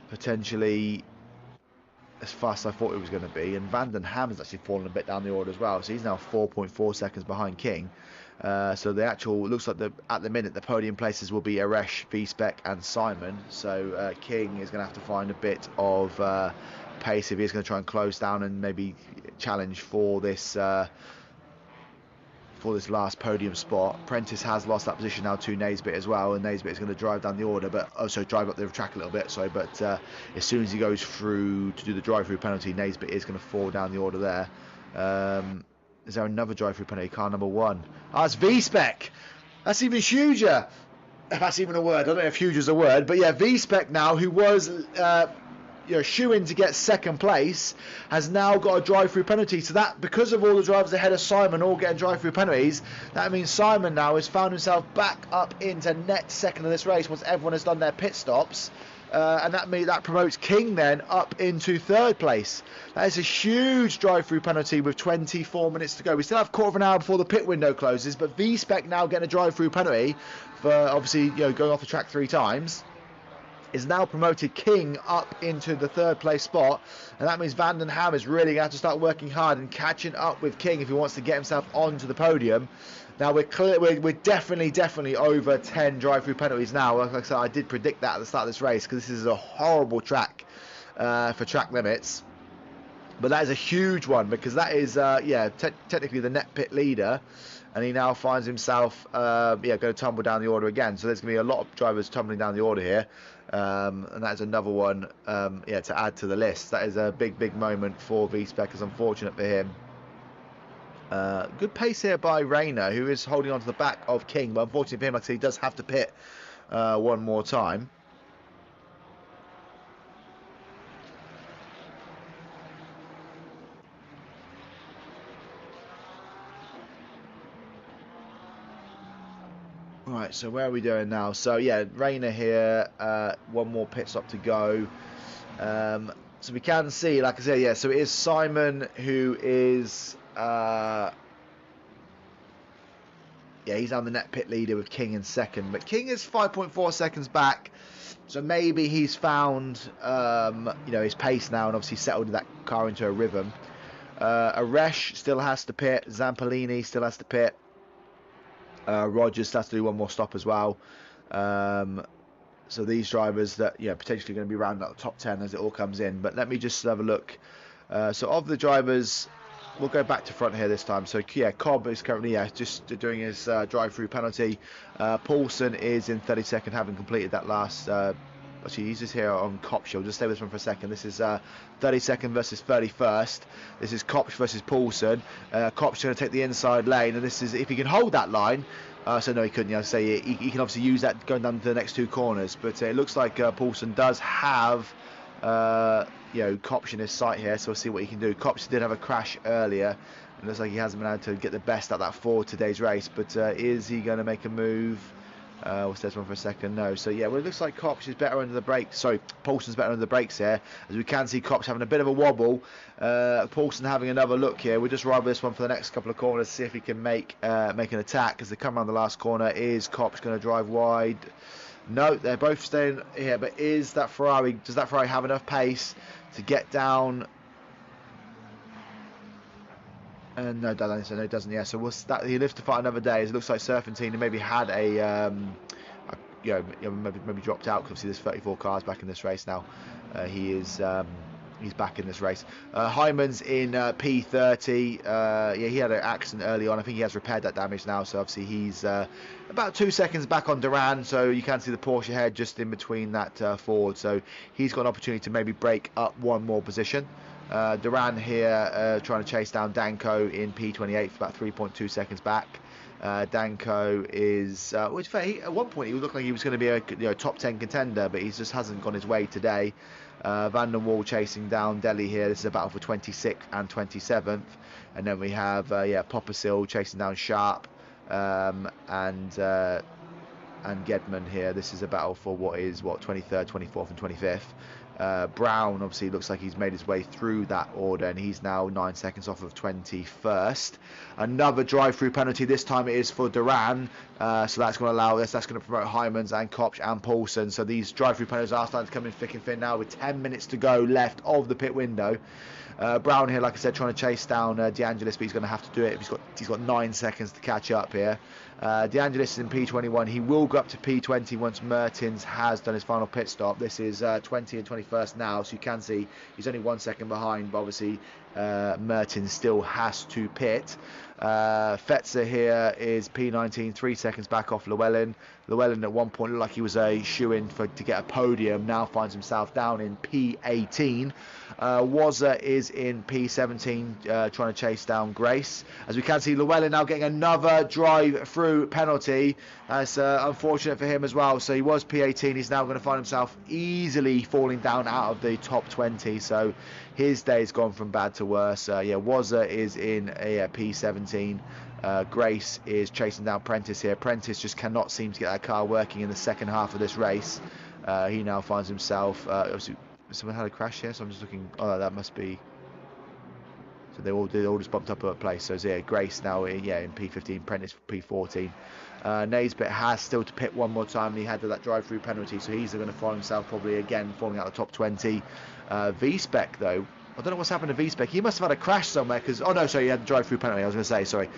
potentially as fast as I thought it was going to be. And Vanden Ham has actually fallen a bit down the order as well, so he's now 4.4 seconds behind King. So the actual looks like at the minute the podium places will be Aresh, V-Spec and Simon. So King is going to have to find a bit of pace if he's going to try and close down and maybe challenge for this last podium spot. Prentice has lost that position now to Naisbitt as well, and Naisbitt is going to drive down the order, but also drive up the track a little bit. But as soon as he goes through to do the drive-through penalty, Naisbitt is going to fall down the order there. Is there another drive-through penalty? Car number 1. It's V-Spec. That's even huger. If that's even a word. I don't know if huge is a word, but yeah, V-Spec now, who was shoo-in to get 2nd place, has now got a drive-through penalty. So that, because of all the drivers ahead of Simon all getting drive-through penalties, that means Simon now has found himself back up into net 2nd of this race once everyone has done their pit stops. And that promotes King then up into 3rd place. That is a huge drive-through penalty with 24 minutes to go. We still have quarter of an hour before the pit window closes, but V-Spec now getting a drive-through penalty for obviously going off the track 3 times. Is now promoted King up into the 3rd place spot, and that means Vanden Ham is really going to have to start working hard and catching up with King if he wants to get himself onto the podium. Now we're definitely over 10 drive-through penalties now. Like I said, I did predict that at the start of this race because this is a horrible track for track limits. But that is a huge one because that is technically the net pit leader, and he now finds himself going to tumble down the order again. So there's going to be a lot of drivers tumbling down the order here, and that is another one to add to the list. That is a big moment for V-Spec. It's unfortunate for him. Good pace here by Rayner, who is holding on to the back of King, but unfortunately for him, like I said, he does have to pit one more time. Right, so where are we doing now? So yeah, Rayner here, one more pit stop to go. So we can see, like I said, yeah, so it is Simon who is, yeah, he's on the net pit leader with King in second, but King is 5.4 seconds back, so maybe he's found, you know, his pace now and obviously settled that car into a rhythm. Aresh still has to pit, Zampolini still has to pit, Rogers has to do one more stop as well. So these drivers that, yeah, potentially going to be round out the top 10 as it all comes in. But let me just have a look. So of the drivers, we'll go back to front here this time. So yeah, Cobb is currently just doing his drive-through penalty. Paulson is in 32nd, having completed that last. Actually, he's just here on Kopsch. We'll just stay with this one for a second. This is 32nd versus 31st. This is Kopsch versus Paulson. Kopsch going to take the inside lane, and this is if he can hold that line. So no, he couldn't. You know, say he can obviously use that going down to the next two corners. But it looks like Paulson does have, you know, Kopsch in his sight here. So we'll see what he can do. Kopsch did have a crash earlier. It looks like he hasn't been able to get the best out of that for today's race. But is he going to make a move? We'll stay one for a second. No. So yeah, well, it looks like Kopsch is better under the brakes. Sorry, Paulson's better under the brakes here. As we can see, Kopsch having a bit of a wobble. Paulson having another look here. We'll just ride with this one for the next couple of corners, see if he can make an attack. As they come around the last corner, is Kopsch going to drive wide? No, they're both staying here. But is that Ferrari? Does that Ferrari have enough pace to get down? No, it doesn't. Yeah, so he lives to fight another day. As it looks like Serpentine maybe had you know, maybe dropped out because obviously there's 34 cars back in this race now. He's back in this race. Hyman's in P30. Yeah, he had an accident early on. I think he has repaired that damage now. So obviously he's about 2 seconds back on Duran. So you can see the Porsche head just in between that Ford. So he's got an opportunity to maybe break up one more position. Duran here trying to chase down Danko in P28 for about 3.2 seconds back. Danko is, which at one point he looked like he was going to be a top 10 contender, but he just hasn't gone his way today. Van der Waal chasing down Delhi here. This is a battle for 26th and 27th, and then we have Poppersil chasing down Sharp and Gedman here. This is a battle for 23rd, 24th, and 25th. Brown obviously looks like he's made his way through that order, and he's now 9 seconds off of 21st. Another drive-through penalty. This time it is for Duran, so that's going to allow this. That's going to promote Hymans and Kopsch and Paulson. So these drive-through penalties are starting to come in thick and thin now, with 10 minutes to go left of the pit window. Brown here, like I said, trying to chase down DeAngelis, but he's going to have to do it. He's got 9 seconds to catch up here. DeAngelis is in P21. He will go up to P20 once Mertens has done his final pit stop. This is 20 and 21st now, so you can see he's only 1 second behind, but obviously Mertens still has to pit. Fetzer here is P19, 3 seconds back off Llewellyn. Llewellyn at one point looked like he was a shoe-in to get a podium, now finds himself down in P18. Wazza is in P17 trying to chase down Grace. As we can see, Llewellyn now getting another drive-through penalty. That's unfortunate for him as well. So he was P18, he's now going to find himself easily falling down out of the top 20. So his day's gone from bad to worse. Yeah, Wazza is in P17. Grace is chasing down Prentice here. Prentice just cannot seem to get that car working in the second half of this race. He now finds himself... obviously, someone had a crash here, so I'm just looking... Oh, that must be... So they all just bumped up a place. So yeah, Grace now in P15, Prentice P14. Naisbitt has still to pit one more time, and he had that drive-through penalty, so he's going to find himself probably again falling out of the top 20. V-Spec, though, I don't know what's happened to V-Spec. He must have had a crash somewhere, because... Oh, no, sorry, he had the drive-through penalty, I was going to say, sorry.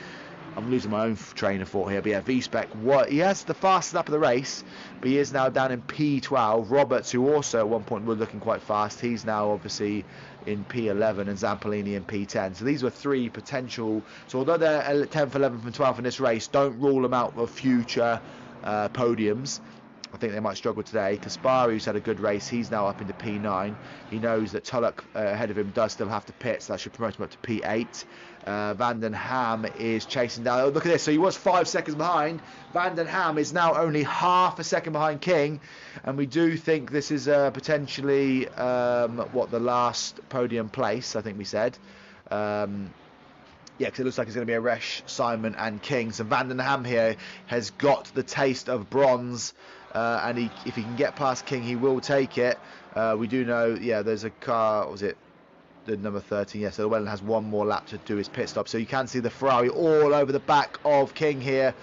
I'm losing my own train of thought here, but yeah, V-Spec, he has the fastest lap of the race, but he is now down in P12. Roberts, who also at one point was looking quite fast, he's now obviously in P11, and Zampolini in P10. So these were three potential... So although they're 10th, 11th and 12th in this race, don't rule them out of future podiums. I think they might struggle today. Kaspari, who's had a good race, he's now up into P9. He knows that Tulloch ahead of him does still have to pit, so that should promote him up to P8. Van den Ham is chasing down. Oh, look at this. So he was 5 seconds behind. Van den Ham is now only half a second behind King. And we do think this is potentially, the last podium place, I think we said. Yeah, because it looks like it's going to be a Resch, Simon and King. So Vandenham here has got the taste of bronze, and if he can get past King, he will take it. We do know, yeah, there's a car, what was it, the number 13, yeah, so Llewellyn has one more lap to do his pit stop. So you can see the Ferrari all over the back of King here.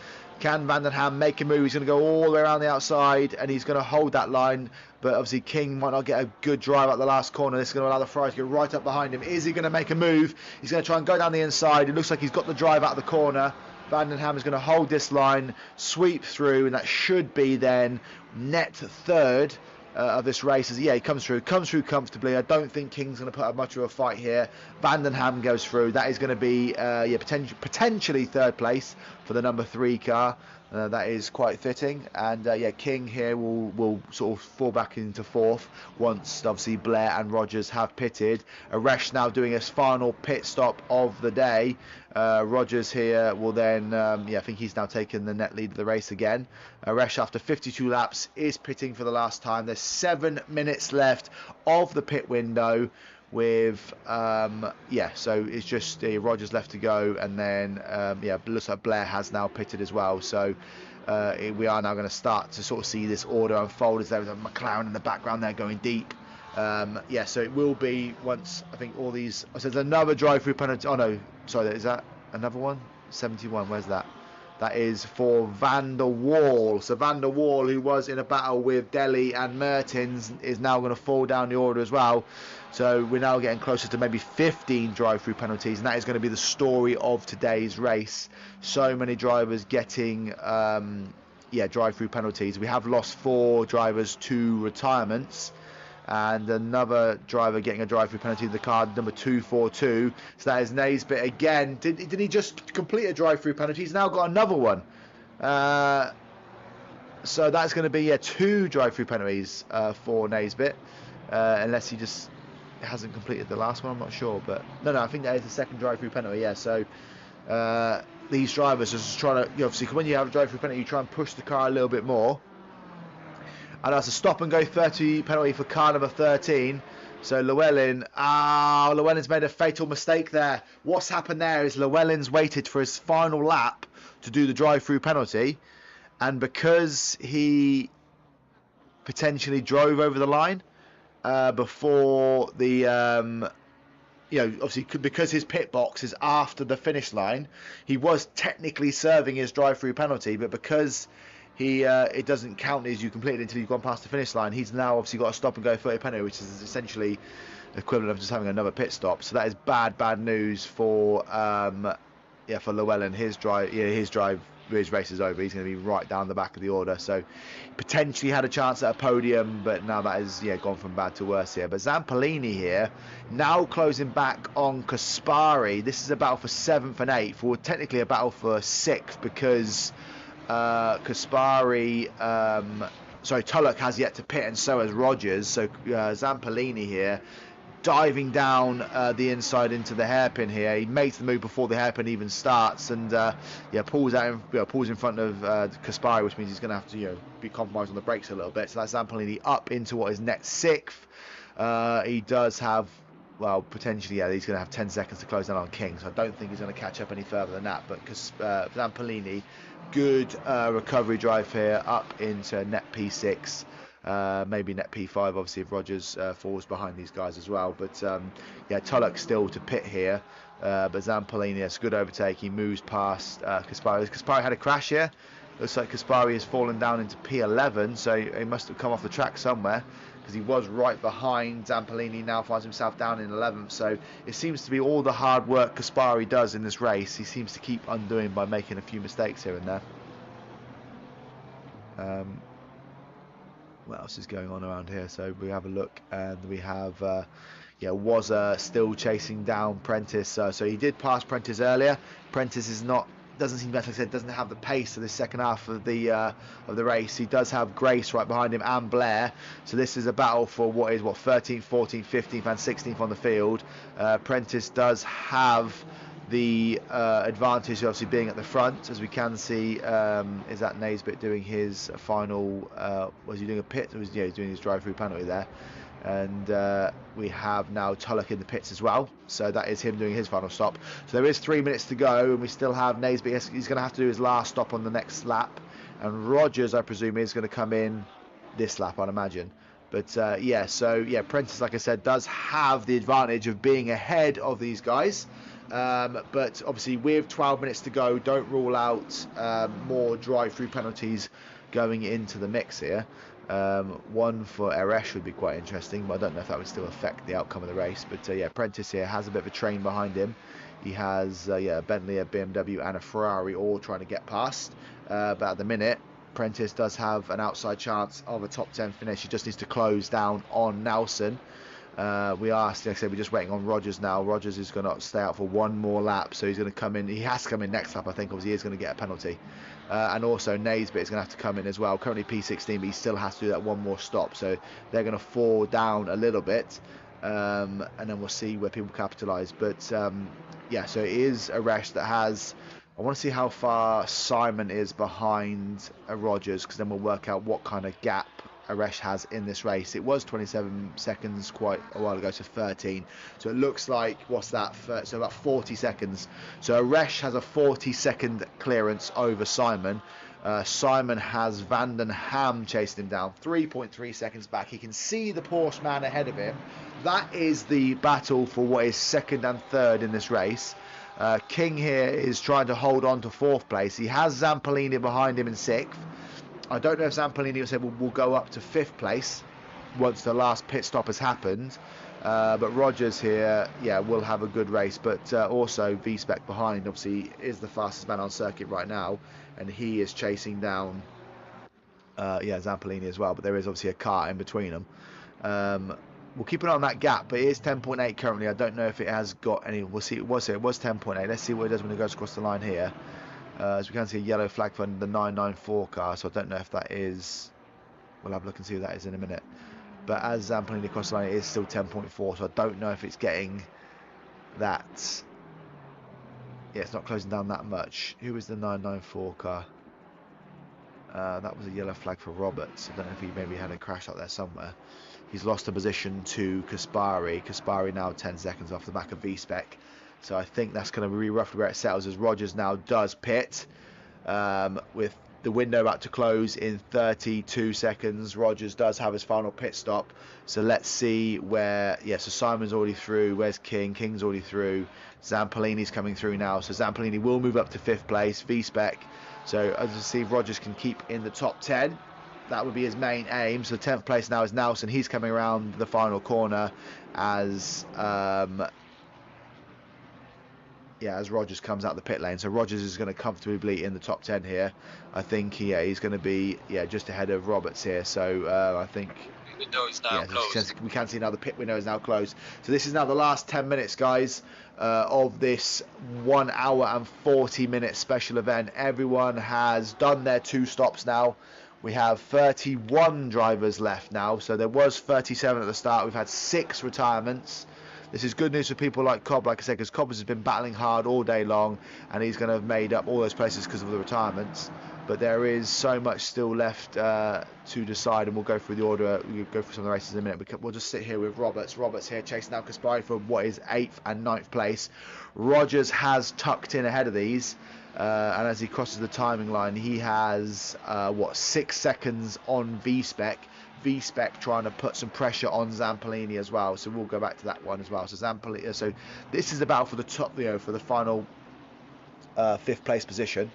Can Vandenham make a move? He's going to go all the way around the outside, and he's going to hold that line. But obviously King might not get a good drive at the last corner. This is going to allow the Ferrari to go right up behind him. Is he going to make a move? He's going to try and go down the inside. It looks like he's got the drive out of the corner. Vandenham is going to hold this line, sweep through, and that should be then net third of this race. He comes through comfortably. I don't think King's going to put up much of a fight here. Vandenham goes through. That is going to be potentially third place for the number 3 car. That is quite fitting, and King here will sort of fall back into fourth once obviously Blair and Rogers have pitted. Resch now doing his final pit stop of the day. Rogers here will then, I think he's now taken the net lead of the race again. Resch, after 52 laps, is pitting for the last time. There's 7 minutes left of the pit window. With so it's just Rogers left to go, and then looks like Blair has now pitted as well. So we are now going to start to sort of see this order unfold, as there's a McLaren in the background there going deep. So it will be once I think all these. So there's another drive-through penalty. Oh no, sorry, is that another one? 71. Where's that? That is for Van der Waal. So Van der Waal, who was in a battle with Delhi and Mertens, is now going to fall down the order as well. So we're now getting closer to maybe 15 drive-through penalties, and that is going to be the story of today's race. So many drivers getting drive-through penalties. We have lost 4 drivers to retirements, and another driver getting a drive-through penalty in the car number 242. So that is Naisbitt again. Did he just complete a drive-through penalty? He's now got another one. So that's going to be 2 drive-through penalties for Naisbitt, unless he just hasn't completed the last one. I'm not sure, but no, I think that is the second drive-through penalty. Yeah, so these drivers are just trying to, obviously, when you have a drive-through penalty, you try and push the car a little bit more. And that's a stop and go 30 penalty for car number 13. So Llewellyn's made a fatal mistake there. What's happened there is Llewellyn's waited for his final lap to do the drive-through penalty, and because he potentially drove over the line before the obviously because his pit box is after the finish line, he was technically serving his drive-through penalty, but because it doesn't count as you complete it until you've gone past the finish line, he's now obviously got a stop and go 30 penalty, which is essentially equivalent of just having another pit stop. So that is bad news for Llewellyn. His race is over. He's going to be right down the back of the order. So potentially had a chance at a podium, but now that is gone from bad to worse here. But Zampolini here now closing back on Kaspari. This is a battle for 7th and 8th, or technically a battle for 6th, because Tulloch has yet to pit, and so has Rogers. So Zampolini here diving down the inside into the hairpin here. He makes the move before the hairpin even starts, and pulls in front of Kaspari, which means he's going to have to be compromised on the brakes a little bit. So that's Zampolini up into what is net 6th. He does have, potentially, he's going to have 10 seconds to close down on King, so I don't think he's going to catch up any further than that. But Zampolini, good recovery drive here up into net P6. Maybe net P5, obviously, if Rogers falls behind these guys as well. But Tulloch still to pit here. But Zampolini, it's a good overtake. He moves past Kaspari. Kaspari had a crash here. Looks like Kaspari has fallen down into P11, so he must have come off the track somewhere, because he was right behind Zampolini. Now finds himself down in 11th. So it seems to be all the hard work Kaspari does in this race, he seems to keep undoing by making a few mistakes here and there. What else is going on around here? So we have a look, and we have Wazza still chasing down Prentice. So he did pass Prentice earlier. Prentice doesn't seem, like I said, doesn't have the pace of the second half of the race. He does have Grace right behind him and Blair. So this is a battle for 13th, 14th, 15th and 16th on the field. Prentice does have the advantage of obviously being at the front, as we can see. Is that Naisbitt doing his final, was he doing a pit, or was he doing his drive-through penalty there? And we have now Tulloch in the pits as well, so that is him doing his final stop. So there is 3 minutes to go, and we still have Naisby. He's going to have to do his last stop on the next lap, and Rogers, I presume, is going to come in this lap, I'd imagine. But yeah, so yeah, Prentice, like I said, does have the advantage of being ahead of these guys. But obviously with 12 minutes to go, don't rule out more drive-through penalties going into the mix here. One for Eresh would be quite interesting, but I don't know if that would still affect the outcome of the race. But yeah, Prentice here has a bit of a train behind him. He has a Bentley, a BMW and a Ferrari all trying to get past. But at the minute, Prentice does have an outside chance of a top 10 finish. He just needs to close down on Nelson. We are, like I said, we're just waiting on Rogers now. Rogers is going to stay out for one more lap, so he's going to come in. He has to come in next lap, I think, obviously he is going to get a penalty. And also Naisby is going to have to come in as well. Currently P16, but he still has to do that one more stop, so they're going to fall down a little bit. And then we'll see where people capitalise. But yeah, so it is a race that has... I want to see how far Simon is behind Rogers, because then we'll work out what kind of gap Aresh has in this race. It was 27 seconds quite a while ago, so 13. So it looks like, what's that? So about 40 seconds. So Aresh has a 40-second clearance over Simon. Simon has Van den Ham chasing him down, 3.3 seconds back. He can see the Porsche man ahead of him. That is the battle for what is second and third in this race. King here is trying to hold on to fourth place. He has Zampolini behind him in sixth. I don't know if Zampolini will go up to fifth place once the last pit stop has happened. But Rogers here, yeah, will have a good race. But also V-Spec behind, obviously, is the fastest man on circuit right now. And he is chasing down, Zampolini as well. But there is obviously a car in between them. We'll keep an eye on that gap, but it is 10.8 currently. I don't know if it has got any. We'll see. It was 10.8. Let's see what it does when it goes across the line here. As we can see a yellow flag for the 994 car, so I don't know if that is... We'll have a look and see what that is in a minute. But as Zampolini across the line, it is still 10.4, so I don't know if it's getting that... Yeah, it's not closing down that much. Who was the 994 car? That was a yellow flag for Roberts. I don't know if he maybe had a crash out there somewhere. He's lost a position to Kaspari. Kaspari now 10 seconds off the back of V-Spec. So I think that's going to be roughly where it settles as Rogers now does pit. With the window about to close in 32 seconds. Rogers does have his final pit stop. So let's see where... Yeah, so Simon's already through. Where's King? King's already through. Zampolini's coming through now. So Zampolini will move up to fifth place. V-Spec. So as you see, if Rogers can keep in the top 10... That would be his main aim. So 10th place now is Nelson. He's coming around the final corner as as Rogers comes out the pit lane. So Rogers is going to comfortably in the top 10 here. I think he's going to be just ahead of Roberts here. So I think window is now closed. We can see now the pit window is now closed. So this is now the last 10 minutes, guys, of this 1 hour and 40 minute special event. Everyone has done their 2 stops now. We have 31 drivers left now, so there was 37 at the start. We've had 6 retirements. This is good news for people like Cobb, like I said, because Cobb has been battling hard all day long, and he's going to have made up all those places because of the retirements. But there is so much still left to decide, and we'll go through the order. We'll go through some of the races in a minute. We'll just sit here with Roberts. Roberts here chasing down Kaspari for what is 8th and 9th place. Rogers has tucked in ahead of these. And as he crosses the timing line, he has 6 seconds on V-Spec. V-Spec trying to put some pressure on Zampolini as well. So we'll go back to that one as well. So Zampolini. So this is about for the top, for the final 5th place position.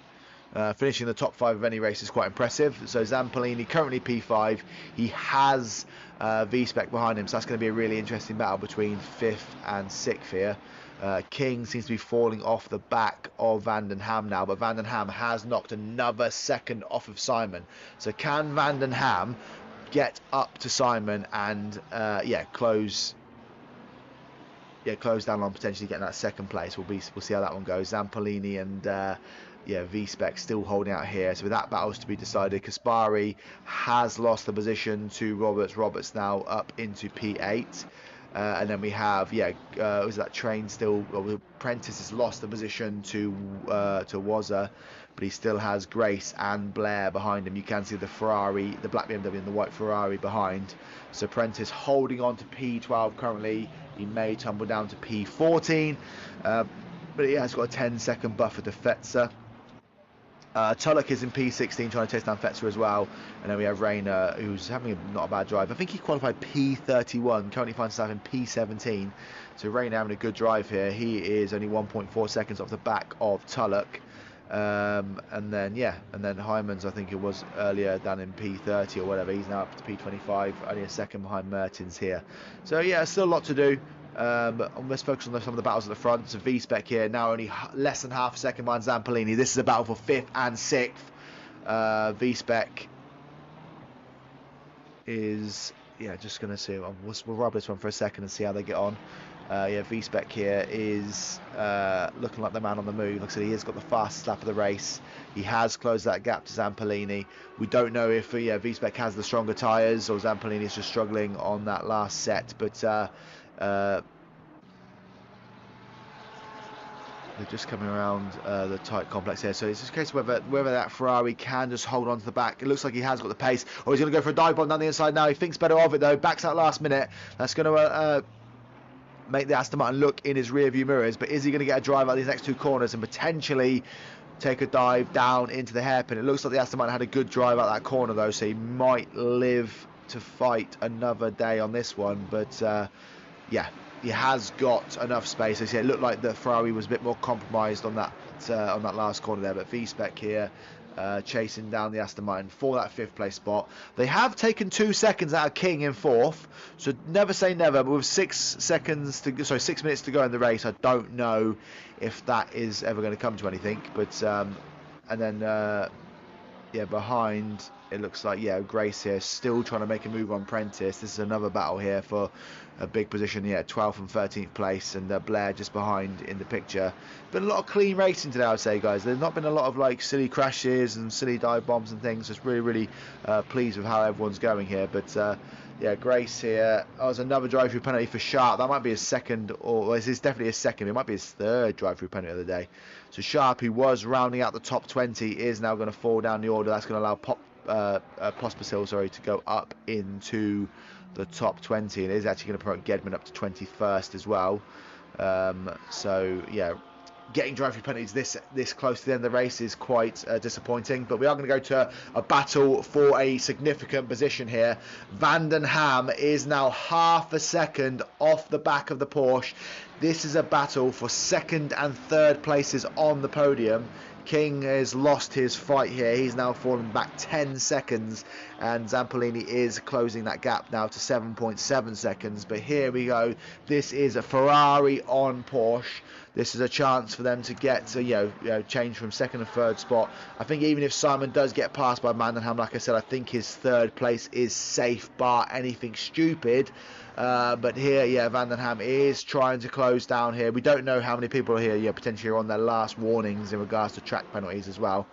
Finishing the top 5 of any race is quite impressive. So Zampolini currently P5. He has V-Spec behind him. So that's going to be a really interesting battle between 5th and 6th here. King seems to be falling off the back of Van den Ham now, but Van den Ham has knocked another second off of Simon. So can Van den Ham get up to Simon and close down on potentially getting that second place? We'll see how that one goes. Zampolini and V-Spec still holding out here. So with that battle's to be decided, Kaspari has lost the position to Roberts. Roberts now up into P8. And then we have, was that train still? Well, Prentice has lost the position to Wazza, but he still has Grace and Blair behind him. You can see the Ferrari, the black BMW and the white Ferrari behind. So Prentice holding on to P12 currently. He may tumble down to P14, but he has got a 10-second buffer to Fetzer. Tulloch is in P16 trying to chase down Fetzer as well, and then we have Rayner, who's having not a bad drive. I think he qualified P31, currently finds himself in P17, so Rayner having a good drive here. He is only 1.4 seconds off the back of Tulloch, and then Hyman's, I think it was earlier, down in P30 or whatever. He's now up to P25, only a second behind Mertens here. So yeah, still a lot to do. Let's focus on some of the battles at the front. So V-Spec here, now only less than half a second behind Zampolini. This is a battle for 5th and 6th. V-Spec is, just going to see. We'll rub this one for a second and see how they get on. V-Spec here is looking like the man on the move. Like I said, he has got the fastest lap of the race. He has closed that gap to Zampolini. We don't know if V-Spec has the stronger tyres or Zampolini is just struggling on that last set, but they're just coming around the tight complex here, so it's just a case of whether that Ferrari can just hold on to the back. It looks like he has got the pace, or he's going to go for a dive bomb down the inside now. He thinks better of it though, backs out last minute. That's going to make the Aston Martin look in his rear view mirrors, but is he going to get a drive out these next two corners and potentially take a dive down into the hairpin? It looks like the Aston Martin had a good drive out that corner though, so he might live to fight another day on this one, but he has got enough space. As it looked like the Ferrari was a bit more compromised on that last corner there, but V-Spec here chasing down the Aston Martin for that 5th place spot. They have taken 2 seconds out of King in 4th, so never say never, but with 6 minutes to go in the race, I don't know if that is ever going to come to anything. But and then behind, it looks like Grace here still trying to make a move on Prentice. This is another battle here for a big position, 12th and 13th place, and Blair just behind in the picture. Been a lot of clean racing today, I would say, guys. There's not been a lot of like silly crashes and silly dive bombs and things. Just really pleased with how everyone's going here. But Grace here. Oh, there's another drive-through penalty for Sharp. That might be his second, or it's definitely his second. It might be his 3rd drive-through penalty of the day. So Sharp, who was rounding out the top 20, is now going to fall down the order. That's going to allow Pospisil, to go up into the top 20, and it is actually going to promote Gedman up to 21st as well. Getting drive-through penalties this close to the end of the race is quite disappointing, but we are going to go to a battle for a significant position here. Van den Ham is now half a second off the back of the Porsche. This is a battle for 2nd and 3rd places on the podium. King has lost his fight here. He's now fallen back 10 seconds, and Zampolini is closing that gap now to 7.7 seconds. But here we go. This is a Ferrari on Porsche. This is a chance for them to get to change from 2nd and 3rd spot. I think even if Simon does get passed by Van den Ham, like I said, I think his 3rd place is safe bar anything stupid. But here, Van den Ham is trying to close down here. We don't know how many people are here, potentially are on their last warnings in regards to track penalties as well.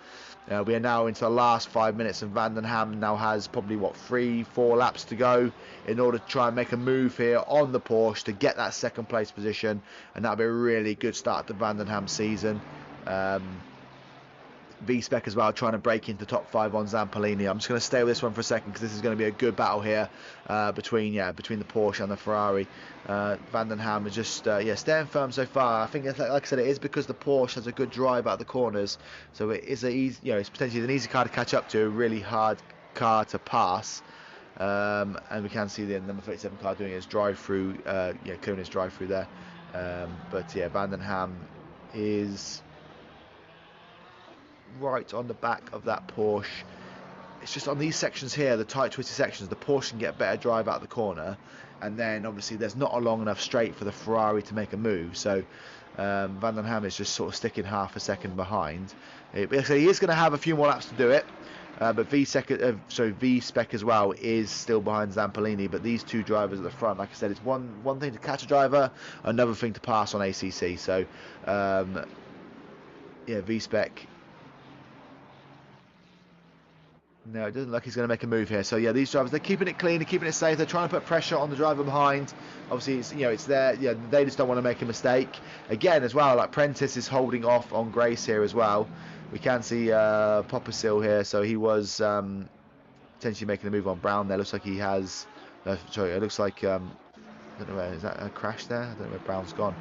We are now into the last 5 minutes, and Van den Ham now has probably 3-4 laps to go in order to try and make a move here on the Porsche to get that 2nd place position, and that'll be a really good start to the Van den Ham season. V-Spec as well, trying to break into top 5 on Zampolini. I'm just going to stay with this one for a second because this is going to be a good battle here between the Porsche and the Ferrari. Van den Ham is just staying firm so far. I think, like I said, it is because the Porsche has a good drive out of the corners, so it is it's potentially an easy car to catch up to, a really hard car to pass. And we can see the number 37 car doing his drive-through, clearing his drive-through there. Van den Ham is right on the back of that Porsche. It's just on these sections here, the tight twisty sections, the Porsche can get better drive out of the corner, and then obviously there's not a long enough straight for the Ferrari to make a move, so Van den Ham is just sort of sticking half a second behind. So he is going to have a few more laps to do it, but V-Spec as well is still behind Zampolini, but these two drivers at the front, like I said, it's one thing to catch a driver, another thing to pass on ACC. So V-Spec No, it doesn't look like he's going to make a move here. So yeah, these drivers, they're keeping it clean, they're keeping it safe, they're trying to put pressure on the driver behind. Obviously, it's, it's there. They just don't want to make a mistake. Again, as well, like Prentice is holding off on Grace here as well. We can see Poppersill here, so he was potentially making a move on Brown there. Looks like he has. Sorry, it looks like I don't know where is that a crash there. I don't know where Brown's gone.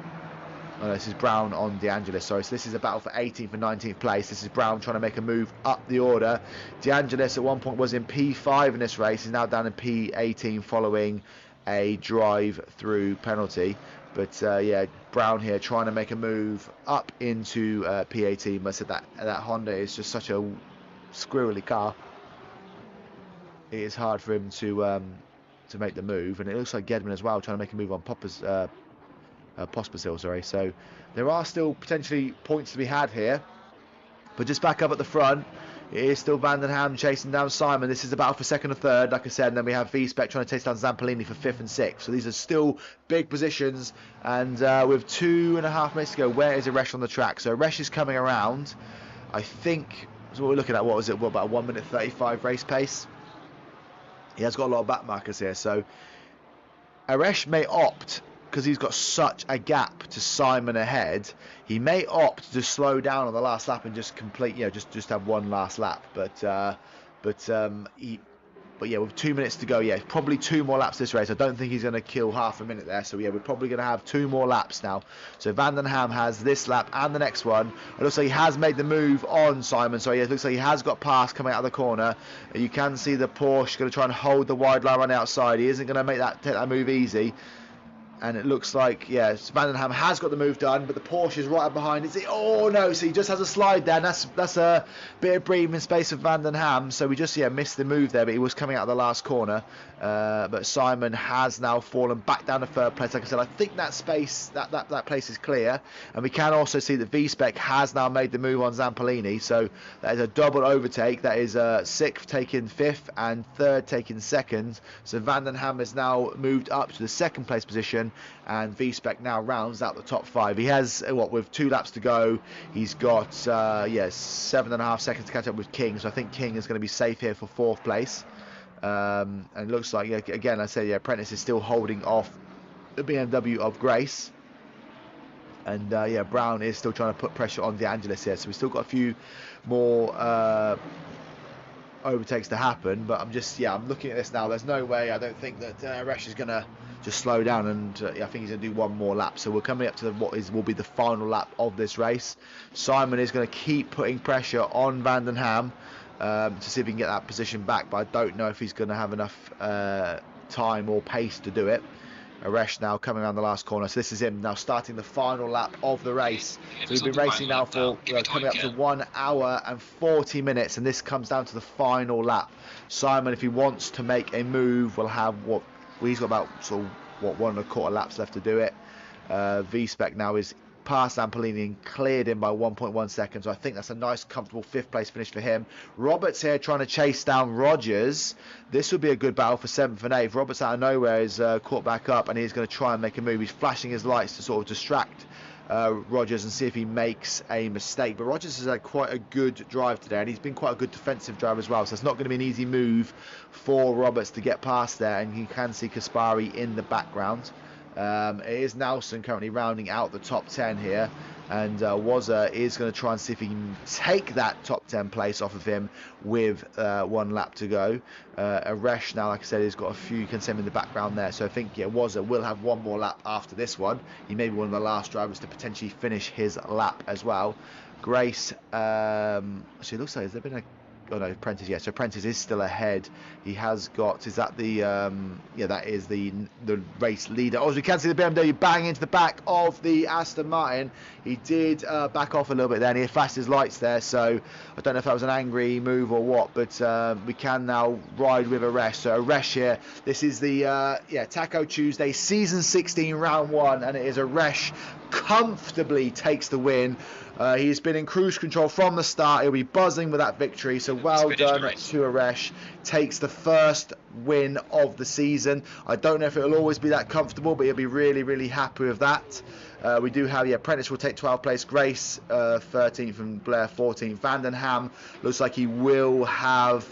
Oh, no, this is Brown on De Angelis. Sorry, so this is a battle for 18th and 19th place. This is Brown trying to make a move up the order. De Angelis at one point was in P5 in this race. He's now down in P18 following a drive-through penalty. But yeah, Brown here trying to make a move up into P18. But I said that Honda is just such a squirrely car. It is hard for him to make the move, and it looks like Gedman as well trying to make a move on Pospisil, sorry. So there are still potentially points to be had here, but just back up at the front, it is still Vandenham chasing down Simon. This is the battle for second and third, like I said, and then we have V-Spec trying to chase down Zampolini for 5th and 6th. So these are still big positions, and with 2.5 minutes to go, where is Aresh on the track? So Aresh is coming around. I think so. What we're looking at, what was it? What, about 1 minute 35 race pace? He has got a lot of back markers here, so Aresh may opt, because he's got such a gap to Simon ahead, he may opt to slow down on the last lap and just complete, just have one last lap. But yeah, with 2 minutes to go, yeah, probably 2 more laps this race. I don't think he's going to kill half a minute there. So yeah, we're probably going to have 2 more laps now. So Vandenham has this lap and the next one. It looks like he has made the move on Simon. So yeah, it looks like he has got past coming out of the corner. You can see the Porsche going to try and hold the wide line on the outside. He isn't going to take that move easy. And it looks like, yeah, Vandenham has got the move done, but the Porsche is right up behind. Oh no, so he just has a slide there, and that's a bit of breathing space for Vandenham. So we just, missed the move there, but he was coming out of the last corner. But Simon has now fallen back down to 3rd place. Like I said, I think that space, that place is clear. And we can also see that V-Spec has now made the move on Zampolini. So that is a double overtake. That is 6th taking 5th and 3rd taking 2nd. So Vandenham has now moved up to the 2nd place position, and V-Spec now rounds out the top 5. He has, with 2 laps to go, he's got 7.5 seconds to catch up with King. So I think King is going to be safe here for 4th place. And it looks like, again, I say, Prentice is still holding off the BMW of Grace. And Brown is still trying to put pressure on De Angelis here. So we've still got a few more overtakes to happen. But I'm looking at this now. There's no way, I don't think that Aresh is going to just slow down, and I think he's going to do 1 more lap. So we're coming up to will be the final lap of this race. Simon is going to keep putting pressure on Vandenham to see if he can get that position back, but I don't know if he's going to have enough time or pace to do it. Aresh now coming around the last corner, so this is him now starting the final lap of the race. So we've been racing now for coming up to 1 hour and 40 minutes, and this comes down to the final lap. Simon, if he wants to make a move, will have he's got about 1.25 laps left to do it. V-Spec now is past Zampolini and cleared him by 1.1 seconds. So I think that's a nice, comfortable 5th place finish for him. Roberts here trying to chase down Rogers. This would be a good battle for 7th and 8th. Roberts out of nowhere is caught back up, and he's going to try and make a move. He's flashing his lights to sort of distract Rogers and see if he makes a mistake. But Rogers has had quite a good drive today, and he's been quite a good defensive driver as well. So it's not going to be an easy move for Roberts to get past there, and you can see Kaspari in the background. It is Nelson currently rounding out the top 10 here, and Wazza is going to try and see if he can take that top 10 place off of him with 1 lap to go. Aresh now, like I said, has got a few, you can see him in the background there, so I think Wazza will have 1 more lap after this one. He may be one of the last drivers to potentially finish his lap as well. Grace, actually it looks like, has there been a oh no, Prentice, yeah, so Prentice is still ahead. He has got, is that the, that is the race leader. Oh, as we can see the BMW bang into the back of the Aston Martin. He did back off a little bit there, and he flashed his lights there, so I don't know if that was an angry move or what, but we can now ride with Aresh. So Aresh here, this is the, Taco Tuesday, Season 16, Round 1, and it is Aresh comfortably takes the win. He's been in cruise control from the start. He'll be buzzing with that victory. So well done to Aresh. Takes the first win of the season. I don't know if it'll always be that comfortable, but he'll be really, really happy with that. We do have, Prentice will take 12th place. Grace 13th and Blair 14th. Vandenham looks like he will have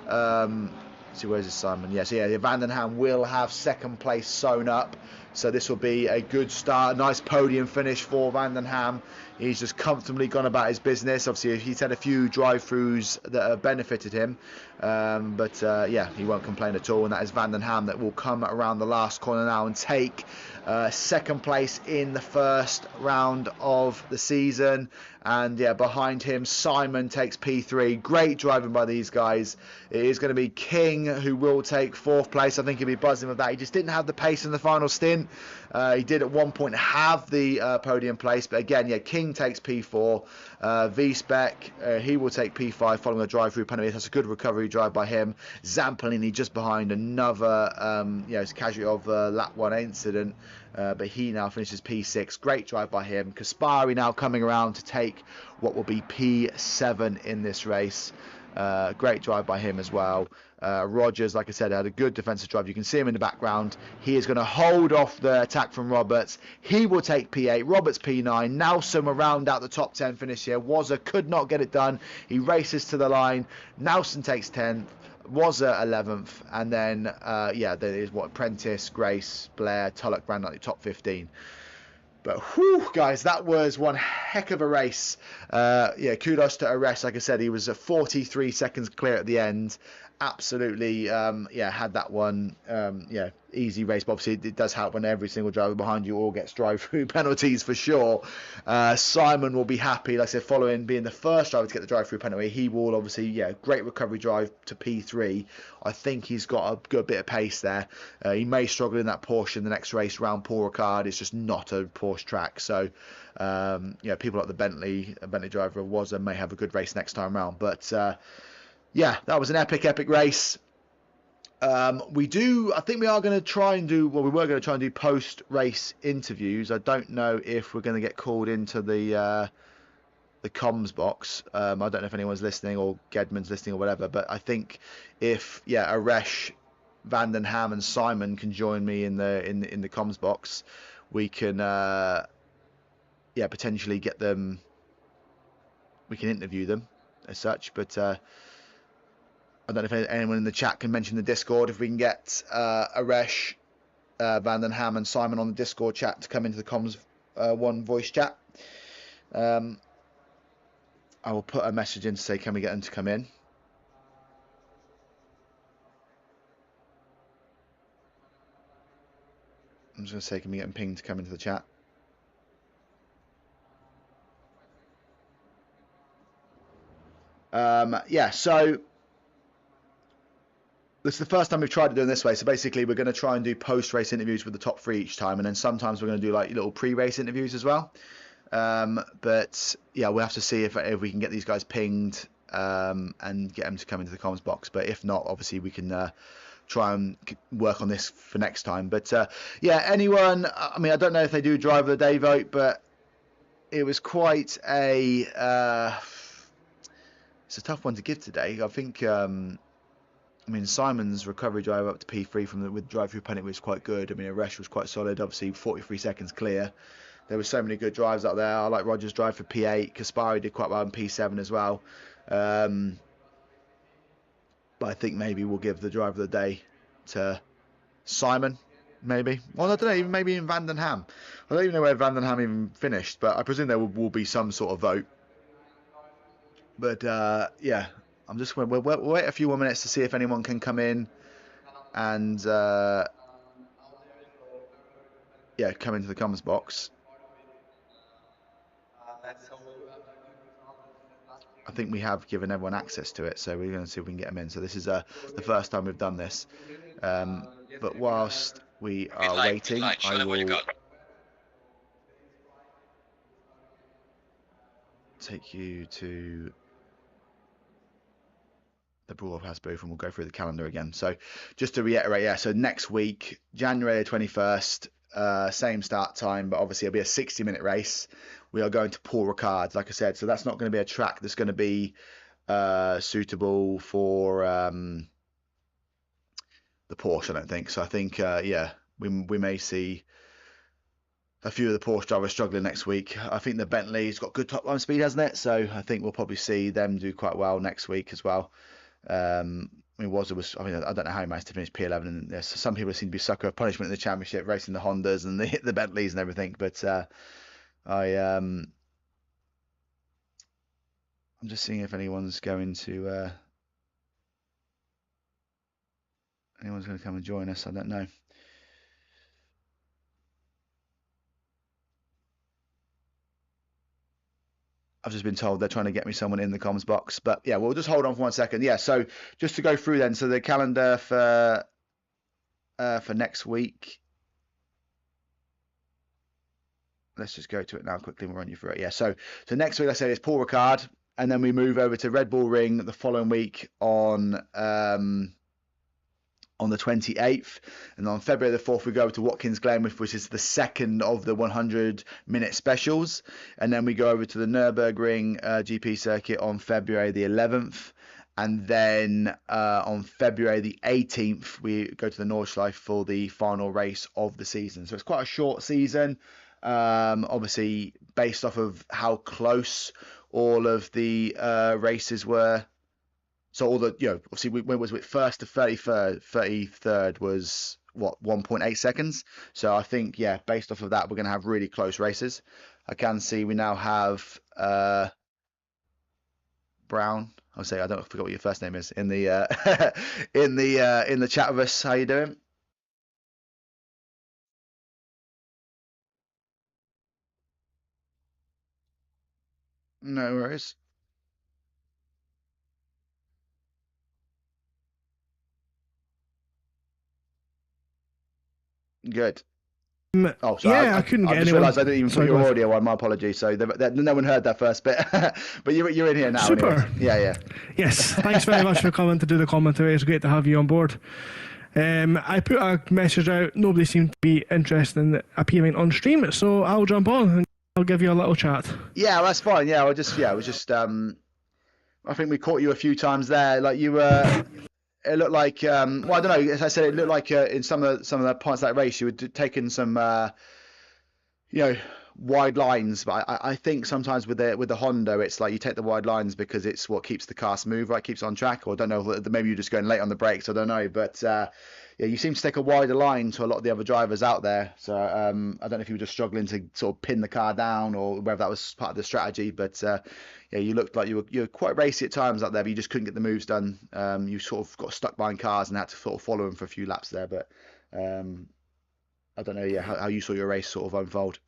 See, where's his Simon? Yes, yeah, Vandenham will have second place sewn up. So this will be a good start, a nice podium finish for Vandenham. He's just comfortably gone about his business. Obviously, he's had a few drive-throughs that have benefited him. But yeah, he won't complain at all. And that is Vandenham that will come around the last corner now and take second place in the first round of the season. And yeah, behind him, Simon takes P3. Great driving by these guys. It is going to be King who will take fourth place. I think he'll be buzzing with that. He just didn't have the pace in the final stint. He did at one point have the podium place, but again, yeah, King takes P4. V-Spec, he will take P5 following a drive-through penalty. That's a good recovery drive by him. Zampolini just behind another casualty of the lap 1 incident. But he now finishes P6. Great drive by him. Kaspari now coming around to take what will be P7 in this race. Great drive by him as well. Rogers, like I said, had a good defensive drive. You can see him in the background. He is going to hold off the attack from Roberts. He will take P8. Roberts P9. Nelson will round out the top 10 finish here. Wazza could not get it done. He races to the line. Nelson takes 10th. Wazza 11th. And then, there is Prentice, Grace, Blair, Tullock, Brandon, top 15. But whew, guys, that was one heck of a race. Kudos to Aresh. Like I said, he was 43 seconds clear at the end. Absolutely, had that one. Easy race. But obviously, it does help when every single driver behind you all gets drive-through penalties for sure. Simon will be happy. Like I said, following being the first driver to get the drive-through penalty, he will obviously, great recovery drive to P3. I think he's got a good bit of pace there. He may struggle in that Porsche in the next race around Paul Ricard. It's just not a Porsche track. So, people like the Bentley driver was and may have a good race next time around. But that was an epic race. I think we are going to try and do, we were going to try and do post-race interviews. I don't know if we're going to get called into the comms box. I don't know if anyone's listening or Gedman's listening or whatever, but I think if, Aresh, Vandenham and Simon can join me in the comms box, we can, potentially get them, we can interview them as such, but I don't know if anyone in the chat can mention the Discord. If we can get Aresh, Vandenham and Simon on the Discord chat to come into the comms one voice chat. I will put a message in to say, can we get them to come in? I'm just going to say, can we get them pinged to come into the chat? So this is the first time we've tried to do it this way. So basically, we're going to try and do post-race interviews with the top 3 each time, and then sometimes we're going to do like little pre-race interviews as well. But we'll have to see if we can get these guys pinged and get them to come into the comments box. But if not, obviously we can try and work on this for next time. But anyone, I mean, I don't know if they do driver of the day vote, but it was quite a it's a tough one to give today. I think Simon's recovery drive up to P3 with drive-through penalty was quite good. I mean, Aresh was quite solid, obviously 43 seconds clear. There were so many good drives out there. I like Rogers' drive for P8. Kaspari did quite well in P7 as well. But I think maybe we'll give the driver of the day to Simon, maybe. Well, I don't know, maybe even Vandenham. I don't even know where Vandenham even finished, but I presume there will be some sort of vote. But, I'm just going to we'll wait a few more minutes to see if anyone can come in and, come into the comments box. I think we have given everyone access to it, so we're going to see if we can get them in. So this is the first time we've done this. But whilst we are waiting, I will take you to the broadcast booth and we'll go through the calendar again. So just to reiterate, so next week, January 21st, same start time, but obviously it'll be a 60-minute race. We are going to Paul Ricard, like I said, so that's not going to be a track that's going to be suitable for the Porsche, I don't think. So I think, we may see a few of the Porsche drivers struggling next week. I think the Bentley's got good top-line speed, hasn't it? So I think we'll probably see them do quite well next week as well. I mean, I don't know how he managed to finish P11. And there's some people seem to be sucker of punishment in the championship, racing the Hondas and the Bentleys and everything. But I'm just seeing if anyone's going to come and join us. I don't know. I've just been told they're trying to get me someone in the comms box. But yeah, we'll just hold on for 1 second. Yeah, so just to go through then, so the calendar for next week. Let's just go to it now quickly and we'll run you through it. Yeah, so next week, let's say it's Paul Ricard, and then we move over to Red Bull Ring the following week on the 28th, and on February the 4th we go over to Watkins Glen, which is the second of the 100-minute specials, and then we go over to the Nürburgring GP circuit on February the 11th, and then on February the 18th we go to the Nordschleife for the final race of the season. So it's quite a short season, obviously based off of how close all of the races were. So all the, obviously when was it first to 33rd was what, 1.8 seconds. So I think, yeah, based off of that, we're going to have really close races. I can see we now have Brown. I forgot what your first name is in the in the chat with us. How you doing? No worries. Good. Oh, sorry. Yeah, I couldn't get I just anyone. realised I didn't even put your audio on. My apologies. So no one heard that first bit. But you're in here now. Super. Anyways. Yeah. Yes. Thanks very much for coming to do the commentary. It's great to have you on board. I put a message out. Nobody seemed to be interested in appearing on stream, so I'll jump on and I'll give you a little chat. Yeah, well, that's fine. Yeah, it was just. I think we caught you a few times there. Like you were. It looked like, well, I don't know. As I said, it looked like in some of the points of that race, you were taking some, wide lines. But I think sometimes with the Honda, it's like you take the wide lines because it's what keeps the car smooth, right? Keeps it on track. Or I don't know, maybe you're just going late on the brakes. I don't know. But yeah, you seem to take a wider line to a lot of the other drivers out there. So I don't know if you were just struggling to sort of pin the car down or whether that was part of the strategy. But yeah, you looked like you were quite racy at times out there, but you just couldn't get the moves done. You sort of got stuck behind cars and had to sort of follow them for a few laps there. But I don't know, yeah, how you saw your race sort of unfold.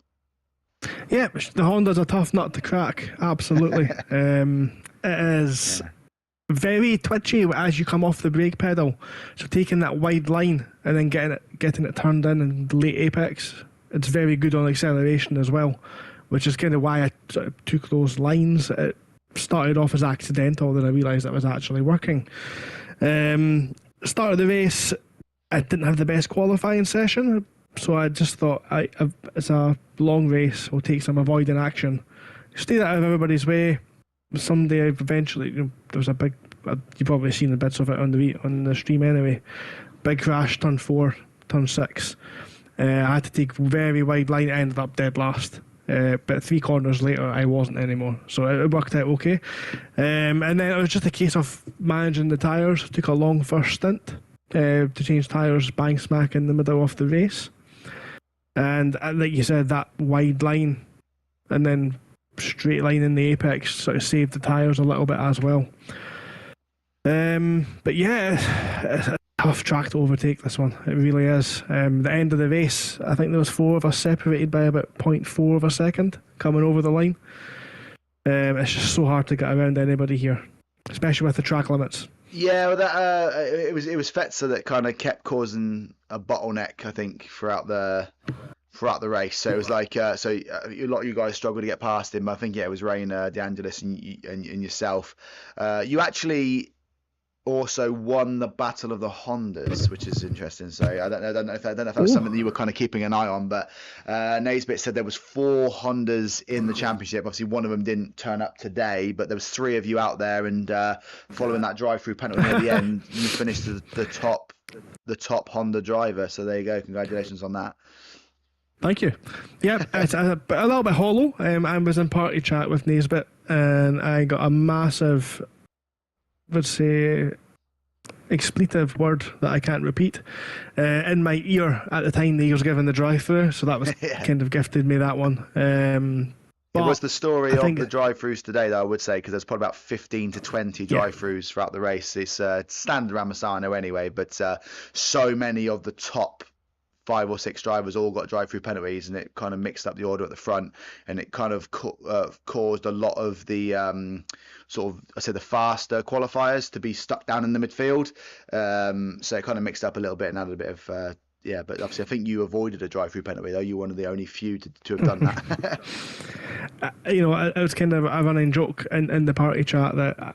Yeah, the Honda's a tough nut to crack. Absolutely. It is very twitchy as you come off the brake pedal. So taking that wide line and then getting it turned in the late apex, it's very good on acceleration as well, which is kind of why I sort of took those lines. It started off as accidental, then I realised that was actually working. Start of the race, I didn't have the best qualifying session, so I just thought it's a long race, we'll take some avoiding action. Stay out of everybody's way. Someday eventually, there was a big, you've probably seen the bits of it on the stream anyway, big crash, turn 4, turn 6. I had to take very wide line, ended up dead last. But 3 corners later, I wasn't anymore. So it worked out okay. And then it was just a case of managing the tyres. Took a long first stint to change tyres, bang smack in the middle of the race. And like you said, that wide line and then straight line in the apex sort of saved the tyres a little bit as well. But yeah, it's a tough track to overtake, this one. It really is. The end of the race, I think there was 4 of us separated by about 0.4 of a second coming over the line. It's just so hard to get around anybody here, especially with the track limits. Yeah, well, that it was Fetzer that kind of kept causing a bottleneck, I think, throughout the race. So it was like a lot of you guys struggled to get past him. I think it was Rain, De Angelis, and yourself. You actually also won the Battle of the Hondas, which is interesting. So I don't know if that was something that you were kind of keeping an eye on. But Naisbit said there was 4 Hondas in the championship. Obviously, one of them didn't turn up today, but there was 3 of you out there. And following that drive-through penalty near the end, you finished the top Honda driver. So there you go. Congratulations on that. Thank you. Yeah, it's a little bit hollow. I was in party chat with Naisbit, and I got a massive, let's say, expletive word that I can't repeat in my ear at the time he was given the drive-through, so that was kind of gifted me that one. It was the story of the drive-throughs today, though, I would say, because there's probably about 15 to 20 drive-throughs throughout the race. It's standard around Misano anyway, but so many of the top 5 or 6 drivers all got drive-through penalties, and it kind of mixed up the order at the front, and it kind of caused a lot of the the faster qualifiers to be stuck down in the midfield. So it kind of mixed up a little bit and added a bit of but obviously I think you avoided a drive-through penalty, though. You're one of the only few to have done that. It was kind of a running joke in the party chat that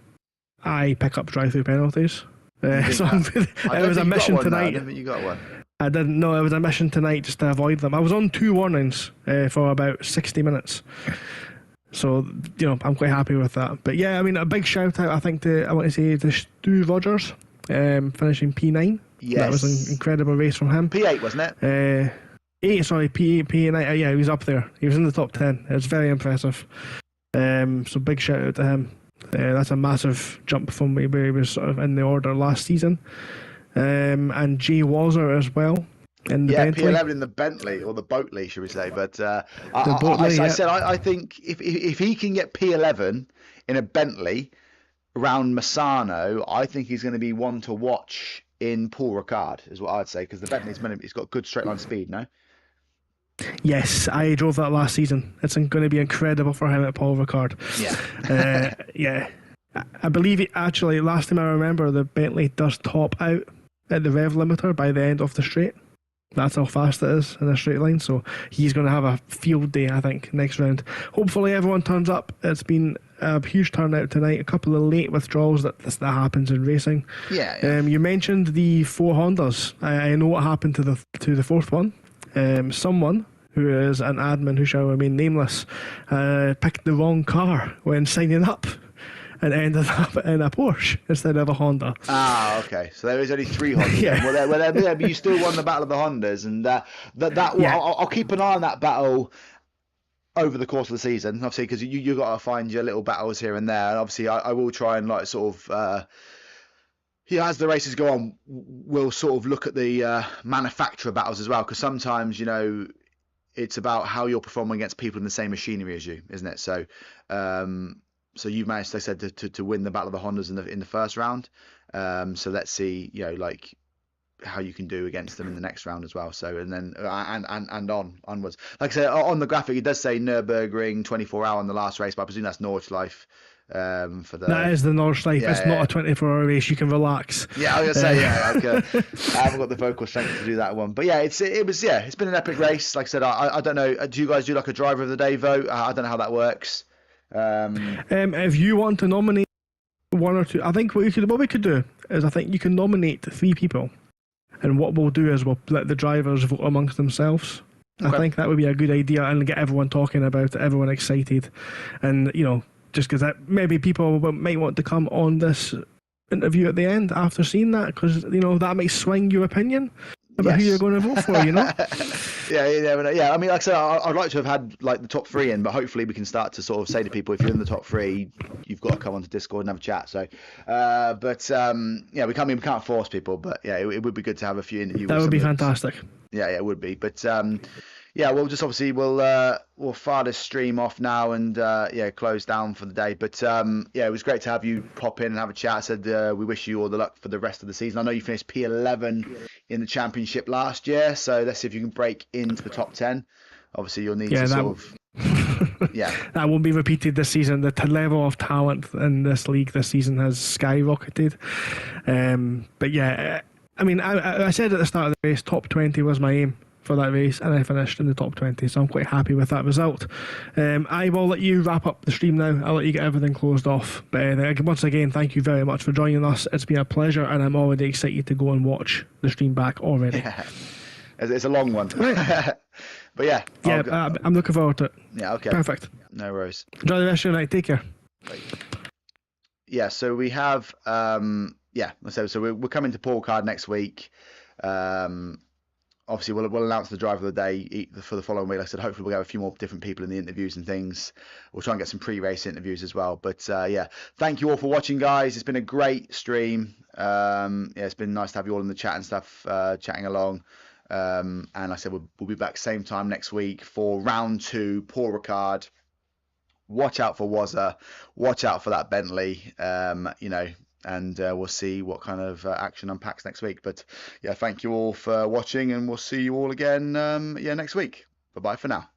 I pick up drive-through penalties. So it was a mission tonight. I don't think you got one. I didn't know it was a mission tonight just to avoid them. I was on 2 warnings for about 60 minutes. So, I'm quite happy with that. But yeah, I mean, a big shout out, I think, to Stu Rogers, finishing P9. Yes. That was an incredible race from him. P8, wasn't it? P9. Yeah, he was up there. He was in the top 10. It was very impressive. So big shout out to him. That's a massive jump from where he was sort of in the order last season. And Jay Wazzer as well in the Bentley. P11 in the Bentley, or the Boatley, should we say? But I said I think if he can get P11 in a Bentley around Misano, I think he's going to be one to watch in Paul Ricard, is what I'd say, because the Bentley's he's got good straight line speed, no? Yes, I drove that last season. It's going to be incredible for him at Paul Ricard. Yeah. Yeah. I believe actually, last time I remember, the Bentley does top out at the rev limiter by the end of the straight. That's how fast it is in a straight line. So he's going to have a field day, I think, next round. Hopefully everyone turns up. It's been a huge turnout tonight. A couple of late withdrawals that happens in racing. Yeah. You mentioned the 4 Hondas. I know what happened to the fourth one. Someone who is an admin who shall remain nameless picked the wrong car when signing up, and ended up in a Porsche instead of a Honda. Ah, okay. So there is only 3 Hondas. Yeah. But you still won the battle of the Hondas, and I'll keep an eye on that battle over the course of the season, obviously, because you got to find your little battles here and there, and obviously I will try and as the races go on, we'll sort of look at the manufacturer battles as well, because sometimes it's about how you're performing against people in the same machinery as you, isn't it? So. So you managed, like I said, to win the battle of the Hondas in the first round. So let's see, how you can do against them in the next round as well. So and then and onwards. Like I said, on the graphic it does say Nürburgring 24-hour on the last race, but I presume that's Nordschleife. That is the Nordschleife. It's not a 24-hour race. You can relax. Yeah, I was gonna say I haven't got the vocal strength to do that one, but it's been an epic race. Like I said, I don't know. Do you guys do like a driver of the day vote? I don't know how that works. If you want to nominate 1 or 2, I think what we could do is I think you can nominate 3 people, and what we'll do is we'll let the drivers vote amongst themselves. Okay. I think that would be a good idea, and get everyone talking about it, everyone excited, and just because maybe people might want to come on this interview at the end after seeing that, because that might swing your opinion about who you're going to vote for. Yeah. I mean, like I said, I'd like to have had the top 3 in, but hopefully we can start to sort of say to people, if you're in the top 3, you've got to come onto Discord and have a chat. So, we can't force people, but it would be good to have a few interviews. That would be fantastic. Yeah, it would be. But we'll just obviously we'll fire this stream off now and close down for the day. But it was great to have you pop in and have a chat. I said we wish you all the luck for the rest of the season. I know you finished P11 in the championship last year, so let's see if you can break into the top 10. Obviously, you'll need to that won't be repeated this season. The level of talent in this league this season has skyrocketed. But I mean, I said at the start of the race, top 20 was my aim for that race, and I finished in the top 20, so I'm quite happy with that result. I will let you wrap up the stream now. I'll let you get everything closed off, but once again, thank you very much for joining us. It's been a pleasure, and I'm already excited to go and watch the stream back already. It's a long one. Right. But I'm looking forward to it. Yeah, okay. Perfect. No worries. Enjoy the rest of your night. Take care. Yeah, so we have so we're coming to Paul Card next week. obviously we'll announce the driver of the day for the following week. Like I said, hopefully we'll have a few more different people in the interviews and things. We'll try and get some pre-race interviews as well. But yeah, thank you all for watching, guys. It's been a great stream. Yeah, it's been nice to have you all in the chat and stuff, chatting along. And like I said, we'll be back same time next week for round 2, Paul Ricard. Watch out for Wazza. Watch out for that Bentley. You know, and we'll see what kind of action unpacks next week. But yeah, thank you all for watching, and we'll see you all again next week. Bye bye for now.